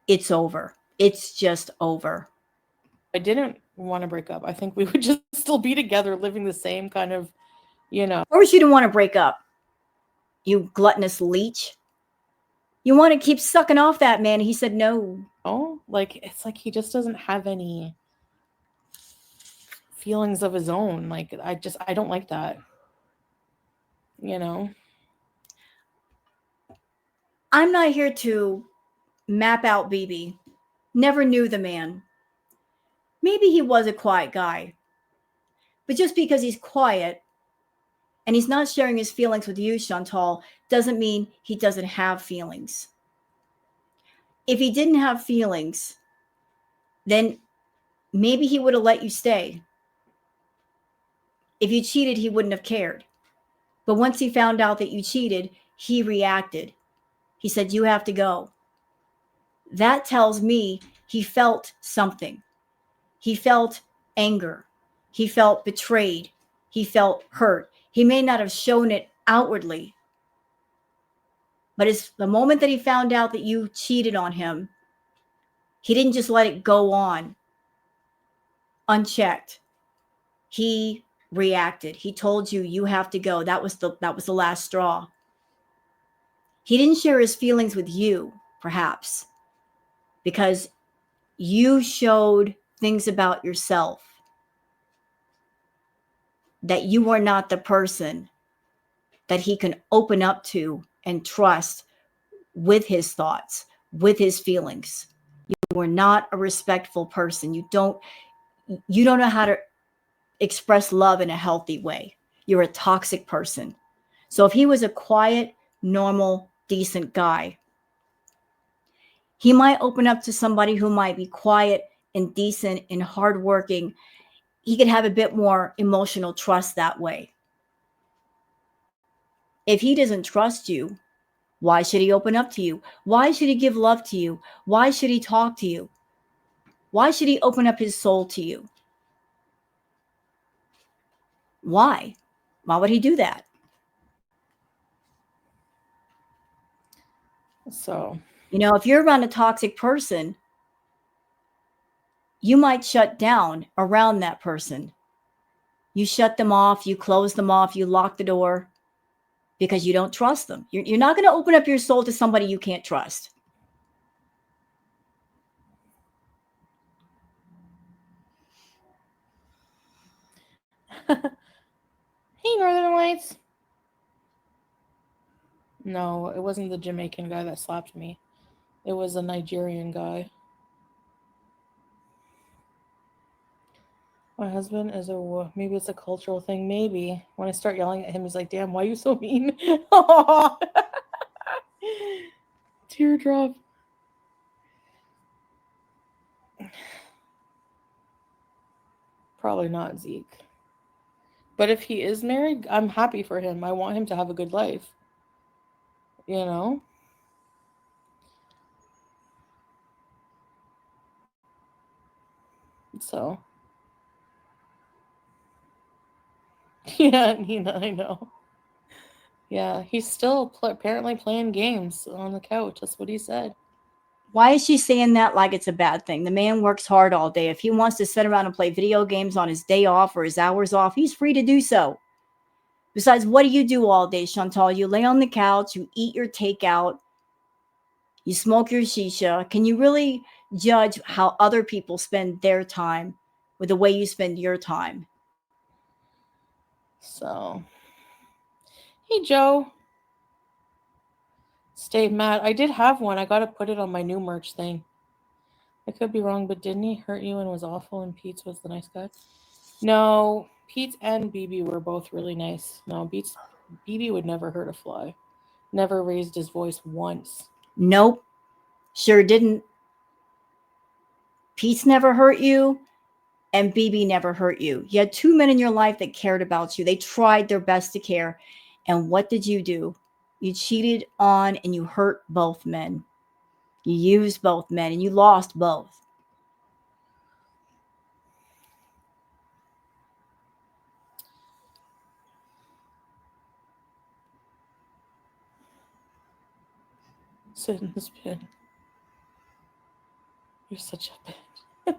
it's over. It's just over. I didn't want to break up. I think we would just still be together, living the same kind of, you know. Of course, you didn't want to break up, you gluttonous leech. You want to keep sucking off that man. He said no. Oh, like it's like he just doesn't have any feelings of his own. Like I don't like that. You know. I'm not here to map out BB. Never knew the man. Maybe he was a quiet guy. But just because he's quiet and he's not sharing his feelings with you, Chantal, doesn't mean he doesn't have feelings. If he didn't have feelings, then maybe he would have let you stay. If you cheated, he wouldn't have cared. But once he found out that you cheated, he reacted. He said, you have to go. That tells me he felt something. He felt anger. He felt betrayed. He felt hurt. He may not have shown it outwardly, but it's the moment that he found out that you cheated on him, he didn't just let it go on unchecked. He reacted. He told you, you have to go. That was the last straw. He didn't share his feelings with you, perhaps, because you showed things about yourself that you are not the person that he can open up to and trust with his thoughts, with his feelings. You are not a respectful person. You don't know how to express love in a healthy way. You're a toxic person. So if he was a quiet, normal, decent guy, he might open up to somebody who might be quiet and decent and hardworking. He could have a bit more emotional trust that way. If he doesn't trust you, why should he open up to you? Why should he give love to you? Why should he talk to you? Why should he open up his soul to you? Why? Why would he do that? So, if you're around a toxic person, you might shut down around that person. You shut them off, you close them off, you lock the door because you don't trust them. You're not going to open up your soul to somebody you can't trust. hey, Northern Lights. No, it wasn't the Jamaican guy that slapped me. It was a Nigerian guy. My husband is maybe it's a cultural thing. Maybe when I start yelling at him, he's like, "Damn, why are you so mean?" Teardrop. Probably not Zeke. But if he is married, I'm happy for him. I want him to have a good life. You know? So. Yeah, Nina, I know. Yeah, he's still apparently playing games on the couch. That's what he said. Why is she saying that like it's a bad thing? The man works hard all day. If he wants to sit around and play video games on his day off or his hours off, he's free to do so. Besides, what do you do all day, Chantal? You lay on the couch, you eat your takeout, you smoke your shisha. Can you really judge how other people spend their time with the way you spend your time? So, hey, Joe. Stay mad. I did have one. I got to put it on my new merch thing. I could be wrong, but didn't he hurt you and was awful and Pete's was the nice guy? No, Pete and BB were both really nice. No, BB would never hurt a fly. Never raised his voice once. Nope. Sure didn't. Pete's never hurt you and BB never hurt you. You had two men in your life that cared about you. They tried their best to care. And what did you do? You cheated on and you hurt both men. You used both men and you lost both. Sit in this bin. You're such a bitch.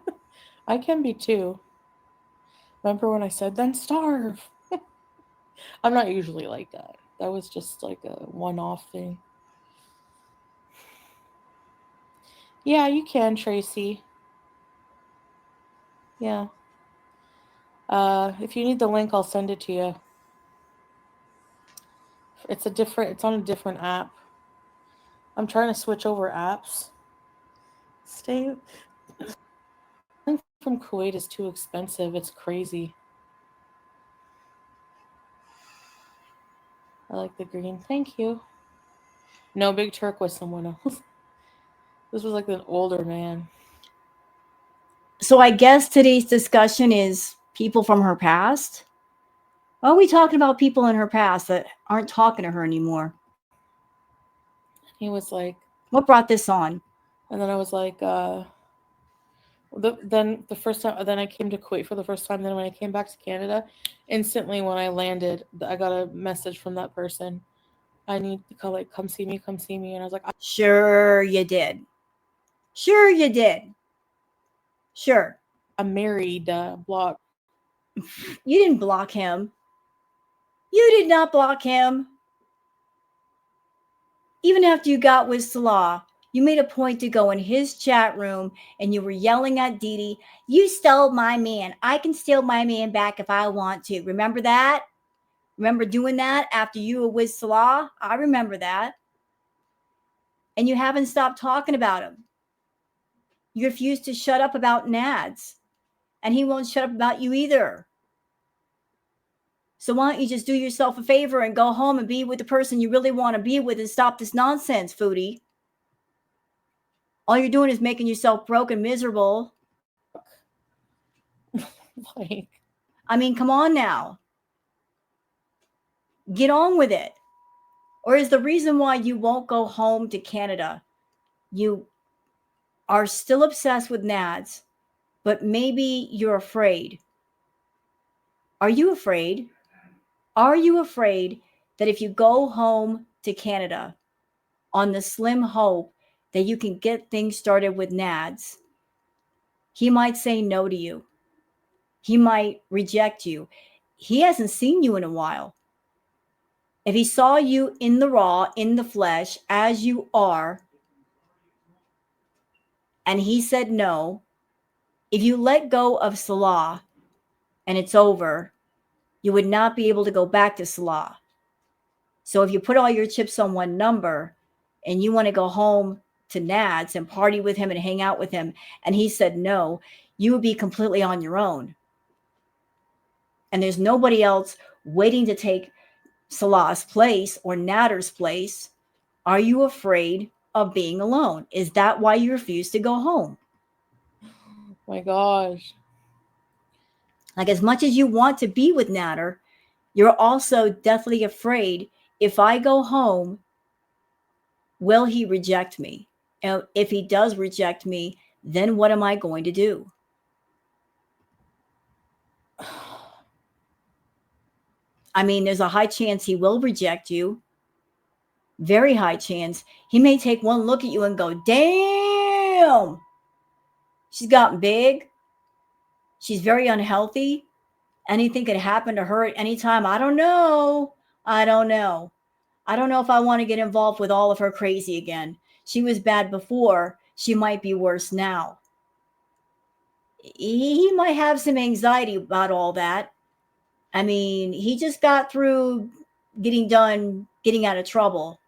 I can be too. Remember when I said, then starve? I'm not usually like that. That was just like a one-off thing. Yeah, you can, Tracy. Yeah. If you need the link, I'll send it to you. It's on a different app. I'm trying to switch over apps. Stay from Kuwait is too expensive. It's crazy. I like the green. Thank you. No, Big Turk was someone else. This was like an older man. So I guess today's discussion is people from her past. Why are we talking about people in her past that aren't talking to her anymore? He was like, what brought this on? And then I was like, then the first time, then I came to Kuwait for the first time. Then when I came back to Canada, instantly when I landed, I got a message from that person. I need to call, like, come see me. And I was like, sure you did. Sure you did. Sure. I'm married, block. You didn't block him. You did not block him. Even after you got with Salah, you made a point to go in his chat room and you were yelling at Dee Dee, you stole my man. I can steal my man back if I want to. Remember that? Remember doing that after you were with Salah? I remember that. And you haven't stopped talking about him. You refuse to shut up about Nads. And he won't shut up about you either. So why don't you just do yourself a favor and go home and be with the person you really want to be with and stop this nonsense, Foodie? All you're doing is making yourself broke and miserable. Like, I mean, come on now. Get on with it. Or is the reason why you won't go home to Canada, you are still obsessed with Nads, but maybe you're afraid? Are you afraid? Are you afraid that if you go home to Canada on the slim hope that you can get things started with Nads, he might say no to you? He might reject you. He hasn't seen you in a while. If he saw you in the raw, in the flesh, as you are, and he said no, if you let go of Salah and it's over, you would not be able to go back to Salah. So if you put all your chips on one number and you want to go home to Nads and party with him and hang out with him, and he said no, you would be completely on your own. And there's nobody else waiting to take Salah's place or Nader's place. Are you afraid of being alone? Is that why you refuse to go home? Oh my gosh. Like, as much as you want to be with Nader, you're also deathly afraid, if I go home, will he reject me? And if he does reject me, then what am I going to do? I mean, there's a high chance he will reject you. Very high chance. He may take one look at you and go, damn, she's gotten big. She's very unhealthy. Anything could happen to her at any time. I don't know. I don't know if I want to get involved with all of her crazy again. She was bad before. She might be worse now. He might have some anxiety about all that. I mean, he just got through getting out of trouble.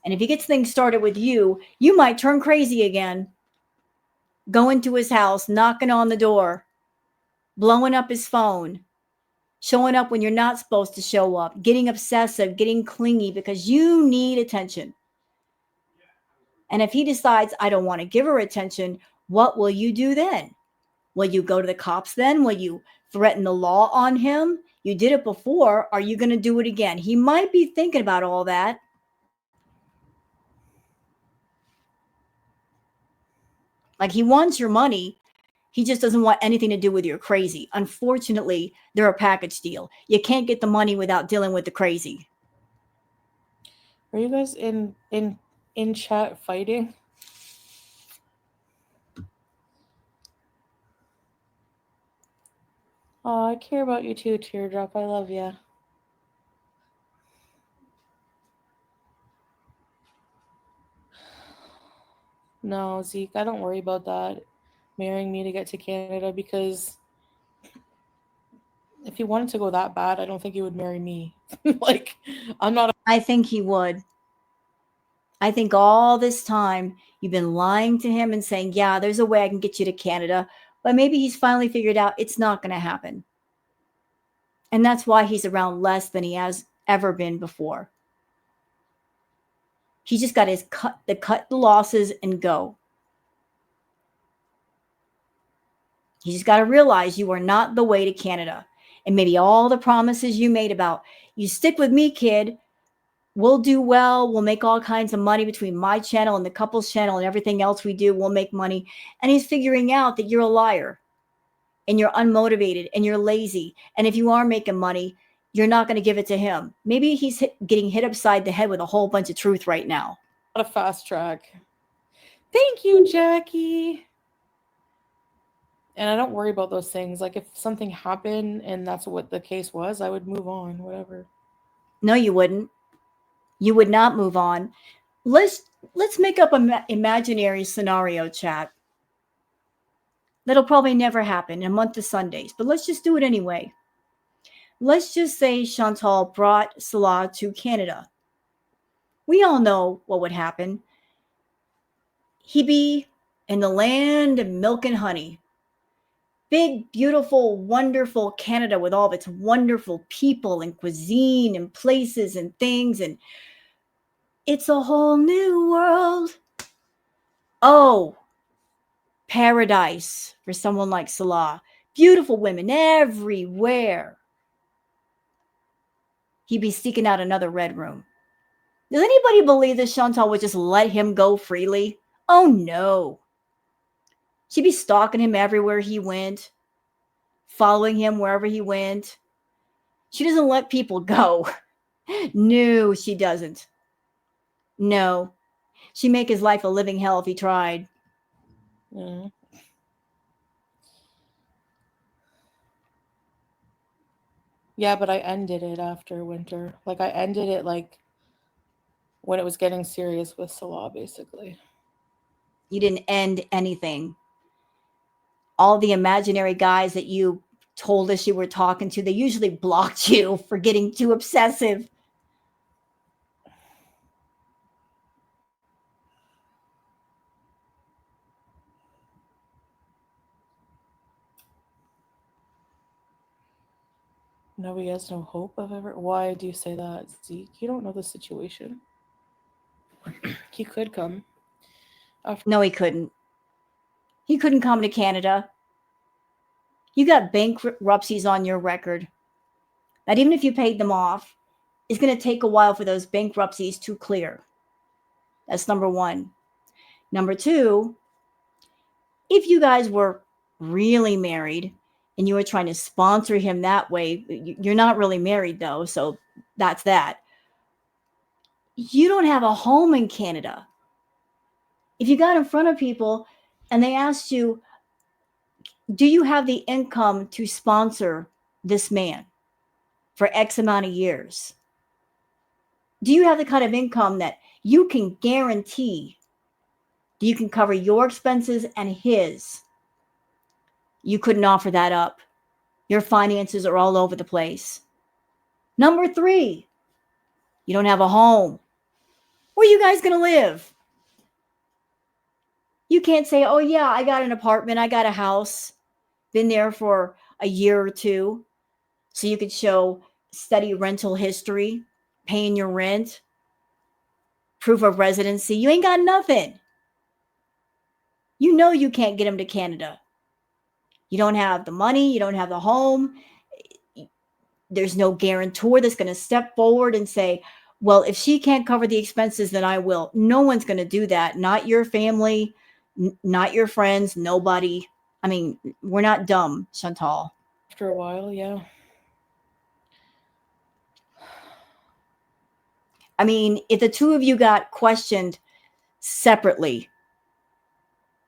And if he gets things started with you, you might turn crazy again. Go into his house, knocking on the door, blowing up his phone, showing up when you're not supposed to show up, getting obsessive, getting clingy because you need attention. And if he decides, I don't want to give her attention, what will you do then? Will you go to the cops then? Will you threaten the law on him? You did it before. Are you going to do it again? He might be thinking about all that. Like, he wants your money. He just doesn't want anything to do with your crazy. Unfortunately, they're a package deal. You can't get the money without dealing with the crazy. Are you guys in chat fighting? Oh, I care about you too, Teardrop. I love you. No, Zeke, I don't worry about that. Marrying me to get to Canada, because if he wanted to go that bad, I don't think he would marry me. Like, I'm not. I think he would. I think all this time you've been lying to him and saying, yeah, there's a way I can get you to Canada. But maybe he's finally figured out it's not going to happen. And that's why he's around less than he has ever been before. He just got his cut the losses and go. You just got to realize you are not the way to Canada. And maybe all the promises you made about, you stick with me, kid, we'll do well, we'll make all kinds of money between my channel and the couples channel and everything else we do, we'll make money. And he's figuring out that you're a liar and you're unmotivated and you're lazy. And if you are making money, you're not going to give it to him. Maybe he's getting hit upside the head with a whole bunch of truth right now. A fast track. Thank you, Jackie. And I don't worry about those things. Like, if something happened and that's what the case was, I would move on, whatever. No, you wouldn't. You would not move on. Let's make up an imaginary scenario, chat. That'll probably never happen in a month of Sundays, but let's just do it anyway. Let's just say Chantal brought Salah to Canada. We all know what would happen. He'd be in the land of milk and honey. Big, beautiful, wonderful Canada with all of its wonderful people and cuisine and places and things. And it's a whole new world. Oh, paradise for someone like Salah. Beautiful women everywhere. He'd be seeking out another red room. Does anybody believe that Chantal would just let him go freely? Oh, no. She'd be stalking him everywhere he went, following him wherever he went. She doesn't let people go. No, she doesn't. No. She'd make his life a living hell if he tried. Mm. Yeah, but I ended it after winter. Like, I ended it, like, when it was getting serious with Salah, basically. You didn't end anything. All the imaginary guys that you told us you were talking to, they usually blocked you for getting too obsessive. Nobody has no hope of ever. Why do you say that, Zeke? You don't know the situation. He could come. No, he couldn't. He couldn't come to Canada. You got bankruptcies on your record. That even if you paid them off, it's going to take a while for those bankruptcies to clear. That's number one. Number two, if you guys were really married and you were trying to sponsor him that way, you're not really married though, so that's that. You don't have a home in Canada. If you got in front of people and they asked you, do you have the income to sponsor this man for X amount of years? Do you have the kind of income that you can guarantee that you can cover your expenses and his? You couldn't offer that up. Your finances are all over the place. Number three, you don't have a home. Where are you guys going to live? You can't say, oh, yeah, I got an apartment, I got a house, been there for a year or two. So you could show steady rental history, paying your rent, proof of residency. You ain't got nothing. You know you can't get them to Canada. You don't have the money. You don't have the home. There's no guarantor that's going to step forward and say, well, if she can't cover the expenses, then I will. No one's going to do that. Not your family, not your friends, nobody. I mean, we're not dumb, Chantal. After a while, yeah. I mean, if the two of you got questioned separately,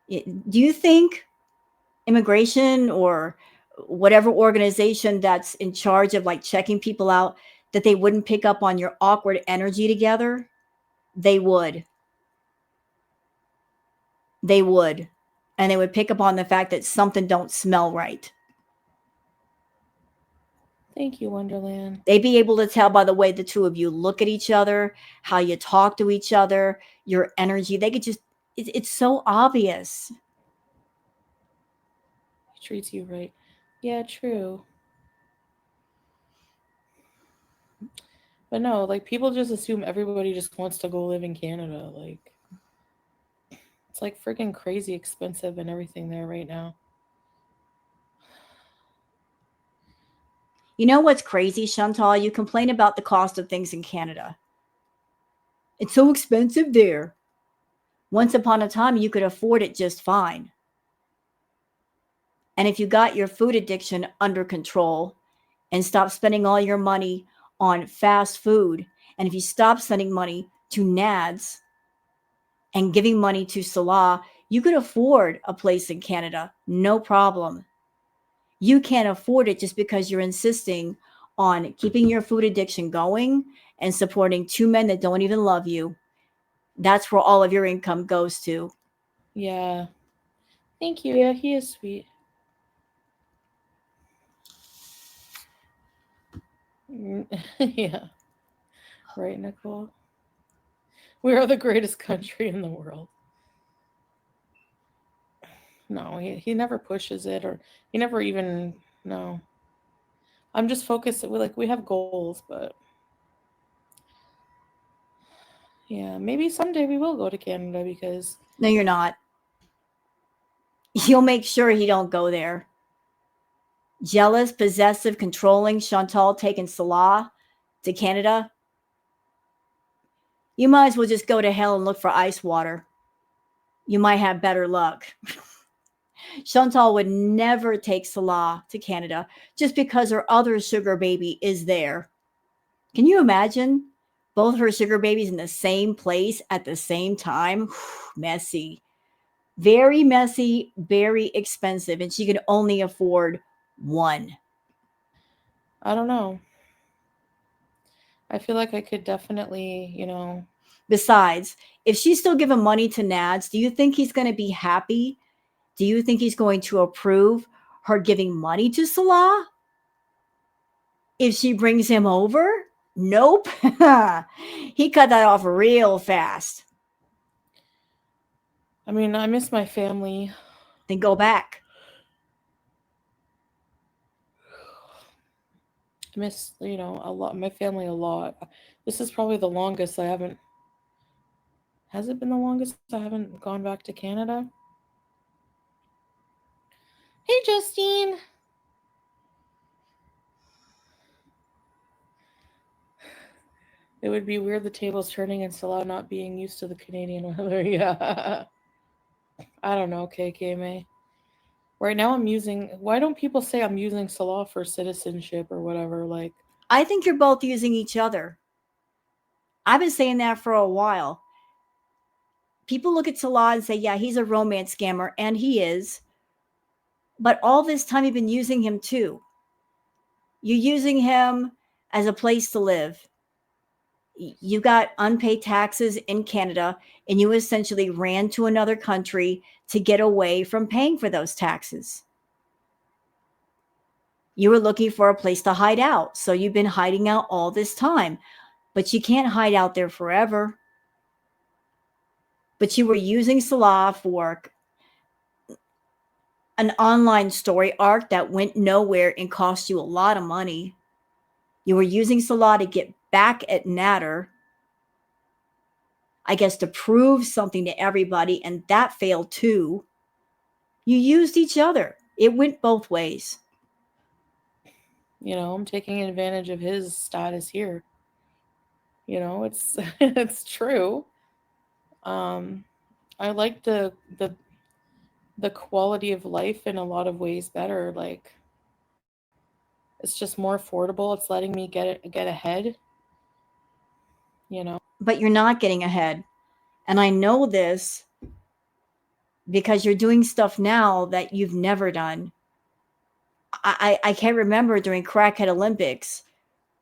do you think immigration or whatever organization that's in charge of like checking people out, that they wouldn't pick up on your awkward energy together? They would. They would. And they would pick up on the fact that something don't smell right. Thank you, Wonderland. They'd be able to tell by the way the two of you look at each other, how you talk to each other, your energy. They could just, it's so obvious. He treats you right. Yeah, true. But no, like people just assume everybody just wants to go live in Canada. Like it's like freaking crazy expensive and everything there right now. You know what's crazy, Chantal? You complain about the cost of things in Canada. It's so expensive there. Once upon a time, you could afford it just fine. And if you got your food addiction under control and stop spending all your money on fast food, and if you stop sending money to NADS and giving money to Salah, you could afford a place in Canada, no problem. You can't afford it just because you're insisting on keeping your food addiction going and supporting two men that don't even love you. That's where all of your income goes to. Yeah. Thank you. Yeah, he is sweet. Yeah. Right, Nicole? We are the greatest country in the world. No, he never pushes it, or he never even, no. I'm just focused, we have goals, but yeah, maybe someday we will go to Canada because No, you're not. You'll make sure he don't go there. Jealous, possessive, controlling Chantal taking Salah to Canada. You might as well just go to hell and look for ice water. You might have better luck. Chantal would never take Salah to Canada just because her other sugar baby is there. Can you imagine both her sugar babies in the same place at the same time? Messy. Very messy, very expensive, and she could only afford one. I don't know. I feel like I could definitely, Besides, if she's still giving money to Nads, do you think he's going to be happy? Do you think he's going to approve her giving money to Salah if she brings him over? Nope. He cut that off real fast. I mean, I miss my family. Then go back. I miss, a lot, my family a lot. This is probably the longest I haven't, has it been the longest I haven't gone back to Canada? Hey, Justine. It would be weird the tables turning and Salah not being used to the Canadian weather. Yeah. I don't know, KKMA. Right now why don't people say I'm using Salah for citizenship or whatever? Like, I think you're both using each other. I've been saying that for a while. People look at Salah and say, yeah, he's a romance scammer, and he is. But all this time, you've been using him too. You're using him as a place to live. You got unpaid taxes in Canada, and you essentially ran to another country to get away from paying for those taxes. You were looking for a place to hide out. So you've been hiding out all this time, but you can't hide out there forever. But you were using Salah for an online story arc that went nowhere and cost you a lot of money. You were using Salah to get back at Nader, I guess, to prove something to everybody, and that failed too. You used each other. It went both ways. You know, I'm taking advantage of his status here. You know, it's it's true. Um, I like the quality of life in a lot of ways better. Like it's just more affordable. It's letting me get ahead. You know. But you're not getting ahead. And I know this because you're doing stuff now that you've never done. I can't remember during Crackhead Olympics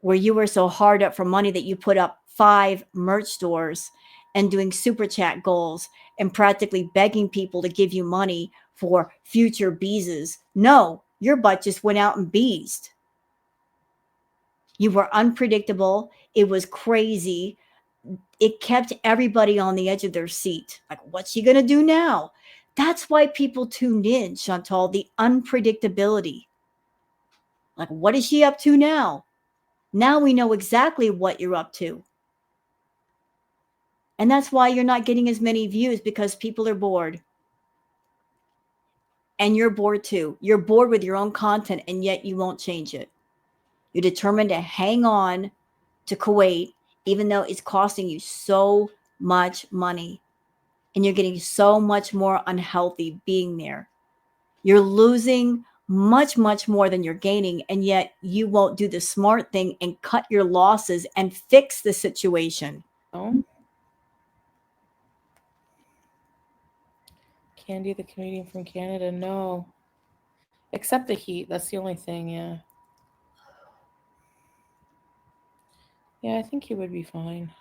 where you were so hard up for money that you put up 5 merch stores and doing super chat goals and practically begging people to give you money for future beeses. No, your butt just went out and beezed. You were unpredictable. It was crazy. It kept everybody on the edge of their seat. Like, what's she going to do now? That's why people tuned in, Chantal, the unpredictability. Like, what is she up to now? Now we know exactly what you're up to. And that's why you're not getting as many views, because people are bored. And you're bored too. You're bored with your own content, and yet you won't change it. You're determined to hang on to Kuwait, even though it's costing you so much money. And you're getting so much more unhealthy being there. You're losing much, much more than you're gaining. And yet you won't do the smart thing and cut your losses and fix the situation. No. Candy, the comedian from Canada, no. Except the heat. That's the only thing, yeah. Yeah, I think he would be fine.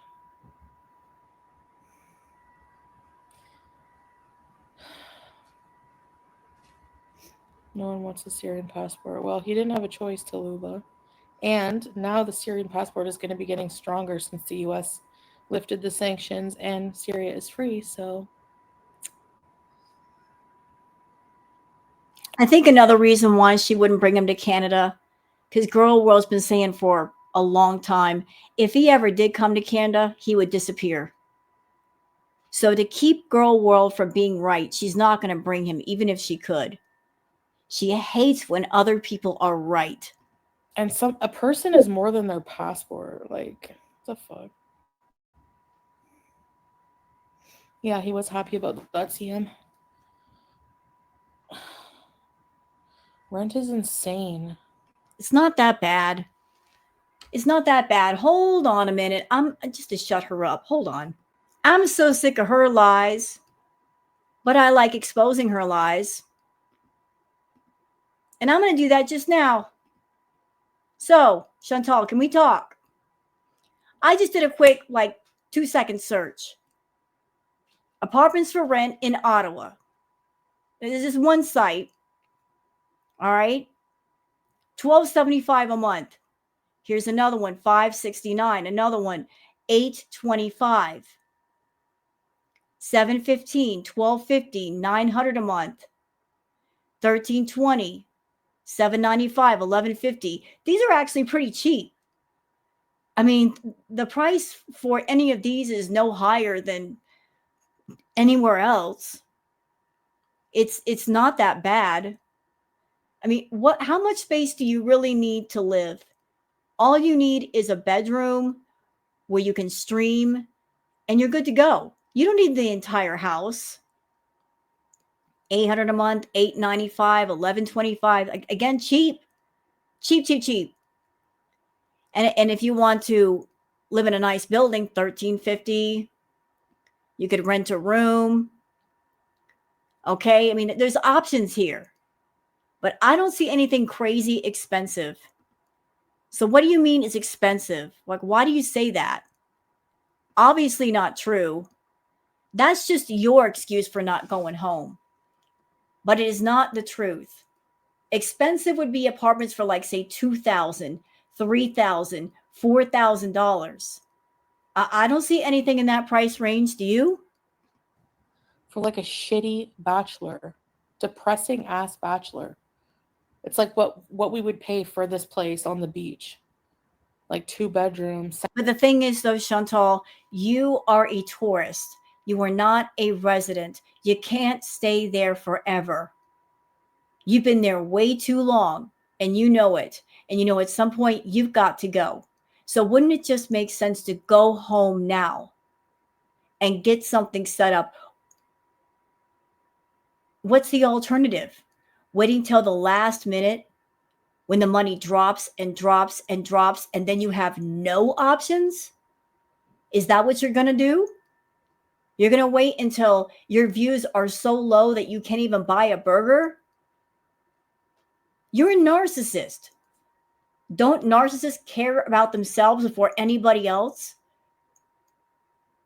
No one wants a Syrian passport. Well, he didn't have a choice, Tallulah. And now the Syrian passport is going to be getting stronger since the US lifted the sanctions and Syria is free, so. I think another reason why she wouldn't bring him to Canada, because Girl World's been saying for a long time, if he ever did come to Canada, he would disappear. So to keep Girl World from being right, she's not going to bring him, even if she could. She hates when other people are right. And a person is more than their passport. Like, what the fuck? Yeah, he was happy about that, CM. Rent is insane. It's not that bad. It's not that bad. Hold on a minute. I'm just to shut her up. Hold on. I'm so sick of her lies, but I like exposing her lies. And I'm going to do that just now. So, Chantal, can we talk? I just did a quick, 2-second search. Apartments for rent in Ottawa. This is one site. All right. $12.75 a month. Here's another one, $5.69. Another one, $8.25. $7.15, $12.50, $900 a month. $13.20, $7.95, $11.50. These are actually pretty cheap. I mean, the price for any of these is no higher than anywhere else. It's not that bad. I mean, how much space do you really need to live? All you need is a bedroom where you can stream and you're good to go. You don't need the entire house. $800 a month, $8.95, $11.25. Again, cheap. Cheap, cheap, cheap. And if you want to live in a nice building, $13.50. You could rent a room. Okay? I mean, there's options here. But I don't see anything crazy expensive. So what do you mean it's expensive? Like, why do you say that? Obviously not true. That's just your excuse for not going home. But it is not the truth. Expensive would be apartments for, like, say, $2,000, $3,000, $4,000. I don't see anything in that price range. Do you? For like a shitty bachelor, depressing ass bachelor. It's like what we would pay for this place on the beach. Like 2 bedrooms. But the thing is, though, Chantal, you are a tourist. You are not a resident. You can't stay there forever. You've been there way too long, and you know it. And at some point you've got to go. So wouldn't it just make sense to go home now and get something set up? What's the alternative? Waiting till the last minute when the money drops and drops and drops, and then you have no options? Is that what you're going to do? You're going to wait until your views are so low that you can't even buy a burger? You're a narcissist. Don't narcissists care about themselves before anybody else?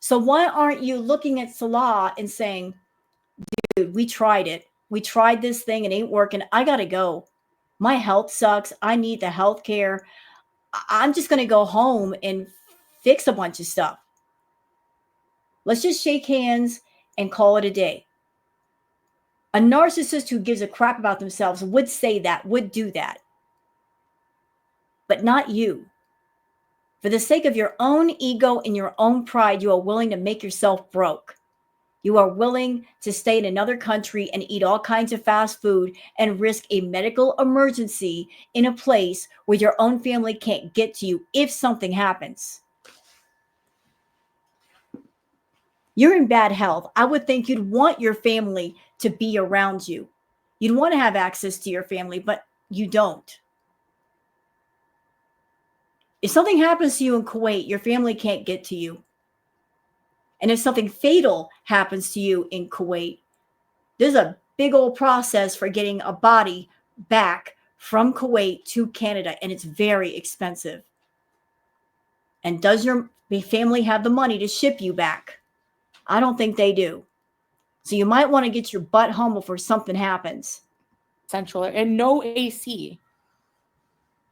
So why aren't you looking at Salah and saying, dude, we tried it. We tried this thing. It ain't working. I got to go. My health sucks. I need the health care. I'm just going to go home and fix a bunch of stuff. Let's just shake hands and call it a day. A narcissist who gives a crap about themselves would say that, would do that. But not you. For the sake of your own ego and your own pride, you are willing to make yourself broke. You are willing to stay in another country and eat all kinds of fast food and risk a medical emergency in a place where your own family can't get to you if something happens. You're in bad health. I would think you'd want your family to be around you. You'd want to have access to your family, but you don't. If something happens to you in Kuwait, your family can't get to you. And if something fatal happens to you in Kuwait, there's a big old process for getting a body back from Kuwait to Canada, and it's very expensive. And does your family have the money to ship you back? I don't think they do. So you might want to get your butt home before something happens. Central and no AC.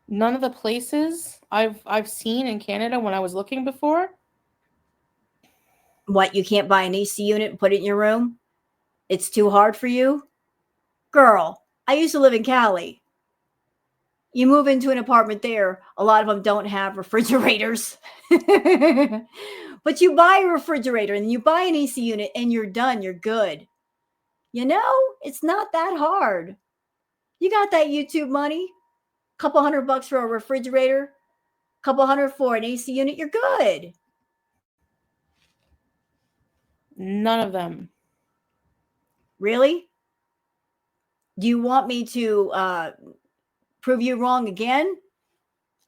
None of the places I've seen in Canada when I was looking before. What, you can't buy an AC unit and put it in your room? It's too hard for you? Girl, I used to live in Cali. You move into an apartment there, a lot of them don't have refrigerators. But you buy a refrigerator and you buy an AC unit and you're done, you're good. It's not that hard. You got that YouTube money, couple $100 for a refrigerator, couple $100 for an AC unit, you're good. None of them. Really? Do you want me to prove you wrong again?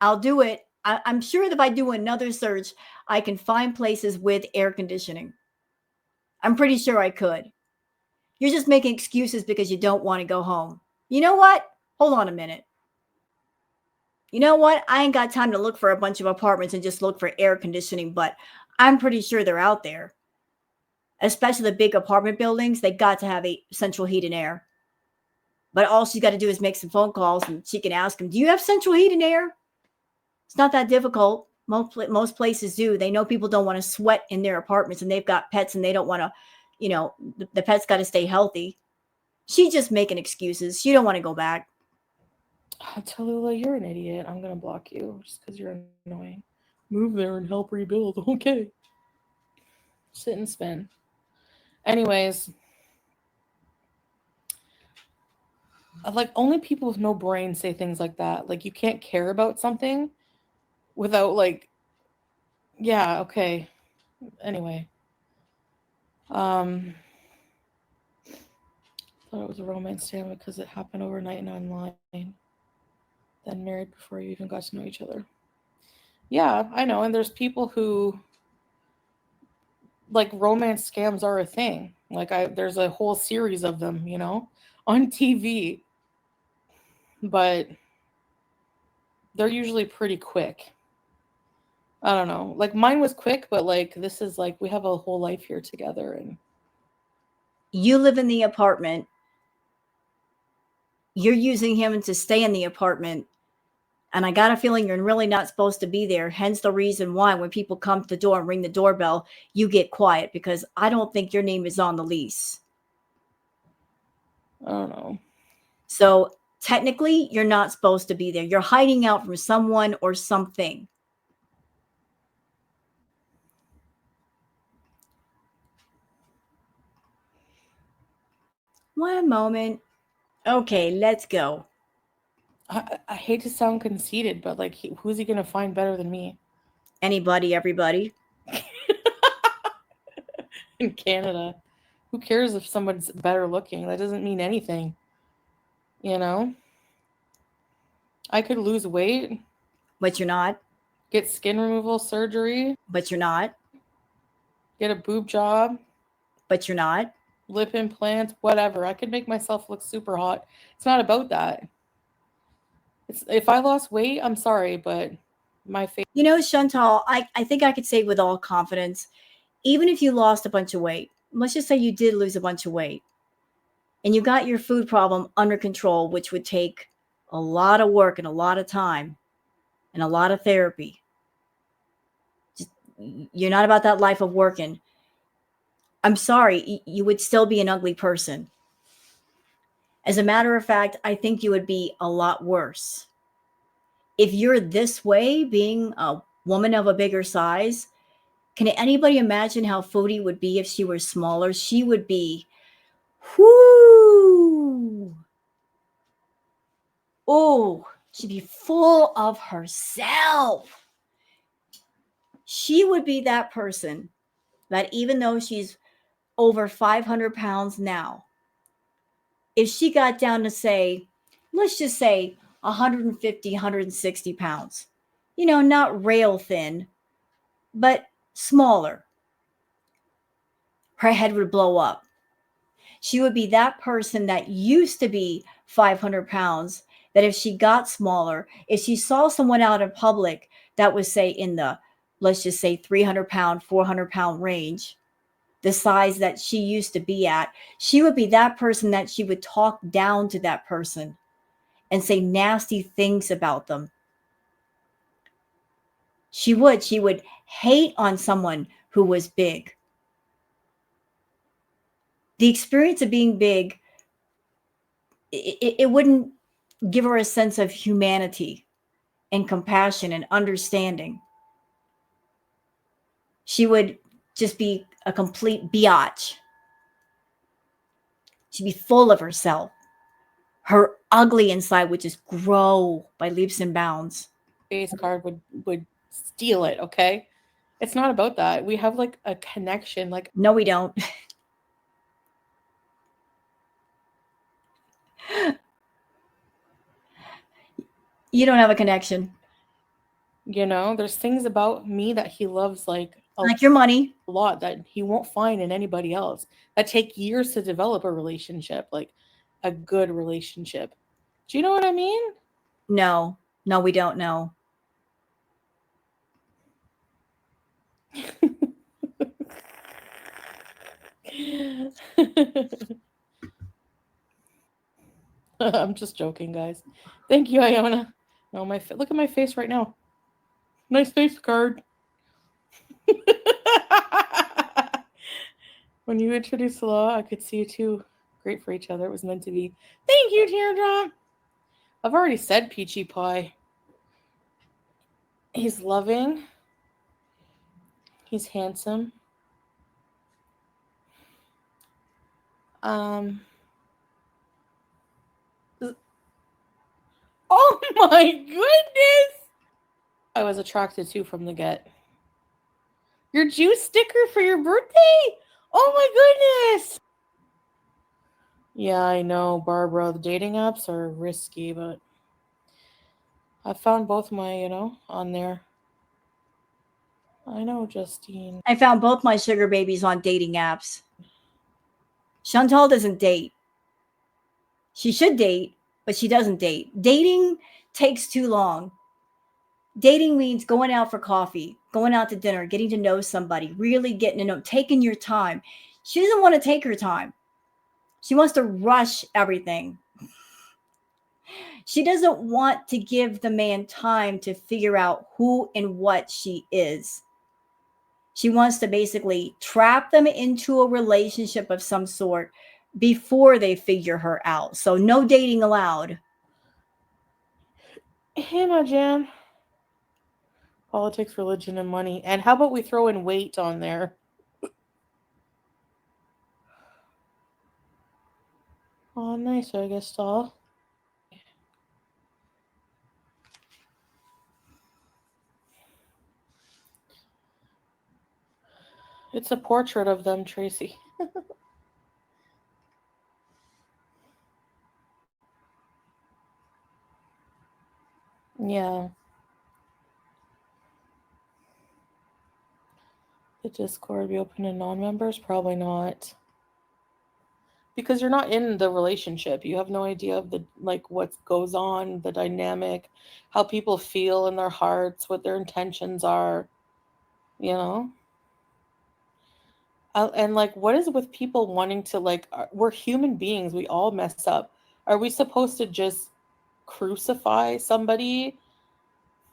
I'll do it. I'm sure that if I do another search, I can find places with air conditioning. I'm pretty sure I could. You're just making excuses because you don't want to go home. You know what? Hold on a minute. You know what? I ain't got time to look for a bunch of apartments and just look for air conditioning, but I'm pretty sure they're out there. Especially the big apartment buildings, they got to have a central heat and air. But all she's got to do is make some phone calls and she can ask them, do you have central heat and air? It's not that difficult. Most places do. They know people don't want to sweat in their apartments and they've got pets and they don't want to, the pet's got to stay healthy. She's just making excuses. She don't want to go back. Tallulah, you're an idiot. I'm going to block you just because you're annoying. Move there and help rebuild. Okay. Sit and spin. Anyways, like only people with no brain say things like that. Like you can't care about something without like, yeah, okay. Anyway, thought it was a romance scam because it happened overnight and online. Then married before you even got to know each other. Yeah, I know. And there's people who like romance scams are a thing. Like there's a whole series of them, on TV. But they're usually pretty quick. I don't know. Like mine was quick, but like this is like we have a whole life here together and you live in the apartment. You're using him to stay in the apartment. And I got a feeling you're really not supposed to be there. Hence the reason why when people come to the door and ring the doorbell, you get quiet because I don't think your name is on the lease. I don't know. So technically, you're not supposed to be there. You're hiding out from someone or something. One moment. Okay, let's go. I hate to sound conceited, but like, who's he gonna find better than me Anybody, everybody. in Canada? Who cares if someone's better looking? That doesn't mean anything, you know. I could lose weight, But you're not. get skin removal surgery, But you're not. get a boob job, But you're not. lip implants, whatever. I could make myself look super hot. It's not about that. It's, if I lost weight, I'm sorry, but my face. You know, Chantal, I think I could say with all confidence, even if you lost a bunch of weight, let's just say you did lose a bunch of weight and you got your food problem under control, which would take a lot of work and a lot of time and a lot of therapy. Just, you're not about that life of working. I'm sorry, you would still be an ugly person. As a matter of fact, I think you would be a lot worse. If you're this way, being a woman of a bigger size, can anybody imagine how Foodie would be if she were smaller? She would be, whoo, oh, she'd be full of herself. She would be that person that even though she's over 500 pounds now, if she got down to say, let's just say 150, 160 pounds, you know, not rail thin, but smaller, her head would blow up. She would be that person that used to be 500 pounds, that if she got smaller, if she saw someone out in public that was, say, in the, let's just say, 300-pound, 400-pound range, the size that she used to be at, she would be that person that she would talk down to that person and say nasty things about them. She would hate on someone who was big. The experience of being big, it wouldn't give her a sense of humanity and compassion and understanding. She would just be a complete biatch. She'd be full of herself. Her ugly inside would just grow by leaps and bounds. Face card would steal it, okay? It's not about that. We have like a connection. Like, no, we don't. You don't have a connection. you know, there's things about me that he loves like your money. A lot that he won't find in anybody else. That take years to develop a relationship, like a good relationship. Do you know what I mean? No, we don't know. I'm just joking, guys. Thank you, Iona. No, look at my face right now. Nice face card. When you introduced the law, I could see you two great for each other. It was meant to be. Thank you, Teardrop. I've already said Peachy Pie. He's loving. He's handsome. Oh my goodness! I was attracted to from the get. Your juice sticker for your birthday? Oh my goodness! Yeah, I know, Barbara. The dating apps are risky, but I found both my, on there. I know, Justine. I found both my sugar babies on dating apps. Chantal doesn't date. She should date, but she doesn't date. Dating takes too long. Dating means going out for coffee, going out to dinner, getting to know somebody, really getting to know, taking your time. She doesn't want to take her time. She wants to rush everything. She doesn't want to give the man time to figure out who and what she is. She wants to basically trap them into a relationship of some sort before they figure her out. So no dating allowed. Hey, my jam. Politics, religion, and money. And how about we throw in weight on there? Oh, nice, I guess, doll. It's a portrait of them, Tracy. Yeah. The Discord be open to non-members? Probably not. Because you're not in the relationship. You have no idea of the like what goes on, the dynamic, how people feel in their hearts, what their intentions are, you know? And like what is with people wanting to like we're human beings, we all mess up. Are we supposed to just crucify somebody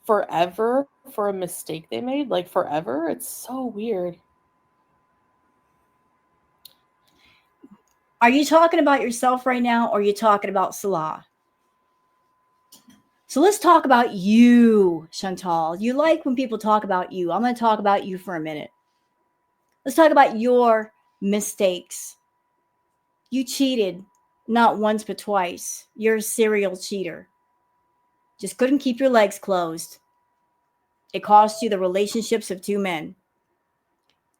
forever for a mistake they made? Like forever? It's so weird. Are you talking about yourself right now, or are you talking about Salah? So let's talk about you, Chantal. You like when people talk about you. I'm going to talk about you for a minute. Let's talk about your mistakes. You cheated not once but twice. You're a serial cheater. Just couldn't keep your legs closed. It cost you the relationships of two men.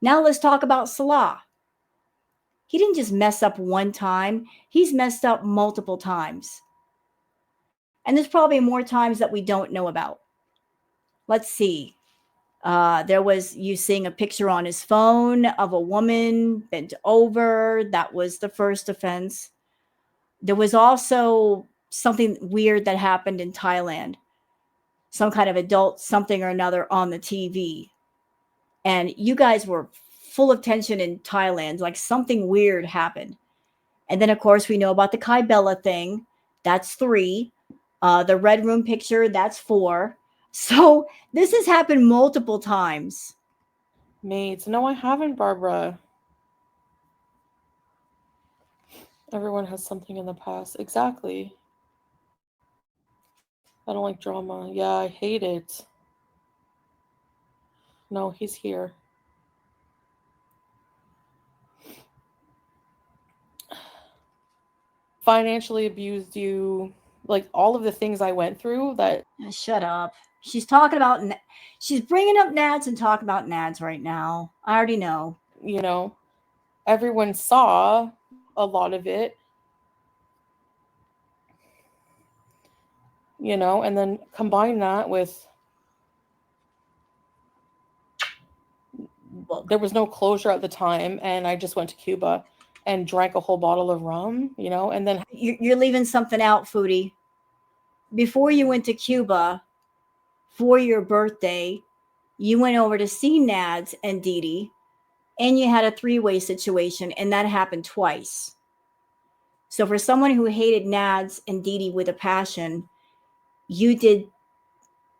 Now let's talk about Salah. He didn't just mess up one time, he's messed up multiple times. And there's probably more times that we don't know about. Let's see. There was you seeing a picture on his phone of a woman bent over. That was the first offense. There was also something weird that happened in Thailand. Some kind of adult something or another on the TV. And you guys were full of tension in Thailand, like something weird happened. And then, of course, we know about the Kai Bella thing. That's 3. The Red Room picture, that's 4. So this has happened multiple times. Maids. No, I haven't, Barbara. Everyone has something in the past. Exactly. I don't like drama. Yeah, I hate it. No, he's here. Financially abused you. Like all of the things I went through that. Shut up. She's talking about, she's bringing up Nads and talking about Nads right now. I already know. You know, everyone saw a lot of it. You know, and then combine that with there was no closure at the time, and I just went to Cuba and drank a whole bottle of rum, you know, and then you're leaving something out, Foodie. Before you went to Cuba for your birthday, you went over to see Nads and Dee Dee, and you had a 3-way situation, and that happened twice. So for someone who hated Nads and Dee Dee with a passion, you did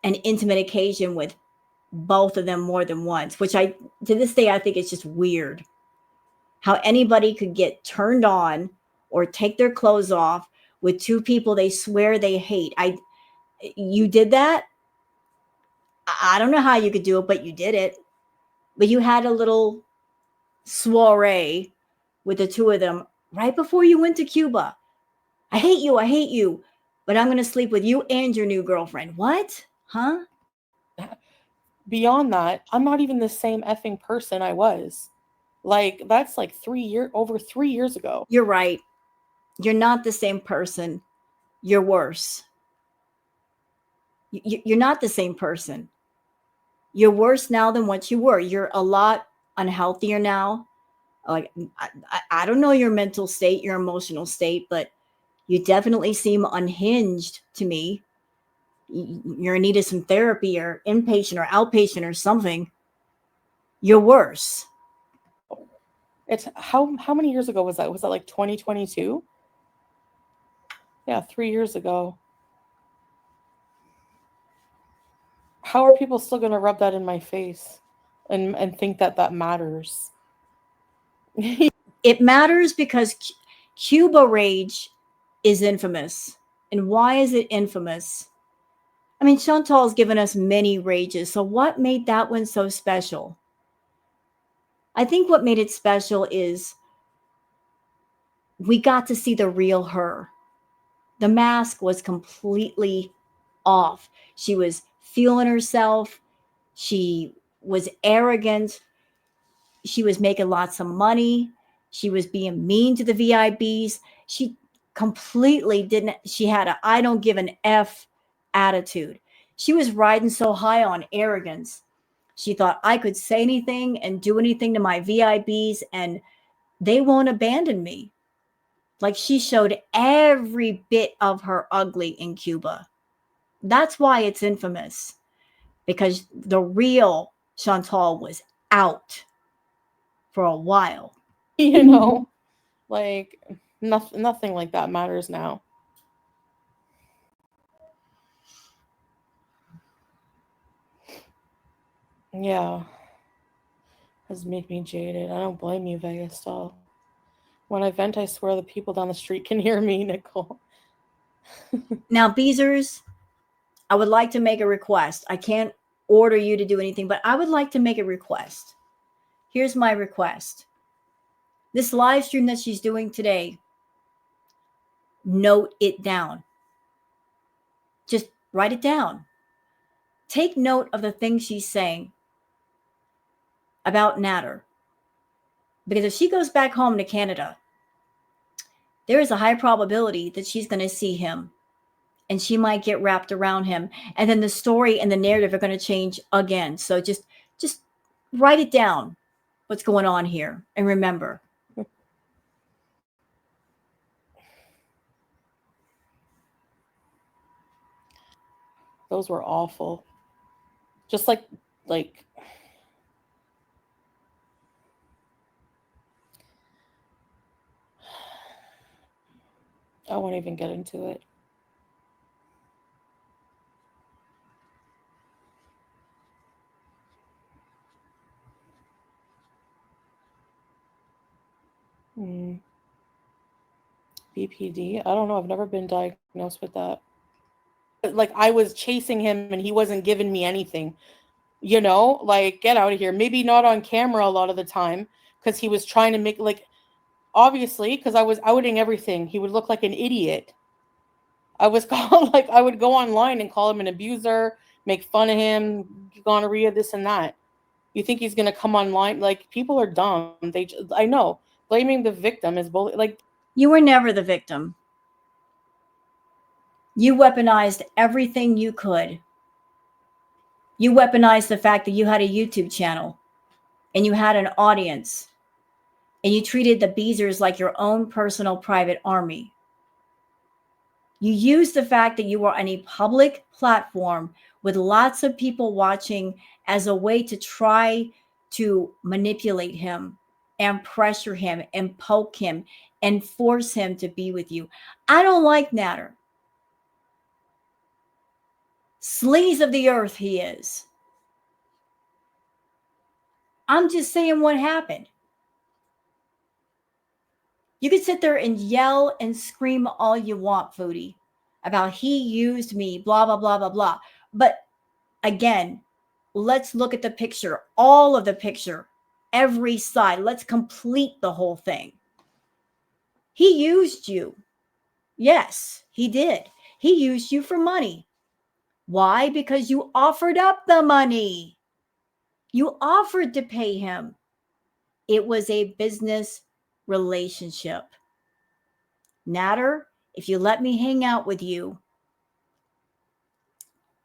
an intimate occasion with both of them more than once, which I, to this day, I think it's just weird how anybody could get turned on or take their clothes off with 2 people they swear they hate. You did that? I don't know how you could do it, but you did it. But you had a little soiree with the 2 of them right before you went to Cuba. I hate you, but I'm going to sleep with you and your new girlfriend. What? Huh? beyond that, I'm not even the same effing person I was. Like that's like over 3 years ago. You're right. You're not the same person. You're worse. You're not the same person. You're worse now than what you were. You're a lot unhealthier now. Like I don't know your mental state, your emotional state, but you definitely seem unhinged to me. You're in need of some therapy or inpatient or outpatient or something. You're worse. It's how many years ago was that? Was that like 2022? Yeah, 3 years ago. How are people still going to rub that in my face and think that that matters? It matters because Cuba rage is infamous. And why is it infamous? I mean, Chantal's given us many rages. So what made that one so special? I think what made it special is we got to see the real her. The mask was completely off. She was feeling herself. She was arrogant. She was making lots of money. She was being mean to the VIPs. She completely didn't, she had a I don't give an F attitude. She was riding so high on arrogance. She thought I could say anything and do anything to my VIPs and they won't abandon me. Like she showed every bit of her ugly in Cuba. That's why it's infamous, because the real Chantal was out for a while. You know, like nothing like that matters now. Yeah. Has made me jaded. I don't blame you, Vegas doll. When I vent, I swear the people down the street can hear me, Nicole. Now, Beezers, I would like to make a request. I can't order you to do anything, but I would like to make a request. Here's my request. This live stream that she's doing today, note it down. Just write it down. Take note of the things she's saying about Natter. Because if she goes back home to Canada, there is a high probability that she's going to see him and she might get wrapped around him. And then the story and the narrative are going to change again. So just write it down, what's going on here. And remember, Those were awful. Just like I won't even get into it. BPD? I don't know. I've never been diagnosed with that. Like I was chasing him and he wasn't giving me anything. You know, like get out of here. Maybe not on camera a lot of the time because he was trying to make like obviously because I was outing everything. He would look like an idiot. I was called like I would go online and call him an abuser, make fun of him, gonorrhea, this and that. You think he's gonna come online? Like people are dumb. I know blaming the victim is bully. Like you were never the victim. You weaponized everything you could. You weaponized the fact that you had a YouTube channel and you had an audience and you treated the Beezers like your own personal private army. You used the fact that you were on a public platform with lots of people watching as a way to try to manipulate him and pressure him and poke him and force him to be with you. I don't like Natter. Sleaze of the earth he is. I'm just saying what happened. You could sit there and yell and scream all you want, Foodie, about he used me, blah, blah, blah, blah, blah. But again, let's look at the picture, all of the picture, every side. Let's complete the whole thing. He used you. Yes, he did. He used you for money. Why? Because you offered up the money. You offered to pay him. It was a business relationship. Natter, if you let me hang out with you,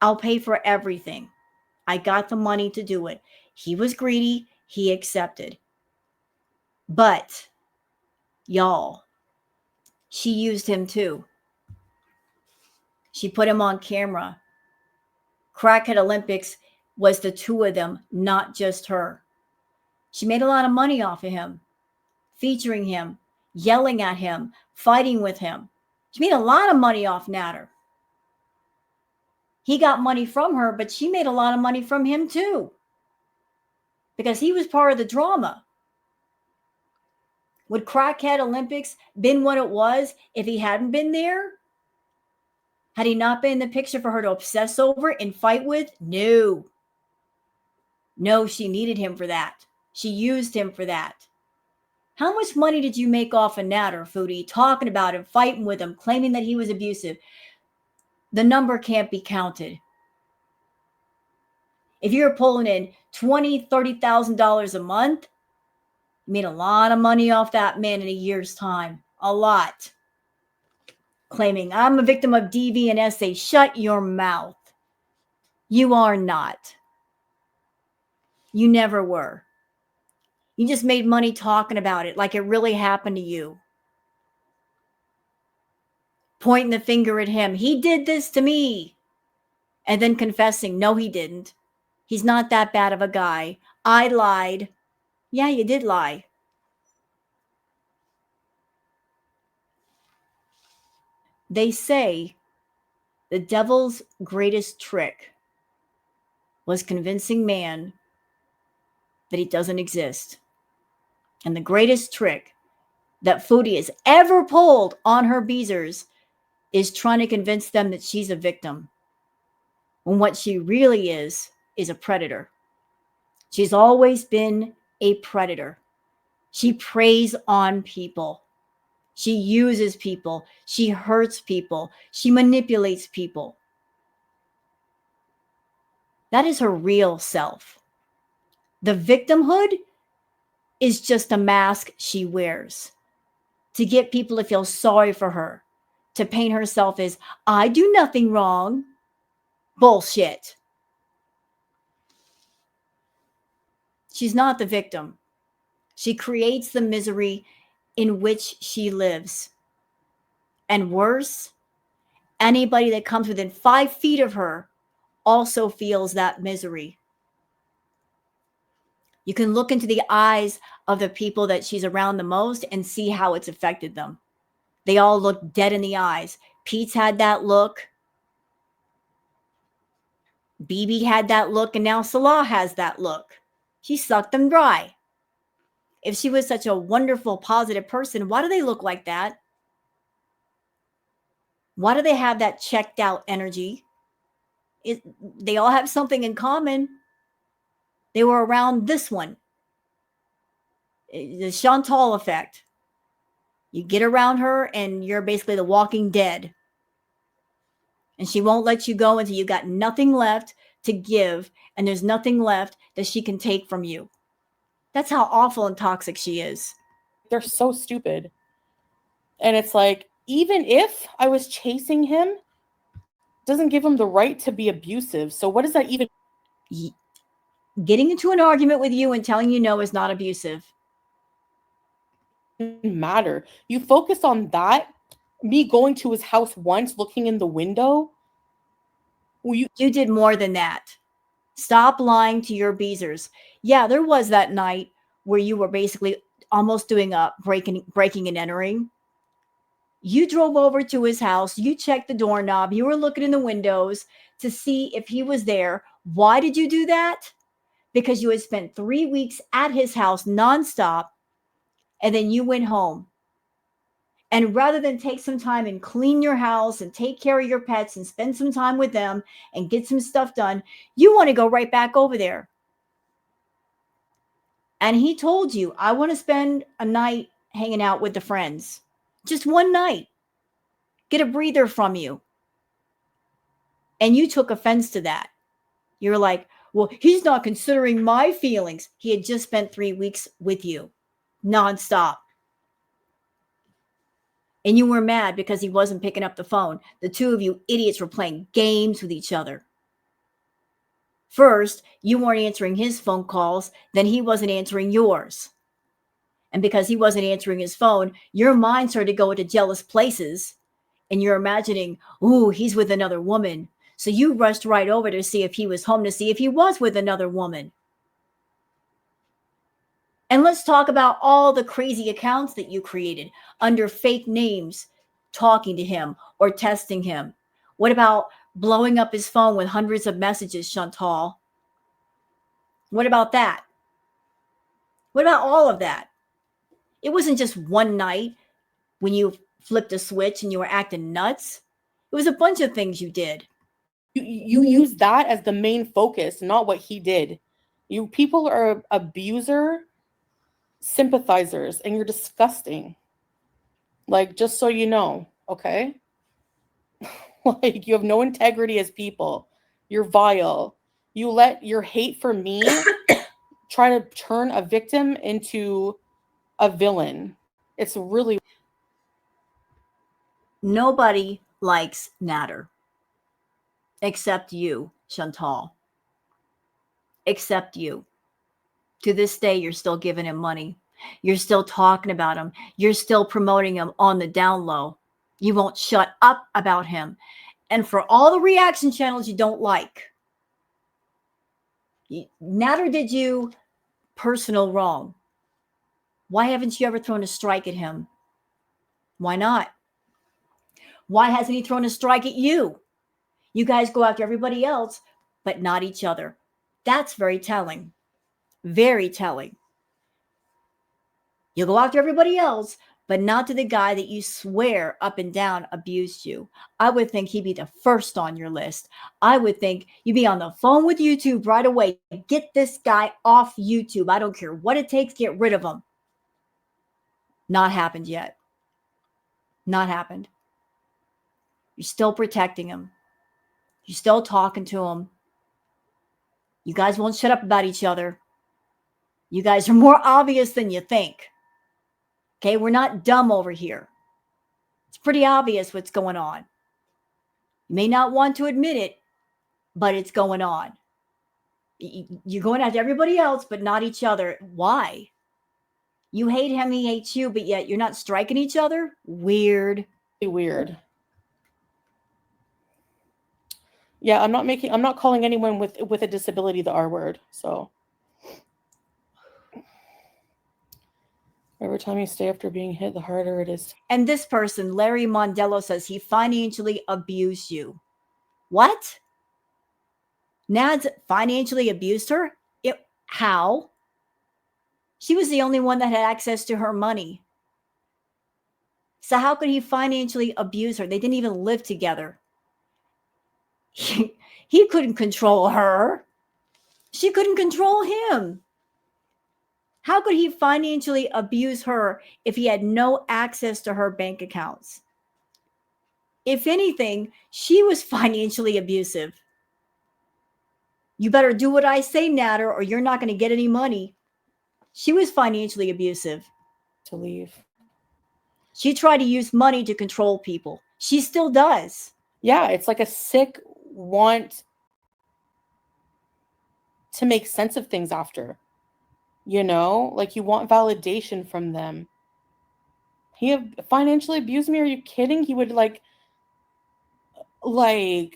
I'll pay for everything. I got the money to do it. He was greedy. He accepted. But, y'all, she used him too. She put him on camera. Crackhead Olympics was the two of them, not just her. She made a lot of money off of him, featuring him, yelling at him, fighting with him. She made a lot of money off Natter. He got money from her, but she made a lot of money from him too, because he was part of the drama. Would Crackhead Olympics been what it was if he hadn't been there? Had he not been in the picture for her to obsess over and fight with? No. No, she needed him for that. She used him for that. How much money did you make off of Natter, Foodie, talking about him, fighting with him, claiming that he was abusive? The number can't be counted. If you're pulling in $20,000, $30,000 a month, Made a lot of money off that man in a year's time. A lot. Claiming, I'm a victim of DV and SA. Shut your mouth. You are not. You never were. You just made money talking about it like it really happened to you. Pointing the finger at him. He did this to me. And then confessing, no, he didn't. He's not that bad of a guy. I lied. Yeah, you did lie. They say the devil's greatest trick was convincing man that he doesn't exist. And the greatest trick that Foodie has ever pulled on her beezers is trying to convince them that she's a victim, when what she really is a predator. She's always been a predator. She preys on people. She uses people. She hurts people. She manipulates people. That is her real self. The victimhood is just a mask she wears to get people to feel sorry for her, to paint herself as, I do nothing wrong. Bullshit. She's not the victim. She creates the misery in which she lives. And worse, anybody that comes within 5 feet of her also feels that misery. You can look into the eyes of the people that she's around the most and see how it's affected them. They all look dead in the eyes. Pete's had that look. BB had that look, and now Salah has that look. She sucked them dry. If she was such a wonderful, positive person, why do they look like that? Why do they have that checked out energy? They all have something in common. They were around this one. The Chantal effect. You get around her and you're basically the walking dead. And she won't let you go until you got nothing left to give, and there's nothing left that she can take from you. That's how awful and toxic she is. They're so stupid. And it's like, even if I was chasing him, doesn't give him the right to be abusive. So what does that even Getting into an argument with you and telling you no is not abusive. matter? You focus on that. Me going to his house once, looking in the window. You did more than that. Stop lying to your beezers. Yeah, there was that night where you were basically almost doing a breaking and entering. You drove over to his house. You checked the doorknob. You were looking in the windows to see if he was there. Why did you do that? Because you had spent 3 weeks at his house nonstop, and then you went home. And rather than take some time and clean your house and take care of your pets and spend some time with them and get some stuff done, you want to go right back over there. And he told you, I want to spend a night hanging out with the friends. Just one night. Get a breather from you. And you took offense to that. You're like, well, he's not considering my feelings. He had just spent 3 weeks with you, nonstop. And you were mad because he wasn't picking up the phone. The two of you idiots were playing games with each other. First, you weren't answering his phone calls, then he wasn't answering yours. And because he wasn't answering his phone, your mind started to go into jealous places. And you're imagining, ooh, he's with another woman. So you rushed right over to see if he was home, to see if he was with another woman. And let's talk about all the crazy accounts that you created under fake names, talking to him or testing him. What about blowing up his phone with hundreds of messages, Chantal? What about that? What about all of that? It wasn't just one night when you flipped a switch and you were acting nuts. It was a bunch of things you did. You use that as the main focus, not what he did. You people are abuser sympathizers, and you're disgusting. Like, just so you know, okay? Like, you have no integrity as people. You're vile. You let your hate for me try to turn a victim into a villain. It's really Nobody likes Natter except you, Chantal. Except you. To this day, you're still giving him money. You're still talking about him. You're still promoting him on the down low. You won't shut up about him. And for all the reaction channels you don't like, Natter did you personal wrong. Why haven't you ever thrown a strike at him? Why not? Why hasn't he thrown a strike at you? You guys go after everybody else, but not each other. That's very telling. Very telling. You go after everybody else, but not to the guy that you swear up and down abused you. I would think he'd be the first on your list. I would think you'd be on the phone with YouTube right away. Get this guy off YouTube. I don't care what it takes, get rid of him. Not happened yet. Not happened. You're still protecting him. You're still talking to him. You guys won't shut up about each other. You guys are more obvious than you think. Okay, we're not dumb over here. It's pretty obvious what's going on. You may not want to admit it, but it's going on. You're going after everybody else, but not each other. Why? You hate him, he hates you, but yet you're not striking each other? Weird. weird. Yeah, I'm not calling anyone with a disability the R word. So every time you stay after being hit, the harder it is. And this person, Larry Mondello, says he financially abused you. What? Nads financially abused her? How? She was the only one that had access to her money. So how could he financially abuse her? They didn't even live together. He couldn't control her. She couldn't control him. How could he financially abuse her if he had no access to her bank accounts? If anything, she was financially abusive. You better do what I say, Natter, or you're not going to get any money. She was financially abusive. To leave. She tried to use money to control people. She still does. Yeah, it's like a sick want to make sense of things after. You know, like you want validation from them. He financially abused me. Are you kidding? He would like lie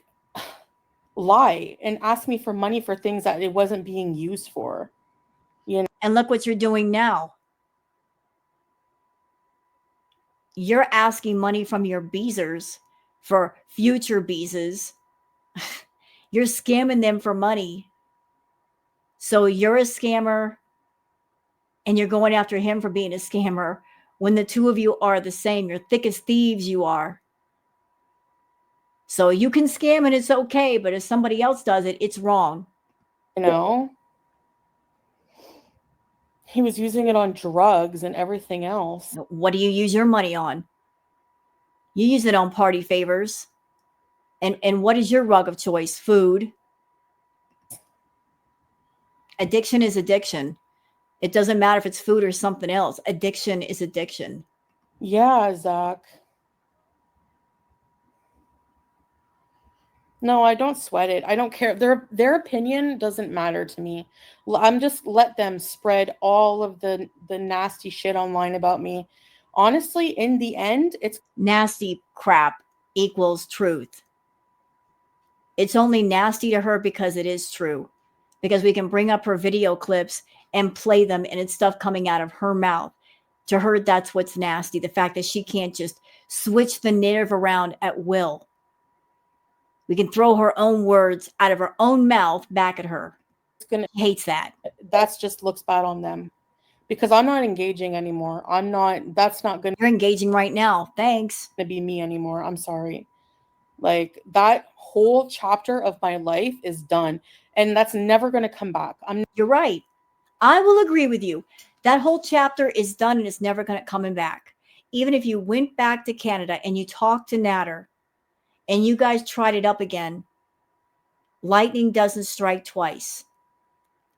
and ask me for money for things that it wasn't being used for. You know? And look what you're doing now. You're asking money from your beezers for future beezes. You're scamming them for money. So you're a scammer and you're going after him for being a scammer when the two of you are the same. You're thick as thieves, you are. So you can scam and it's okay, but if somebody else does it, it's wrong. You know? He was using it on drugs and everything else. What do you use your money on? You use it on party favors. And what is your rug of choice? Food. Addiction is addiction. It doesn't matter if it's food or something else. Addiction is addiction. Yeah, Zach. No, I don't sweat it. I don't care. Their opinion doesn't matter to me. I'm just let them spread all of the nasty shit online about me. Honestly, in the end, it's nasty crap equals truth. It's only nasty to her because it is true. Because we can bring up her video clips and play them and it's stuff coming out of her mouth. To her, that's what's nasty. The fact that she can't just switch the narrative around at will. We can throw her own words out of her own mouth back at her. Hates that. That's just looks bad on them. Because I'm not engaging anymore. That's not going to... You're engaging right now. Thanks. ...be me anymore. I'm sorry. Like, that whole chapter of my life is done. And that's never going to come back. You're right. I will agree with you. That whole chapter is done and it's never going to come back. Even if you went back to Canada and you talked to Natter and you guys tried it up again, lightning doesn't strike twice.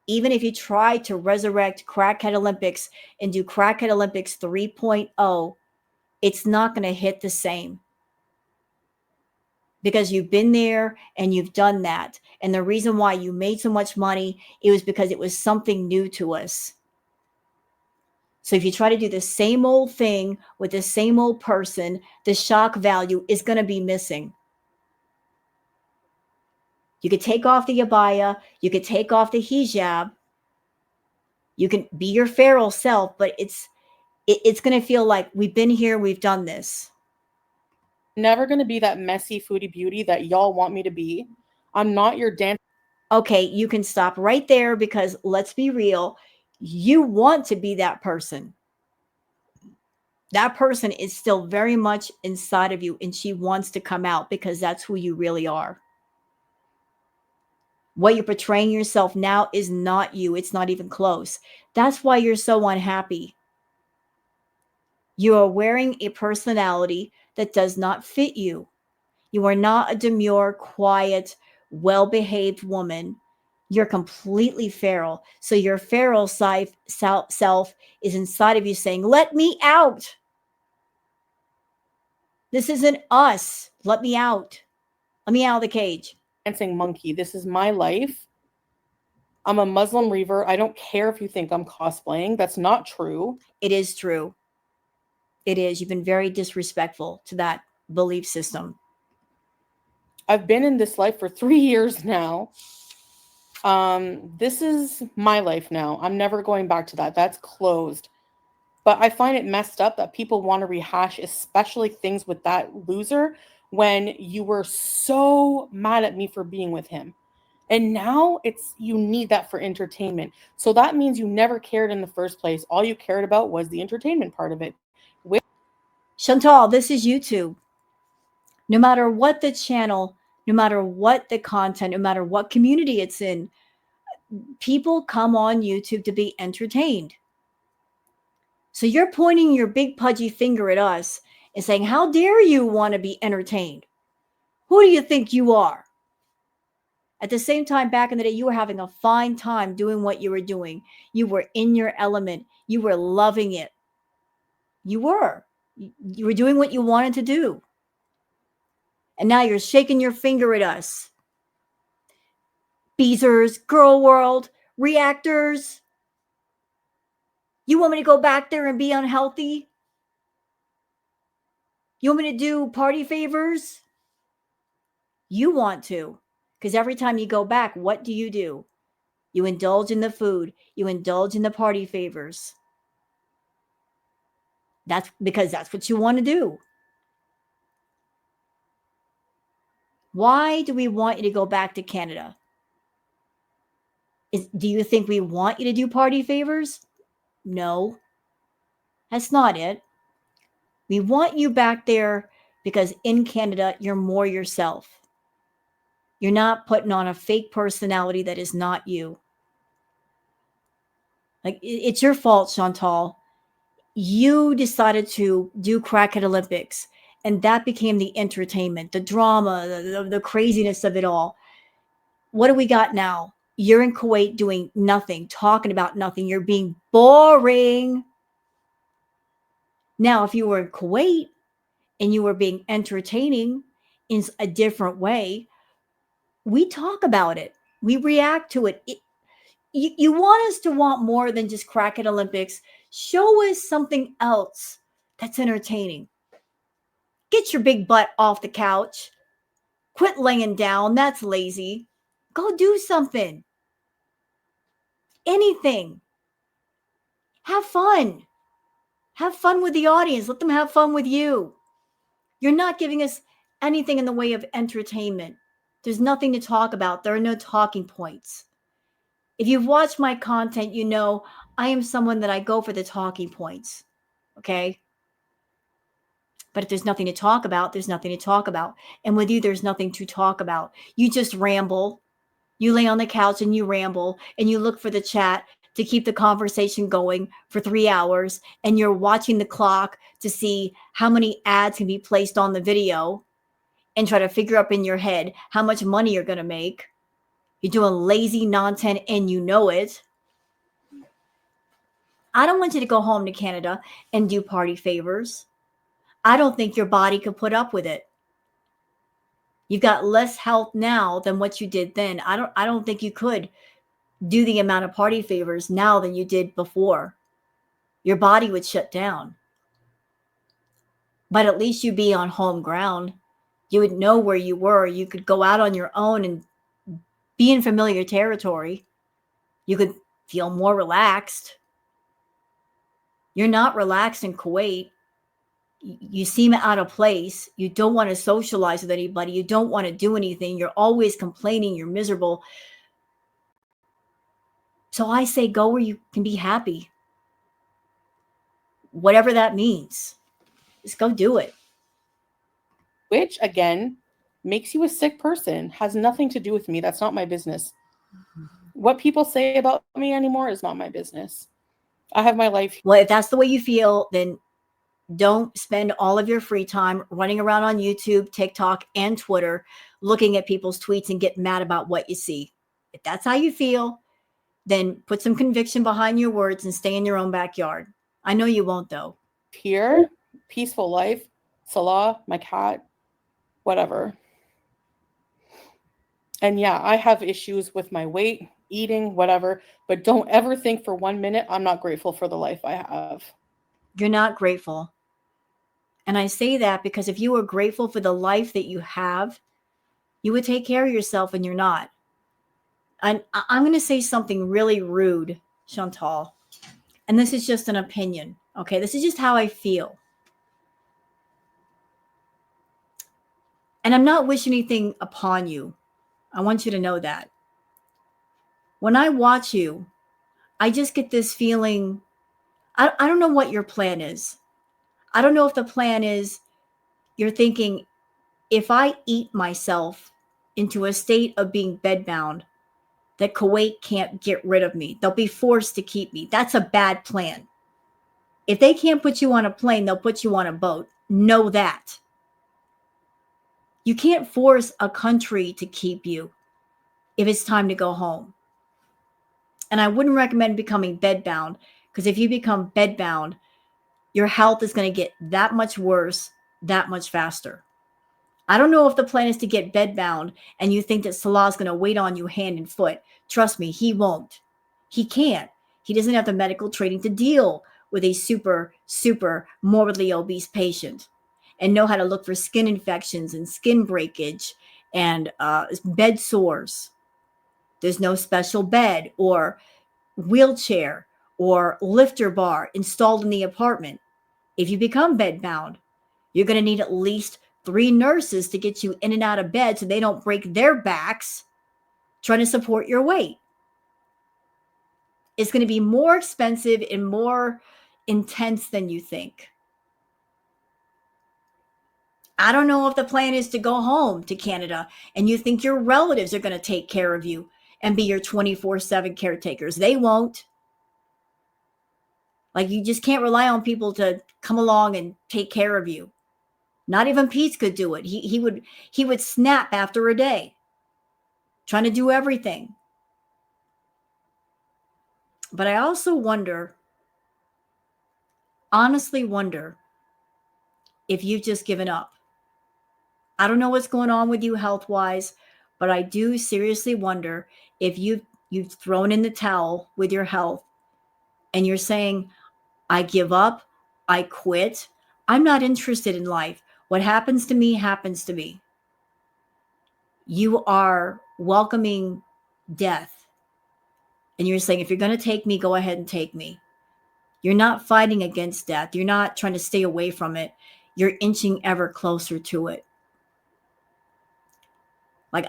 even if you try to resurrect Crackhead Olympics and do Crackhead Olympics 3.0, it's not going to hit the same. Because you've been there and you've done that. And the reason why you made so much money, it was because it was something new to us. So if you try to do the same old thing with the same old person, the shock value is going to be missing. You could take off the abaya, you could take off the hijab, you can be your feral self, but it's going to feel like we've been here, we've done this. Never going to be that messy foodie beauty that y'all want me to be. I'm not your dance. Okay, you can stop right there, because let's be real, you want to be that person. That person is still very much inside of you, and she wants to come out because that's who you really are. What you're portraying yourself now is not you. It's not even close. That's why you're so unhappy. You are wearing a personality that does not fit you. You are not a demure, quiet, well-behaved woman. You're completely feral. So your feral self is inside of you saying, let me out. This isn't us. Let me out. Let me out of the cage. Dancing monkey. This is my life. I'm a Muslim reaver. I don't care if you think I'm cosplaying. That's not true. It is true. It is. You've been very disrespectful to that belief system. I've been in this life for 3 years now. This is my life now. I'm never going back to that. That's closed. But I find it messed up that people want to rehash, especially things with that loser, when you were so mad at me for being with him. And now you need that for entertainment. So that means you never cared in the first place. All you cared about was the entertainment part of it. Chantal, this is YouTube. No matter what the channel, no matter what the content, no matter what community it's in, people come on YouTube to be entertained. So you're pointing your big pudgy finger at us and saying, how dare you want to be entertained? Who do you think you are? At the same time, back in the day, you were having a fine time doing what you were doing. You were in your element. You were loving it. You were. You were doing what you wanted to do. And now you're shaking your finger at us. Beezers, Girl World, Reactors. You want me to go back there and be unhealthy? You want me to do party favors? You want to. Because every time you go back, what do? You indulge in the food. You indulge in the party favors. That's because that's what you want to do. Why do we want you to go back to Canada? Do you think we want you to do party favors? No, that's not it. We want you back there because in Canada, you're more yourself. You're not putting on a fake personality that is not you. Like, it's your fault, Chantal. You decided to do Crackhead Olympics, and that became the entertainment, the drama, the craziness of it all. What do we got now? You're in Kuwait doing nothing, talking about nothing. You're being boring. Now, if you were in Kuwait and you were being entertaining in a different way, we talk about it. We react to it. You want us to want more than just Crackhead Olympics. Show us something else that's entertaining. Get your big butt off the couch. Quit laying down. That's lazy. Go do something. Anything. Have fun. Have fun with the audience. Let them have fun with you. You're not giving us anything in the way of entertainment. There's nothing to talk about. There are no talking points. If you've watched my content, you know I am someone that I go for the talking points. Okay? But if there's nothing to talk about, there's nothing to talk about. And with you, there's nothing to talk about. You just ramble. You lay on the couch and you ramble and you look for the chat to keep the conversation going for 3 hours. And you're watching the clock to see how many ads can be placed on the video and try to figure up in your head how much money you're going to make. You're doing lazy nonsense and you know it. I don't want you to go home to Canada and do party favors. I don't think your body could put up with it. You've got less health now than what you did then. I don't think you could do the amount of party favors now than you did before. Your body would shut down. But at least you'd be on home ground. You would know where you were. You could go out on your own and be in familiar territory. You could feel more relaxed. You're not relaxed in Kuwait. You seem out of place. You don't want to socialize with anybody. You don't want to do anything. You're always complaining. You're miserable. So I say go where you can be happy. Whatever that means. Just go do it. Which, again, makes you a sick person. Has nothing to do with me. That's not my business. What people say about me anymore is not my business. I have my life. Well, if that's the way you feel, then don't spend all of your free time running around on YouTube, TikTok, and Twitter looking at people's tweets and get mad about what you see. If that's how you feel, then put some conviction behind your words and stay in your own backyard. I know you won't, though. Here, peaceful life, Salah, my cat, whatever. And yeah, I have issues with my weight, eating, whatever, but don't ever think for 1 minute I'm not grateful for the life I have. You're not grateful. And I say that because if you were grateful for the life that you have, you would take care of yourself, and you're not. And I'm going to say something really rude, Chantal. And this is just an opinion. Okay, this is just how I feel. And I'm not wishing anything upon you. I want you to know that. When I watch you, I just get this feeling. I don't know what your plan is. I don't know if the plan is you're thinking, if I eat myself into a state of being bedbound, that Kuwait can't get rid of me. They'll be forced to keep me. That's a bad plan. If they can't put you on a plane, they'll put you on a boat. Know that. You can't force a country to keep you if it's time to go home. And I wouldn't recommend becoming bedbound, because if you become bedbound, your health is going to get that much worse, that much faster. I don't know if the plan is to get bedbound and you think that Salah is going to wait on you hand and foot. Trust me, he won't. He can't. He doesn't have the medical training to deal with a super, super morbidly obese patient and know how to look for skin infections and skin breakage and bed sores. There's no special bed or wheelchair or lifter bar installed in the apartment. If you become bedbound, you're going to need at least 3 nurses to get you in and out of bed so they don't break their backs trying to support your weight. It's going to be more expensive and more intense than you think. I don't know if the plan is to go home to Canada and you think your relatives are going to take care of you and be your 24/7 caretakers. They won't. Like, you just can't rely on people to come along and take care of you. Not even Pete could do it. He would snap after a day, trying to do everything. But I also wonder, honestly wonder, if you've just given up. I don't know what's going on with you health-wise, but I do seriously wonder if you've thrown in the towel with your health and you're saying, I give up, I quit, I'm not interested in life. What happens to me happens to me. You are welcoming death. And you're saying, if you're going to take me, go ahead and take me. You're not fighting against death. You're not trying to stay away from it. You're inching ever closer to it. Like,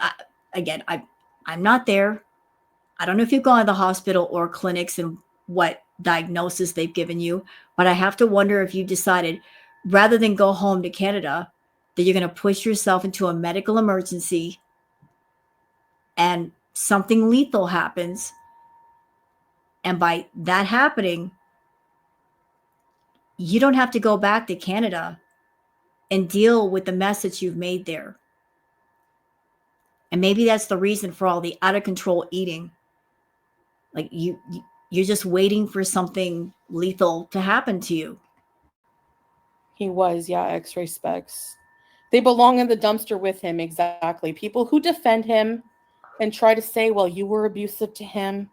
I'm not there. I don't know if you've gone to the hospital or clinics and what diagnosis they've given you, but I have to wonder if you decided, rather than go home to Canada, that you're going to push yourself into a medical emergency and something lethal happens. And by that happening, you don't have to go back to Canada and deal with the mess that you've made there. And maybe that's the reason for all the out of control eating. Like you're just waiting for something lethal to happen to you. He was, yeah, X-ray specs. They belong in the dumpster with him, exactly. People who defend him and try to say, well, you were abusive to him.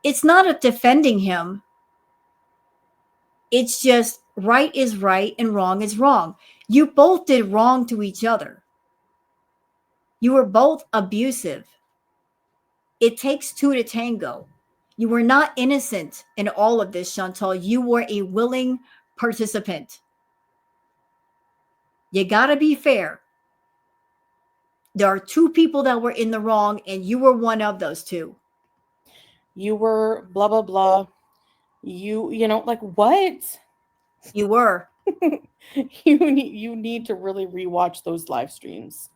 It's not a defending him. It's just right is right and wrong is wrong. You both did wrong to each other. You were both abusive. It takes two to tango. You were not innocent in all of this, Chantal. You were a willing participant. You got to be fair. There are two people that were in the wrong, and you were one of those two. You were blah, blah, blah. You know, like what? You were. You need to really rewatch those live streams.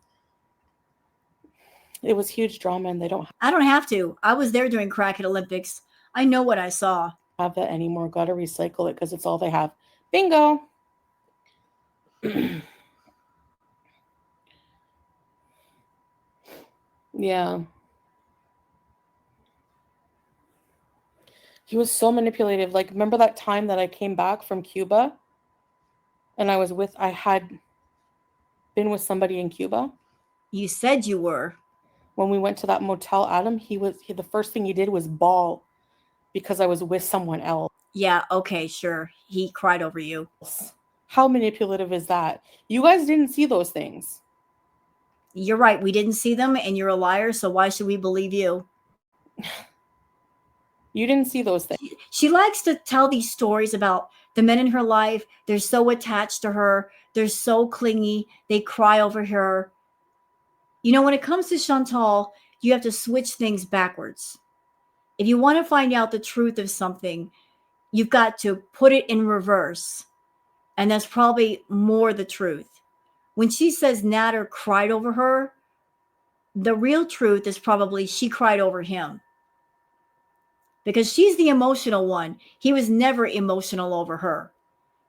It was huge drama, and I don't have to. I was there during Crackhead Olympics. I know what I saw. Have that anymore. Got to recycle it because it's all they have. Bingo. Yeah. He was so manipulative. Like, remember that time that I came back from Cuba and I had been with somebody in Cuba? You said you were. When we went to that motel, Adam, the first thing he did was bawl because I was with someone else. Yeah, okay, sure. He cried over you. How manipulative is that? You guys didn't see those things. You're right. We didn't see them, and you're a liar, so why should we believe you? You didn't see those things. She likes to tell these stories about the men in her life. They're so attached to her. They're so clingy. They cry over her. You know, when it comes to Chantal, you have to switch things backwards. If you want to find out the truth of something, you've got to put it in reverse. And that's probably more the truth. When she says Nader cried over her, the real truth is probably she cried over him. Because she's the emotional one. He was never emotional over her.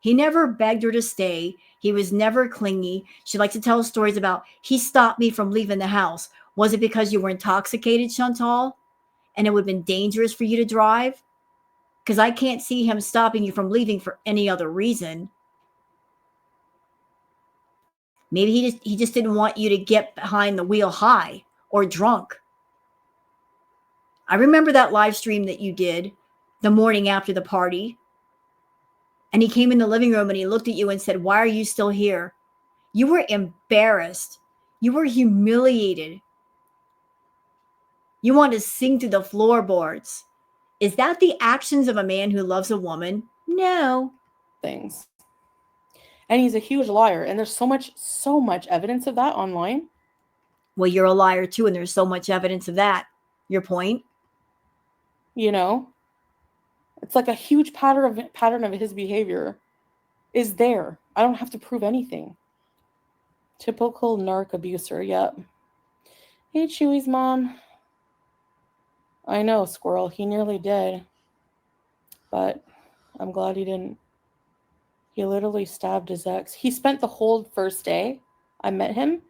He never begged her to stay. He was never clingy. She likes to tell stories about, he stopped me from leaving the house. Was it because you were intoxicated, Chantal? And it would have been dangerous for you to drive? Because I can't see him stopping you from leaving for any other reason. Maybe he just didn't want you to get behind the wheel high or drunk. I remember that live stream that you did the morning after the party. And he came in the living room and he looked at you and said, "Why are you still here?" You were embarrassed. You were humiliated. You wanted to sing through the floorboards. Is that the actions of a man who loves a woman? No. Things. And he's a huge liar. And there's so much evidence of that online. Well, you're a liar too, and there's so much evidence of that. Your point? You know? It's like a huge pattern of his behavior is there. I don't have to prove anything. Typical narc abuser, yep. Hey, Chewy's mom. I know, Squirrel. He nearly did. But I'm glad he didn't. He literally stabbed his ex. He spent the whole first day I met him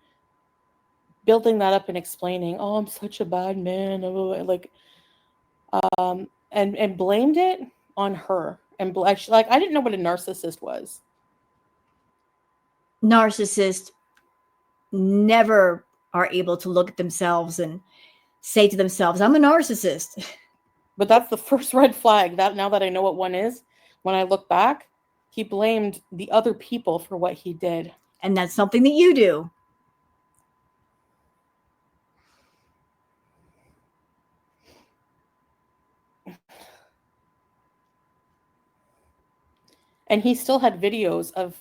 building that up and explaining, "Oh, I'm such a bad man," like, and blamed it on her. And like, I didn't know what a narcissist was. Narcissists never are able to look at themselves and say to themselves, "I'm a narcissist." But that's the first red flag. That now that I know what one is, when I look back, he blamed the other people for what he did. And that's something that you do. And he still had videos of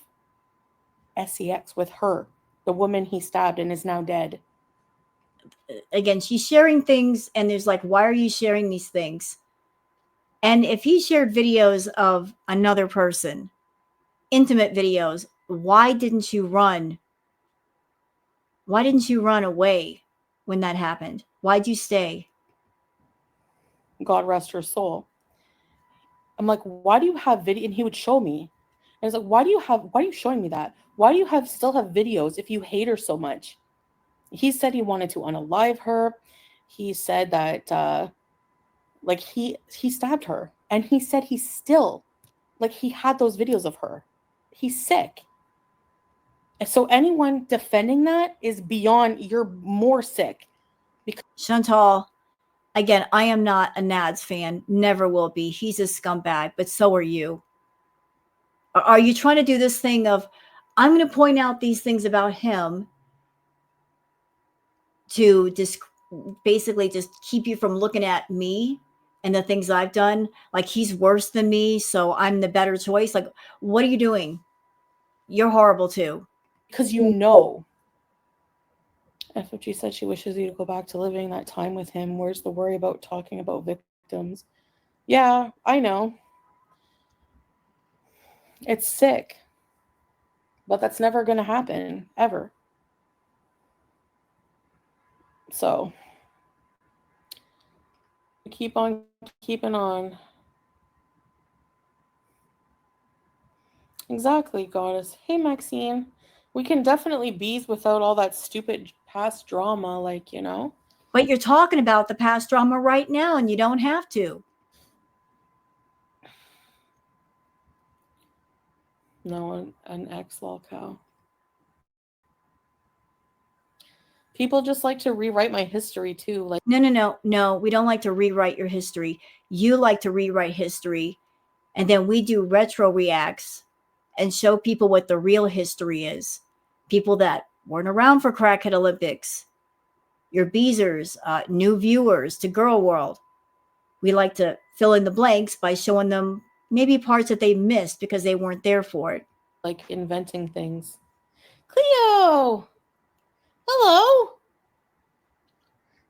sex with her, the woman he stabbed and is now dead. Again, she's sharing things, and there's like, why are you sharing these things? And if he shared videos of another person, intimate videos, why didn't you run? Why didn't you run away when that happened? Why'd you stay? God rest her soul. I'm like, why do you have video? And he would show me. And it's like, why are you showing me that? Why do you still have videos if you hate her so much? He said he wanted to unalive her. He said that like he stabbed her, and he said he still, like, he had those videos of her. He's sick. And so anyone defending that is beyond, you're more sick. Chantal, again, I am not a Nads fan. Never will be. He's a scumbag, but so are you. Are you trying to do this thing of, I'm going to point out these things about him to just basically just keep you from looking at me and the things I've done? Like he's worse than me, so I'm the better choice. Like, what are you doing? You're horrible too. Because you know. FFG said she wishes you to go back to living that time with him. Where's the worry about talking about victims? Yeah, I know. It's sick. But that's never going to happen, ever. So, keep on keeping on. Exactly, goddess. Hey, Maxine. We can definitely bees without all that stupid past drama, like, you know? But you're talking about the past drama right now, and you don't have to. No, an ex-lol cow. People just like to rewrite my history, too. Like, No. We don't like to rewrite your history. You like to rewrite history, and then we do retro reacts and show people what the real history is. People that weren't around for Crackhead Olympics, your Beezers, new viewers to Girl World. We like to fill in the blanks by showing them maybe parts that they missed because they weren't there for it. Like inventing things. Cleo! Hello!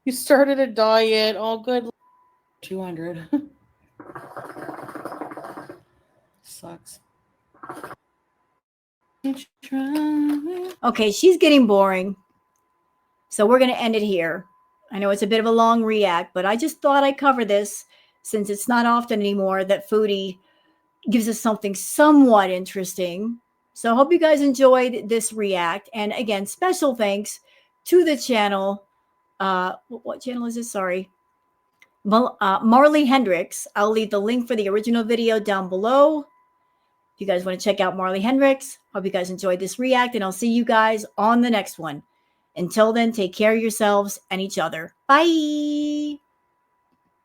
You started a diet. All good. 200. Sucks. Okay, she's getting boring. So we're going to end it here. I know it's a bit of a long react, but I just thought I'd cover this since it's not often anymore that Foodie gives us something somewhat interesting. So I hope you guys enjoyed this react. And again, special thanks to the channel. What channel is this? Sorry. Marley HENDRIX. I'll leave the link for the original video down below. If you guys want to check out Marley HENDRIX, hope you guys enjoyed this react, and I'll see you guys on the next one. Until then, take care of yourselves and each other. Bye.